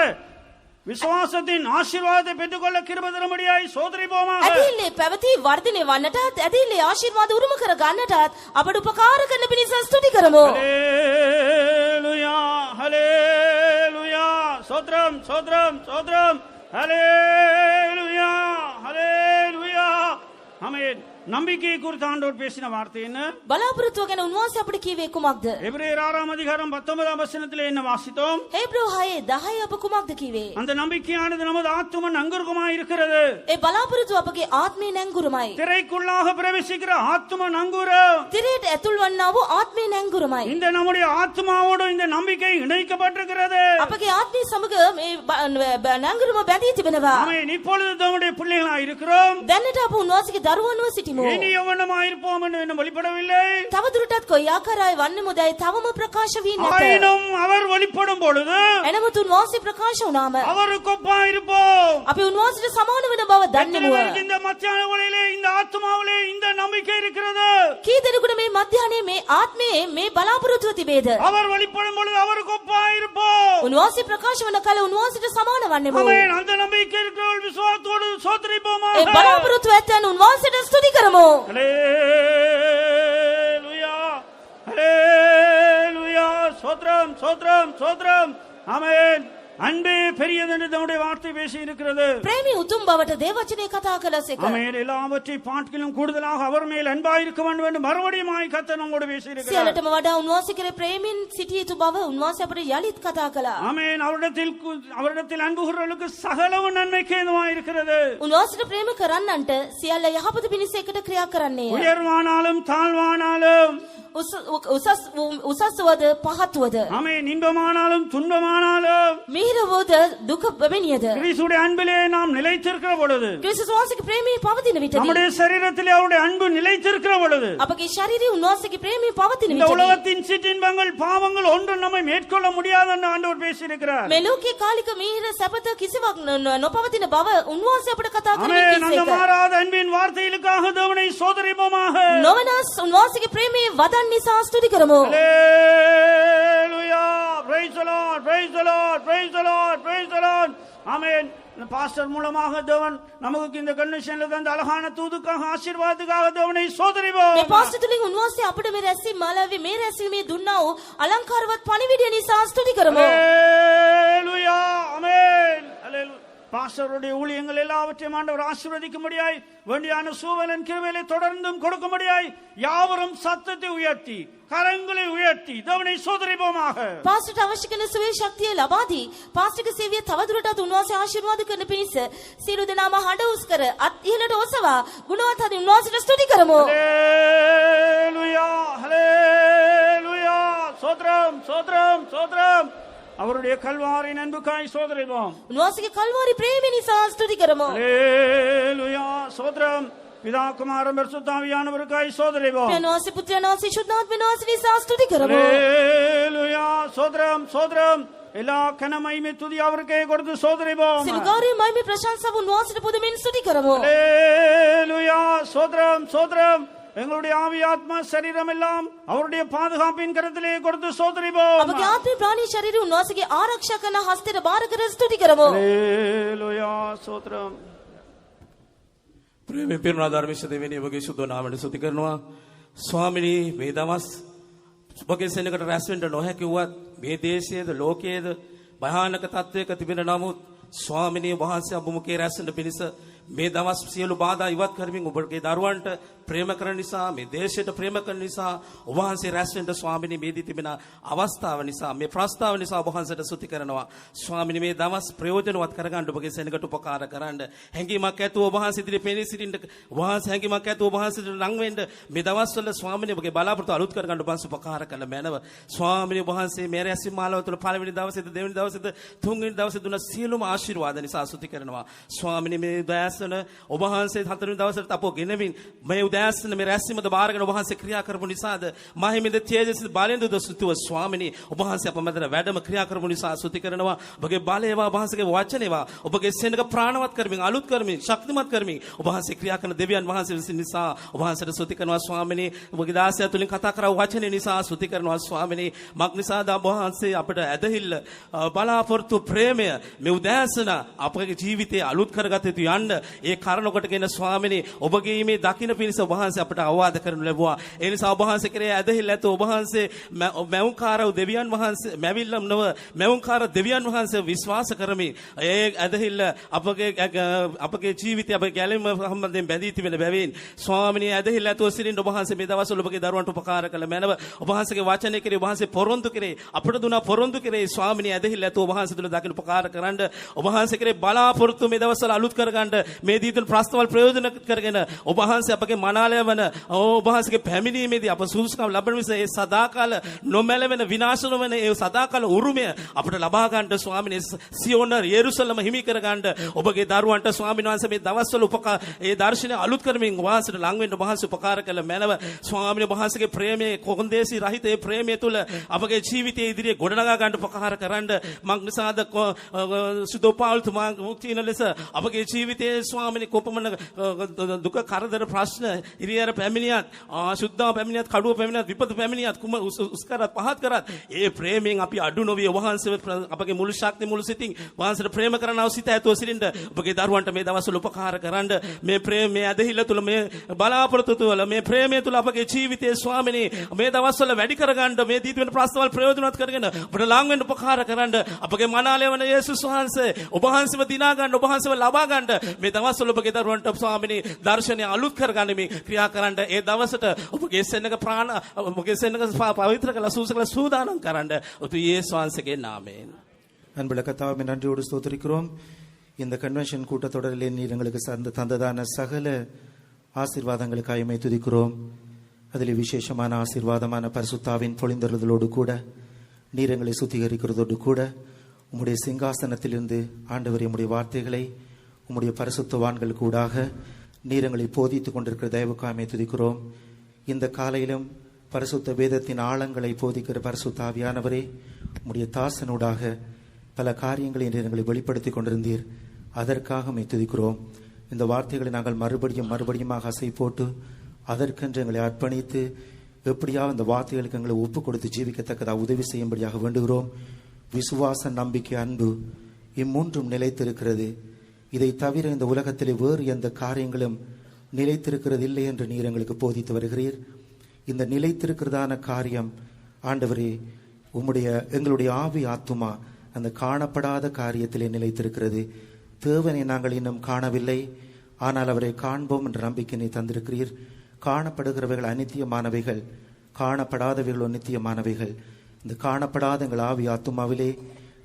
விசுவாசத்தின் ஆசீர்வாதத்தை பெற்றுக்கொள்ள கிருபை தரும்படியாய் சோதரிப்போமாக. ඇදහිල්ලේ පැවති වර්ධනය වන්නටත් ඇදහිල්ලේ ආශිර්වාද උරුම කර ගන්නටත් අපට උපකාර කරන පිණිස ස්තුති කරමු. ஹல்லேலூயா ஹல்லேலூயா. சோத்ரம் சோத்ரம் சோத்ரம். ஹல்லேலூயா ஹல்லேலூயா. ஆமென். நம்பிக்கை குறித்து ஆண்டவர் பேசின வார்த்தை என்ன? බලාපොරොත්තුව ගැන උන්වහන්සේ අපට කීවේ කුමක්ද? எபிரேயர் 6:19 என்ன வாசித்தோம்? හේබ්‍රෙව් 6:10 අප කුමක්ද කීවේ? அந்த நம்பிக்கையானது நமது ஆத்தும நங்கூரமாய் இருக்கிறது. ඒ බලාපොරොත්තුව අපගේ ආත්මේ නැංගුරමයි. திரைக்குள்ளாக பிரவேசிக்கிற ஆத்தும நங்கூரம். තිරයට ඇතුල් වන්නා වූ ආත්මේ නැංගුරමයි. இந்த நம்முடைய ஆத்மாவோடு இந்த நம்பிக்கை இணைக்கப்பட்டிருக்கிறது. අපගේ ආත්මය සමග මේ නැංගුරම බැඳී තිබෙනවා. ஆமென். இப்பொழுது நம்முடைய பிள்ளைகளாய் இருக்கிறோம். දැනට අප උන්වහන්සේගේ දරුවන්ව සිටිමු. இனி எவ்வளமாய் இருப்போம் என்று இன்னும் வெளிப்படவில்லை. තවදුරටත් කොයි ආකාරයි වන්නේමුදයි තවම ප්‍රකාශ වී නැත. ஆயினும் அவர் வெளிப்படும் பொழுது එනමුත් උන්වහන්සේ ප්‍රකාශ වුණාම அவருக்கு ஒப்பாய் இருப்போம். අපි උන්වහන්සේට සමාන වෙන බව දන්නෙමුව. இந்த மத்தியான வேளையிலே இந்த ஆத்மாவிலே இந்த நம்பிக்கை இருக்கிறது. කී දෙනෙකුට මේ මධ්‍යහනේ මේ ආත්මයේ මේ බලාපොරොත්තුව තිබේද? அவர் வெளிப்படும் பொழுது அவருக்கு ஒப்பாய் இருப்போம். උන්වහන්සේ ප්‍රකාශ වන කල උන්වහන්සේට සමාන වන්නෙමුව. ஆமென். அந்த நம்பிக்கை இருக்கிறவர்கள் விசுவாசத்தோடு சோதரிப்போமாக. ඒ බලාපොරොත්තුව ඇත්තන් උන්වහන්සේට ස්තුති කරමු. ஹல்லேலூயா ஹல்லேலூயா. சோத்ரம் சோத்ரம் சோத்ரம். ஆமென் அன்பே பெரியது என்று நம்முடைய வார்த்தை பேசி இருக்கிறது. ප්‍රේමී උතුම් බවට දේවචනේ කතා කළසේක. ஆமென். எல்லாவற்றை பார்க்கிலும் கூடுதலாக அவர் மேல் அன்பாயிருக்க வேண்டும் என்று மறுபடியும் கர்த்தர் நம்மோடு பேசி இருக்கிறார். සියලටම වඩා උන්වහන්සේ කෙරේ ප්‍රේමෙන් සිටිය යුතු බව උන්වහන්සේ අපට යලිත් කතා කළා. ஆமென். அவரிடத்தில் அன்பு கூறுவர்களுக்கு சகலவும் நன்மைக்கு ஏதுவாய் இருக்கிறது. උන්වහන්සේට ප්‍රේම කරන්නන්ට සියල්ල යහපත පිණිස එකට ක්‍රියා කරන්නේය. உயர்வானாலும் தாழ்வானாலும் උසස් වද පහත් වද. ஆமென். இன்பமானாலும் துன்பமானாலும் මිහිර වද දුක බැමිනියද. கிறிஸ்துவுடைய அன்பிலே நாம் நிலைத்திருக்கிற பொழுது, ක්‍රිස්තුස් වහන්සේගේ ප්‍රේමයේ පවතින විටදී, நம்முடைய சரீரத்திலே அவருடைய அன்பு நிலைத்திருக்கிற பொழுது, අපගේ ශරීරයේ උන්වහන්සේගේ ප්‍රේමයේ පවතින இந்த විටදී, உலகத்தின் சிற்றின்பங்கள் பாவங்கள் ஒன்றும் நம்மை மேற்கொள்ள முடியாது என்று ஆண்டவர் பேசியிருக்கிறார். මේ ලෝකයේ කාලික මිහිර සැපත කිසිවක් නොපවතින බව උන්වහන්සේ අපට කතා ஆமென். அந்த කරන්නේ. மாறாத அன்பின் வார்த்தைகளுக்காக தேவனை சோதரிப்போமாக. නොවනස් උන්වහන්සේගේ ප්‍රේමයේ වදන් නිසා ස්තුති කරමු. Hallelujah. Praise the Lord. Praise the Lord. Praise the Lord. Praise the Lord. Amen. Pastor மூலமாக தேவன் நமக்கு இந்த கன்வென்ஷன்ல தந்த அழகான தூதுக்காக ஆசீர்வாதத்துக்காக தேவனை சோதரிப்போம். මේ පාස්ටර් තුලින් උන්වහන්සේ අපිට මේ රැස්වීම මාලාවේ මේ රැස්වීමේ දුන්නා වූ අලංකාරවත් පණිවිඩය නිසා ස්තුති කරමු. Hallelujah. ஆமென். Hallelujah. பாஸ்டருடைய ஊழியங்கள் எல்லாவற்றையும் ஆண்டவர் ஆசீர்வதிக்கும்படியாய் வேண்டியான சூழலின் கிருபையிலே தொடர்ந்தும் கொடுக்கும்படியாய் யாவரும் சத்தத்தை உயர்த்தி கரங்களை உயர்த்தி தேவனை சோதரிப்போமாக. පාස්ටර්ට අවශ්‍ය කරන සුවේ ශක්තිය ලබා දී පාස්ටර්ගේ සේවය තවදුරටත් උන්වහන්සේ ආශිර්වාද කරන පිණිස සියලු දෙනාම හඬ උස් කර අත් ඉහළට ඔසවා ගුණවත් හදි උන්වහන්සේට ස්තුති කරමු. Hallelujah. Hallelujah. சோத்ரம் சோத்ரம் சோத்ரம். அவருடைய கல்வாரி அன்புக்காய் சோதரிப்போம். උන්වහන්සේගේ කල්වාරි ප්‍රේමය නිසා ස්තුති කරමු. Hallelujah. சோத்ரம். பிதா குமாரன் பரிசுத்த ஆவியானவருக்காய் சோதரிப்போம். උන්වහන්සේ පුත්‍රයන් වහන්සේ ශුද්ධාත්ම වහන්සේ නිසා ස්තුති කරමු. Hallelujah. சோத்ரம் சோத்ரம். எல்லா கனமகிமை துதி அவருக்கே கொடுத்து சோதரிப்போம். සියලු ගෞරවය මහිමේ ප්‍රශංසාව උන්වහන්සේට පුදමින් ස්තුති කරමු. Hallelujah. சோத்ரம் சோத்ரம். எங்களுடைய ஆவி ஆத்மா சரீரம் எல்லாம் அவருடைய பாதுகாப்பின் கரத்திலே கொடுத்து சோதரிப்போம். අපගේ ආත්මේ ප්‍රාණී ශරීරය උන්වහන්සේගේ ආරක්ෂා කරන හස්තයට බාර කර ස්තුති කරමු. Hallelujah. සෝත්‍රම්. ප්‍රේමේ පිරුණා ධර්මිෂ දෙවෙනි ඔබගේ සුද්ධ නාමයට ස්තුති කරනවා. ස්වාමිනී මේ දවස් ඔබගේ සෙනඟට රැස් වෙන්න නොහැකි වුවත් මේ දේශයේද ලෝකයේද භයානක තත්වයක තිබෙන නමුත් ස්වාමිනී වහන්සේ ඔබ මුකේ රැස් වෙන්න පිණිස මේ දවස් සියලු බාධා ඉවත් කරමින් ඔබගේ දරුවන්ට ප්‍රේම කරන නිසා මේ දේශයට ප්‍රේම කරන නිසා ඔබ වහන්සේ රැස් වෙන්න ස්වාමිනී මේ දී තිබෙන අවස්ථාව නිසා මේ ප්‍රස්තාව නිසා ඔබ වහන්සේට ස්තුති කරනවා. ස්වාමිනී මේ දවස් ප්‍රයෝජනවත් කරගන්න ඔබගේ සෙනඟට උපකාර කරන්න හැඟීමක් ඇතුව ඔබ වහන්සේ ඉදිරියේ පෙනී සිටින්න ඔබ වහන්සේ හැඟීමක් ඇතුව ඔබ වහන්සේට ලං වෙන්න මේ දවස්වල ස්වාමිනී ඔබගේ බලාපොරොත්තු අලුත් කරගන්න ඔබ වහන්සේ උපකාර කළ මැනව. ස්වාමිනී ඔබ වහන්සේ මේ රැස්වීම මාලාව තුළ පළවෙනි දවසේද දෙවෙනි දවසේද තුන්වෙනි දවසේ දුන්න සියලුම ආශිර්වාද නිසා ස්තුති කරනවා. ස්වාමිනී මේ දවස්වල ඔබ වහන්සේ හතරවෙනි දවසට අපෝ ගෙනවින් මේ උදෑසන මේ රැස්වීමද බාරගෙන ඔබ වහන්සේ ක්‍රියා කරපු නිසාද මහිමින්ද තේජසිත බලෙන්ද දසුතුව ස්වාමිනී ඔබ වහන්සේ අප මැදට වැඩම ක්‍රියා කරපු නිසා ස්තුති කරනවා. ඔබගේ බලේවා ඔබ වහන්සේගේ වචනේවා ඔබගේ සෙනඟ ප්‍රාණවත් කරමින් අලුත් කරමින් ශක්තිමත් කරමින් ඔබ වහන්සේ ක්‍රියා කරන දෙවියන් වහන්සේ විසින් නිසා ඔබ වහන්සේට ස්තුති කරනවා. ස්වාමිනී ඔබගේ දාසයා තුලින් කතා කරා වචනේ නිසා ස්තුති කරනවා. ස්වාමිනී මක් නිසාද ඔබ වහන්සේ අපට ඇදහිල්ල බලාපොරොත්තු ප්‍රේමය මේ උදෑසන අපගේ ජීවිතේ අලුත් කරගත යුතු යන්න ඒ කාරණ කොටගෙන ස්වාමිනී ඔබගේ මේ දකින්න පිණිස ඔබ වහන්සේ අපට අවවාද කරනු ලැබුවා. ඒ නිසා ඔබ වහන්සේ කෙරේ ඇදහිල්ල ඇත ඔබ වහන්සේ මෞංකාර දෙවියන් වහන්සේ මැවිල්ලම් නොව මෞංකාර දෙවියන් වහන්සේ විශ්වාස කරමි. ඒ ඇදහිල්ල අපගේ ජීවිතය අපගේ ගැලීම සම්බන්ධයෙන් බැඳී තිබෙන බැවින් ස්වාමිනී ඇදහිල්ල ඇතුව සිටින්න ඔබ වහන්සේ මේ දවස්වල ඔබගේ දරුවන්ට උපකාර කළ මැනව. ඔබ වහන්සේගේ වචනේ කෙරේ ඔබ වහන්සේ පොරොන්දු කෙරේ අපට දුනා පොරොන්දු කෙරේ ස්වාමිනී ඇදහිල්ල ඇතුව ඔබ වහන්සේ තුල දකින්න උපකාර කරන්න ඔබ වහන්සේ කෙරේ බලාපොරොත්තු මේ දවස්වල අලුත් කරගන්න මේ දීතුන් ප්‍රස්තවල් ප්‍රයෝජන කරගෙන ඔබ වහන්සේ අපගේ මනාලය වන ඔබ වහන්සේගේ පැමිණීමේදී අප සුදුසුකම් ලබන නිසා ඒ සදාකාල නොමැලෙන විනාශ නොවන ඒ සදාකාල උරුමය අපට ලබා ගන්නට ස්වාමිනේ සියෝන යෙරුසලම හිමි කර ගන්නට ඔබගේ දරුවන්ට ස්වාමීන් වහන්සේ මේ දවස්වල ඒ දර්ශනය අලුත් කරමින් වහන්සේට ලං වෙන්න ඔබ වහන්සේ උපකාර කළ මැනව. ස්වාමිනේ ඔබ වහන්සේගේ ප්‍රේමයේ කොන්දේසි රහිත ඒ ප්‍රේමය තුල අපගේ ජීවිතයේ ඉදිරියේ ගොඩනගා ගන්න උපකාර කරන්න මක් නිසාද සුදෝපාල් තුමා මුක්තින ලෙස අපගේ ජීවිතයේ ස්වාමිනේ කොපමණ දුක කරදර ප්‍රශ්න ඉරියර පැමිණියත් ආශුද්ධව පැමිණියත් කඩුව පැමිණියත් විපත පැමිණියත් කුම උස් කරත් පහත් කරත් ඒ ප්‍රේමයෙන් අපි අඩු නොවි වහන්සේ අපගේ මුළු ශක්තිය මුළු සිතින් වහන්සේට ප්‍රේම කරනව සිත ඇතුව සිටින්න ඔබගේ දරුවන්ට මේ දවස්වල උපකාර කරන්න මේ ප්‍රේමයේ ඇදහිල්ල තුල මේ බලාපොරොත්තු තුල මේ ප්‍රේමයේ තුල අපගේ ජීවිතයේ ස්වාමිනේ මේ දවස්වල වැඩි කරගන්න මේ දීත වෙන ප්‍රශ්නවල ප්‍රයෝජනවත් කරගෙන අපට ලං වෙන්න උපකාර කරන්න අපගේ මනාලය වන යේසුස් වහන්සේ ඔබ වහන්සේව දිනා ගන්න ඔබ වහන්සේව ලබා ගන්න මේ දවස්වල ඔබගේ දරුවන්ට ස්වාමිනේ දර්ශනය අලුත් කරගන්න මේ ක්‍රියා කරන්න ඒ දවසට ඔබගේ සෙන්නක ප්‍රාණ ඔබගේ සෙන්නක පවිත්‍ර කළ සූසකල සූදානම් කරන්න ඔතු යේසුස් වහන්සේගේ නාමයෙන් அன்புள்ள கர்த்தாவே நன்றியோடு ஸ்தோத்திரிக்கிறோம். இந்த கன்வென்ஷன் கூட்டத்தொடரிலே நீர் எங்களுக்கு தந்ததான சகல ஆசீர்வாதங்களுக்காக உம்மை துதிக்கிறோம். அதில் விசேஷமான ஆசீர்வாதமான பரிசுத்தாவின் பொழிந்தருளோடு கூட நீர் எங்களை சுத்திகரிக்கிறதோடு கூட உம்முடைய சிங்காசனத்திலிருந்து ஆண்டவரே உம்முடைய வார்த்தைகளை உம்முடைய பரிசுத்தவான்கள் கூடாக நீர் எங்களை போதித்துக் கொண்டிருக்கிற தயவுக்காக உம்மை துதிக்கிறோம். இந்த காலையிலும் பரிசுத்த வேதத்தின் ஆழங்களை போதிக்கிற பரிசுத்த ஆவியானவரே உம்முடைய தாசனூடாக பல காரியங்களை எங்களை வெளிப்படுத்திக் கொண்டிருந்தீர். அதற்காக உம்மை துதிக்கிறோம். இந்த வார்த்தைகளை நாங்கள் மறுபடியுமாக அசை போட்டு அதற்கென்று எங்களை அர்ப்பணித்து எப்படியாவது இந்த வார்த்தைகளுக்கு எங்களை ஒப்பு கொடுத்து ஜீவிக்கத்தக்கதாக உதவி செய்யும்படியாக வேண்டுகிறோம். விசுவாச, நம்பிக்கை, அன்பு இம்மூன்றும் நிலைத்திருக்கிறது. இதை தவிர இந்த உலகத்திலே வேறு எந்த காரியங்களும் நிலைத்திருக்கிறது இல்லை என்று நீர் எங்களுக்கு போதித்து வருகிறீர். இந்த நிலைத்திருக்கிறதான காரியம் ஆண்டவரே எங்களுடைய ஆவி ஆத்துமா அந்த காணப்படாத காரியத்திலே நிலைத்திருக்கிறது. தேவனை நாங்கள் இன்னும் காணவில்லை, ஆனால் அவரை காண்போம் என்ற நம்பிக்கையை தந்திருக்கிறீர். காணப்படுகிறவைகள் அநித்தியமானவைகள், காணப்படாதவைகளோ நித்தியமானவைகள். இந்த காணப்படாத எங்கள் ஆவி ஆத்துமாவிலே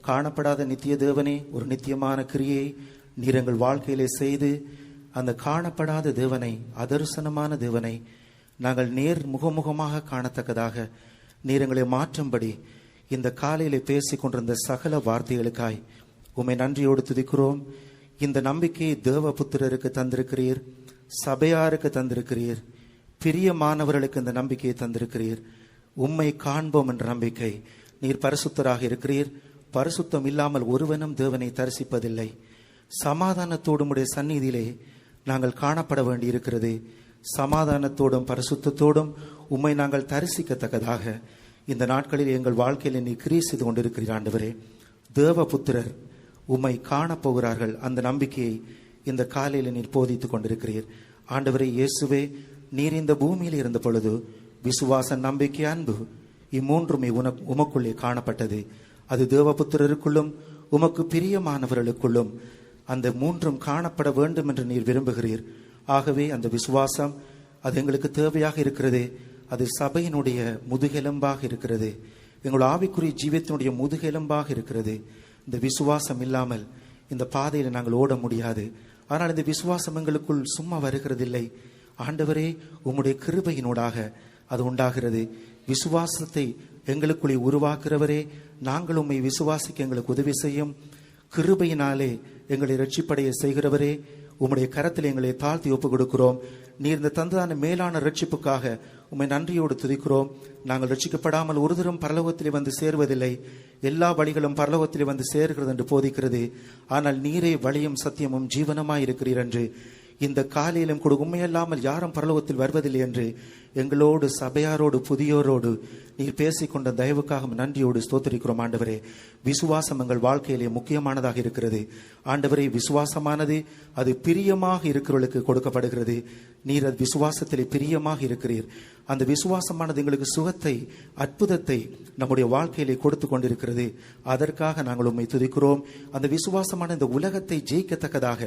காணப்படாத நித்திய தேவனே ஒரு நித்தியமான கிரியை நீர் எங்கள் வாழ்க்கையிலே செய்து அந்த காணப்படாத தேவனை, அதர்சனமான தேவனை நாங்கள் முகமுகமாக காணத்தக்கதாக நீர் எங்களை மாற்றும்படி இந்த காலையிலே பேசிக் கொண்டிருந்த சகல வார்த்தைகளுக்காய் உம்மை நன்றியோடு துதிக்கிறோம். இந்த நம்பிக்கையை தேவபுத்திரருக்கு தந்திருக்கிறீர், சபையாருக்கு தந்திருக்கிறீர், பிரியமானவர்களுக்கு இந்த நம்பிக்கையை தந்திருக்கிறீர். உம்மை காண்போம் என்ற நம்பிக்கை. நீர் பரிசுத்தராக இருக்கிறீர். பரிசுத்தம் இல்லாமல் ஒருவனும் தேவனை தரிசிப்பதில்லை. சமாதானத்தோடும் உடைய சந்நிதியிலே நாங்கள் காணப்பட வேண்டி இருக்கிறது. சமாதானத்தோடும் பரிசுத்தத்தோடும் உம்மை நாங்கள் தரிசிக்கத்தக்கதாக இந்த நாட்களில் எங்கள் வாழ்க்கையில் நீ கிரியை செய்து கொண்டிருக்கிறீர். ஆண்டவரே, தேவபுத்திரர் உம்மை காணப்போகிறார்கள். அந்த நம்பிக்கையை இந்த காலையில் நீர் போதித்துக் கொண்டிருக்கிறீர். ஆண்டவரே இயேசுவே, நீர் இந்த பூமியில் இருந்த பொழுது விசுவாச, நம்பிக்கை, அன்பு இம்மூன்றுமே உமக்குள்ளே காணப்பட்டது. அது தேவபுத்திரருக்குள்ளும் உமக்கு பிரியமானவர்களுக்குள்ளும் அந்த மூன்றும் காணப்பட வேண்டும் என்று நீர் விரும்புகிறீர். ஆகவே அந்த விசுவாசம் அது எங்களுக்கு தேவையாக இருக்கிறது. அது சபையினுடைய முதுகெலும்பாக இருக்கிறது. எங்கள் ஆவிக்குரிய ஜீவியத்தினுடைய முதுகெலும்பாக இருக்கிறது. இந்த விசுவாசம் இல்லாமல் இந்த பாதையில் நாங்கள் ஓட முடியாது. ஆனால் இந்த விசுவாசம் எங்களுக்குள் சும்மா வருகிறதில்லை. ஆண்டவரே, உம்முடைய கிருபையினூடாக அது உண்டாகிறது. விசுவாசத்தை எங்களுக்குள்ளே உருவாக்குறவரே, நாங்கள் உம்மை விசுவாசிக்க எங்களுக்கு உதவி செய்யும். கிருபையினாலே எங்களை ரட்சிப்படைய செய்கிறவரே, உம்முடைய கரத்தில் எங்களை தாழ்த்தி ஒப்புக் கொடுக்கிறோம். நீர் இந்த தந்ததான மேலான ரட்சிப்புக்காக உம்மை நன்றியோடு துதிக்கிறோம். நாங்கள் ரட்சிக்கப்படாமல் ஒரு தரம் பரலோகத்திலே வந்து சேருவதில்லை. எல்லா வழிகளும் பரலோகத்திலே வந்து சேர்கிறது என்று போதிக்கிறது. ஆனால் நீரே வழியும் சத்தியமும் ஜீவனமாய் இருக்கிறீர் என்று இந்த காலையிலும் கூட உண்மையல்லாமல் யாரும் பரலோகத்தில் வருவதில்லை என்று எங்களோடு, சபையாரோடு, புதியோரோடு நீர் பேசிக்கொண்ட தயவுக்காக நன்றியோடு ஸ்தோத்திரிக்கிறோம். ஆண்டவரே, விசுவாசம் எங்கள் வாழ்க்கையிலே முக்கியமானதாக இருக்கிறது. ஆண்டவரே, விசுவாசமானது அது பிரியமாக இருக்கிறவர்களுக்கு கொடுக்கப்படுகிறது. நீர் அது விசுவாசத்திலே பிரியமாக இருக்கிறீர். அந்த விசுவாசமானது எங்களுக்கு சுகத்தை, அற்புதத்தை நம்முடைய வாழ்க்கையிலே கொடுத்து கொண்டிருக்கிறது. அதற்காக நாங்கள் உம்மை துதிக்கிறோம். அந்த விசுவாசமான இந்த உலகத்தை ஜெயிக்கத்தக்கதாக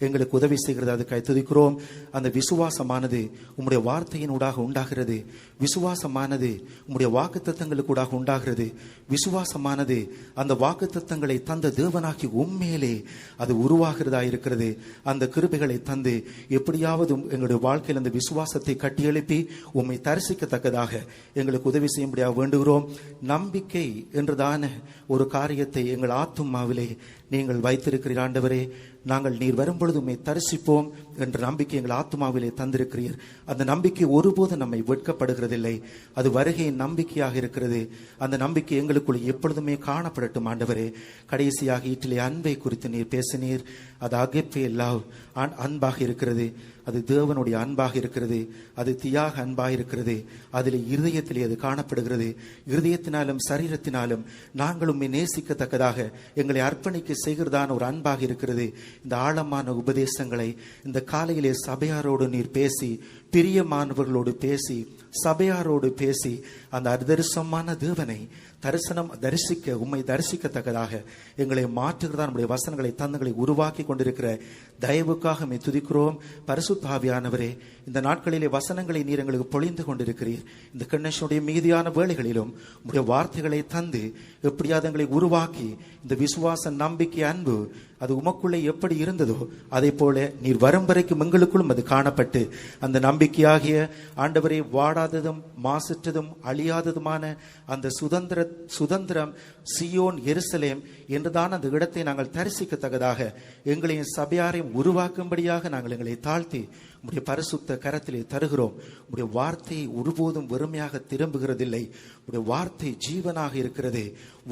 எங்களுக்கு உதவி செய்கிறது. அதுக்காக துதிக்கிறோம். அந்த விசுவாசமானது உம்முடைய வார்த்தையினூடாக உண்டாகிறது. விசுவாசமானது உம்முடைய வாக்குத்தத்தங்களுக்கூடாக உண்டாகிறது. விசுவாசமானது அந்த வாக்குத்தத்தங்களை தந்த தேவனாகி உண்மையிலே அது உருவாகிறதா இருக்கிறது. அந்த கிருபைகளை தந்து எப்படியாவது எங்களுடைய வாழ்க்கையில் அந்த விசுவாசத்தை கட்டியெழுப்பி உம்மை தரிசிக்கத்தக்கதாக எங்களுக்கு உதவி செய்யும்படியாக வேண்டுகிறோம். நம்பிக்கை என்றதான ஒரு காரியத்தை எங்கள் ஆத்துமாவிலே நீங்கள் வைத்திருக்கிறீர். ஆண்டவரே, நாங்கள் நீர் வரும்பொழுது உம்மை தரிசிப்போம் என்ற நம்பிக்கை எங்கள் ஆத்மாவிலே தந்திருக்கிறீர். அந்த நம்பிக்கை ஒருபோதும் நம்மை வெட்கப்படுகிறதில்லை. அது வருகையின் நம்பிக்கையாக இருக்கிறது. அந்த நம்பிக்கை எங்களுக்குள் எப்பொழுதுமே காணப்படட்டும் ஆண்டவரே. கடைசியாக ஈட்டிலே அன்பை குறித்து நீர் பேசினீர். அது அகப்பே லவ், அன்பாக இருக்கிறது. அது தேவனுடைய அன்பாக இருக்கிறது. அது தியாக அன்பாக இருக்கிறது. அதில் இருதயத்திலே அது காணப்படுகிறது. இருதயத்தினாலும் சரீரத்தினாலும் நாங்கள் உம்மை நேசிக்கத்தக்கதாக எங்களை அர்ப்பணிக்க செய்கிறதான ஒரு அன்பாக இருக்கிறது. இந்த ஆழமான உபதேசங்களை இந்த காலையிலே சபையாரோடு நீர் பேசி, பிரியமானவர்களோடு பேசி, சபையாரோடு பேசி, அந்த அதரிசமான தேவனை தரிசிக்க உம்மை தரிசிக்கத்தக்கதாக எங்களை மாற்றுகிறதா நம்முடைய வசனங்களை தந்தங்களை உருவாக்கி கொண்டிருக்கிற தயவுக்காக மை துதிக்கிறோம். பரிசுத்த ஆவியானவரே, இந்த நாட்களிலே வசனங்களை நீர் எங்களுக்கு பொழிந்து கொண்டிருக்கிறீர். இந்த கன்வென்ஷனுடைய மீதியான வேளைகளிலும் உங்களுடைய வார்த்தைகளை தந்து எப்படியாவது எங்களை உருவாக்கி இந்த விசுவாச நம்பிக்கை அன்பு அது உமக்குள்ளே எப்படி இருந்ததோ அதே போல நீர் வரும் வரைக்கும் எங்களுக்குள்ளும் அது காணப்பட்டு அந்த நம்பிக்கையாகிய ஆண்டவரை வாடாததும் மாசற்றதும் அழியாததுமான அந்த சுதந்திரம் சியோன் எருசலேம் என்றுதான் அந்த இடத்தை நாங்கள் தரிசிக்கத்தக்கதாக எங்களையும் சபையாரையும் உருவாக்கும்படியாக நாங்கள் எங்களை தாழ்த்தி உடைய பரிசுத்த கரத்திலே தருகிறோம். உடைய வார்த்தை ஒருபோதும் வெறுமையாக திரும்புகிறதில்லை. உடைய வார்த்தை ஜீவனாக இருக்கிறது.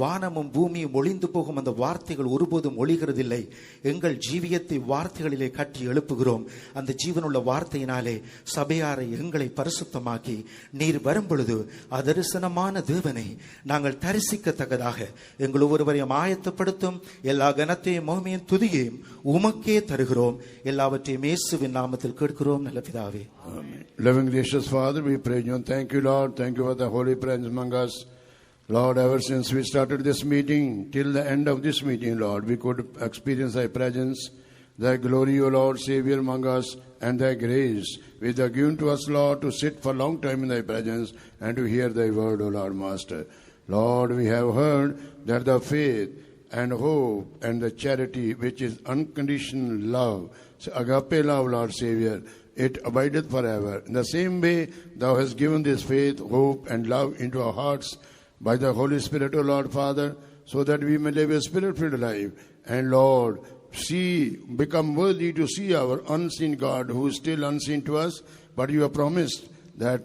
வானமும் பூமியும் ஒளிந்து போகும், அந்த வார்த்தைகள் ஒருபோதும் ஒளிகிறதில்லை. எங்கள் ஜீவியத்தை வார்த்தைகளிலே கட்டி எழுப்புகிறோம். அந்த ஜீவனுள்ள வார்த்தையினாலே சபையாரை எங்களை பரிசுத்தமாக்கி நீர் வரும் பொழுது அதரிசனமான தேவனை நாங்கள் தரிசிக்கத்தக்கதாக எங்கள் ஒவ்வொருவரையும் ஆயத்தப்படுத்தும். எல்லா கனத்தையும் மகிமையும் துதியையும் உமக்கே தருகிறோம். எல்லாவற்றையும் இயேசுவின் நாமத்தில் கேட்கிறோம் நல்ல பிதாவே. Loving gracious Father, we praise you and thank you, Lord. Thank you for the holy presence among us. Lord, ever since we started this meeting till the end of this meeting, Lord, we could experience thy presence, thy glory, O Lord, Savior among us, and thy grace, which are given to us, Lord, to sit for a long time in thy presence and to hear thy word, O Lord, Master. Lord, we have heard that the faith and hope and the charity, which is unconditional love, agape love, Lord Savior, it abideth forever. In the same way, thou hast given this faith, hope, and love into our hearts by the Holy Spirit, O Lord Father, so that we may live a spirit-filled life. And Lord, become worthy to see our unseen God, who is still unseen to us, but you have promised that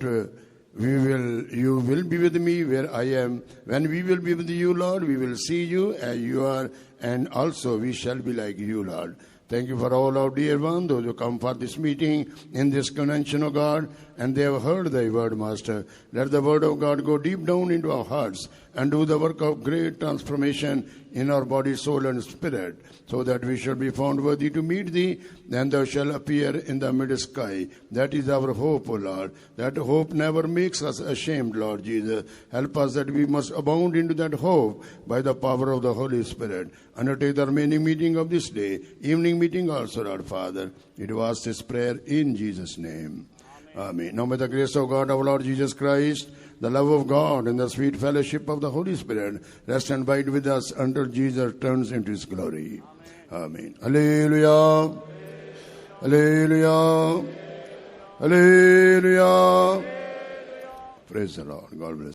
you will be with me where I am. When we will be with you, Lord, we will see you as you are, and also we shall be like you, Lord. Thank you for all our dear ones, those who come for this meeting in this convention, O God, and they have heard thy word, Master. Let the word of God go deep down into our hearts and do the work of great transformation in our body, soul, and spirit, so that we shall be found worthy to meet thee, then thou shalt appear in the mid-sky. That is our hope, O Lord. That hope never makes us ashamed, Lord Jesus. Help us that we must abound into that hope by the power of the Holy Spirit. Undertake the remaining meeting of this day, evening meeting also, Lord Father. It was this prayer in Jesus' name. Amen. Now may the grace of God, our Lord Jesus Christ, the love of God, and the sweet fellowship of the Holy Spirit rest and abide with us until Jesus turns into his glory. Amen. Hallelujah. Hallelujah. Hallelujah. Praise the Lord. God bless.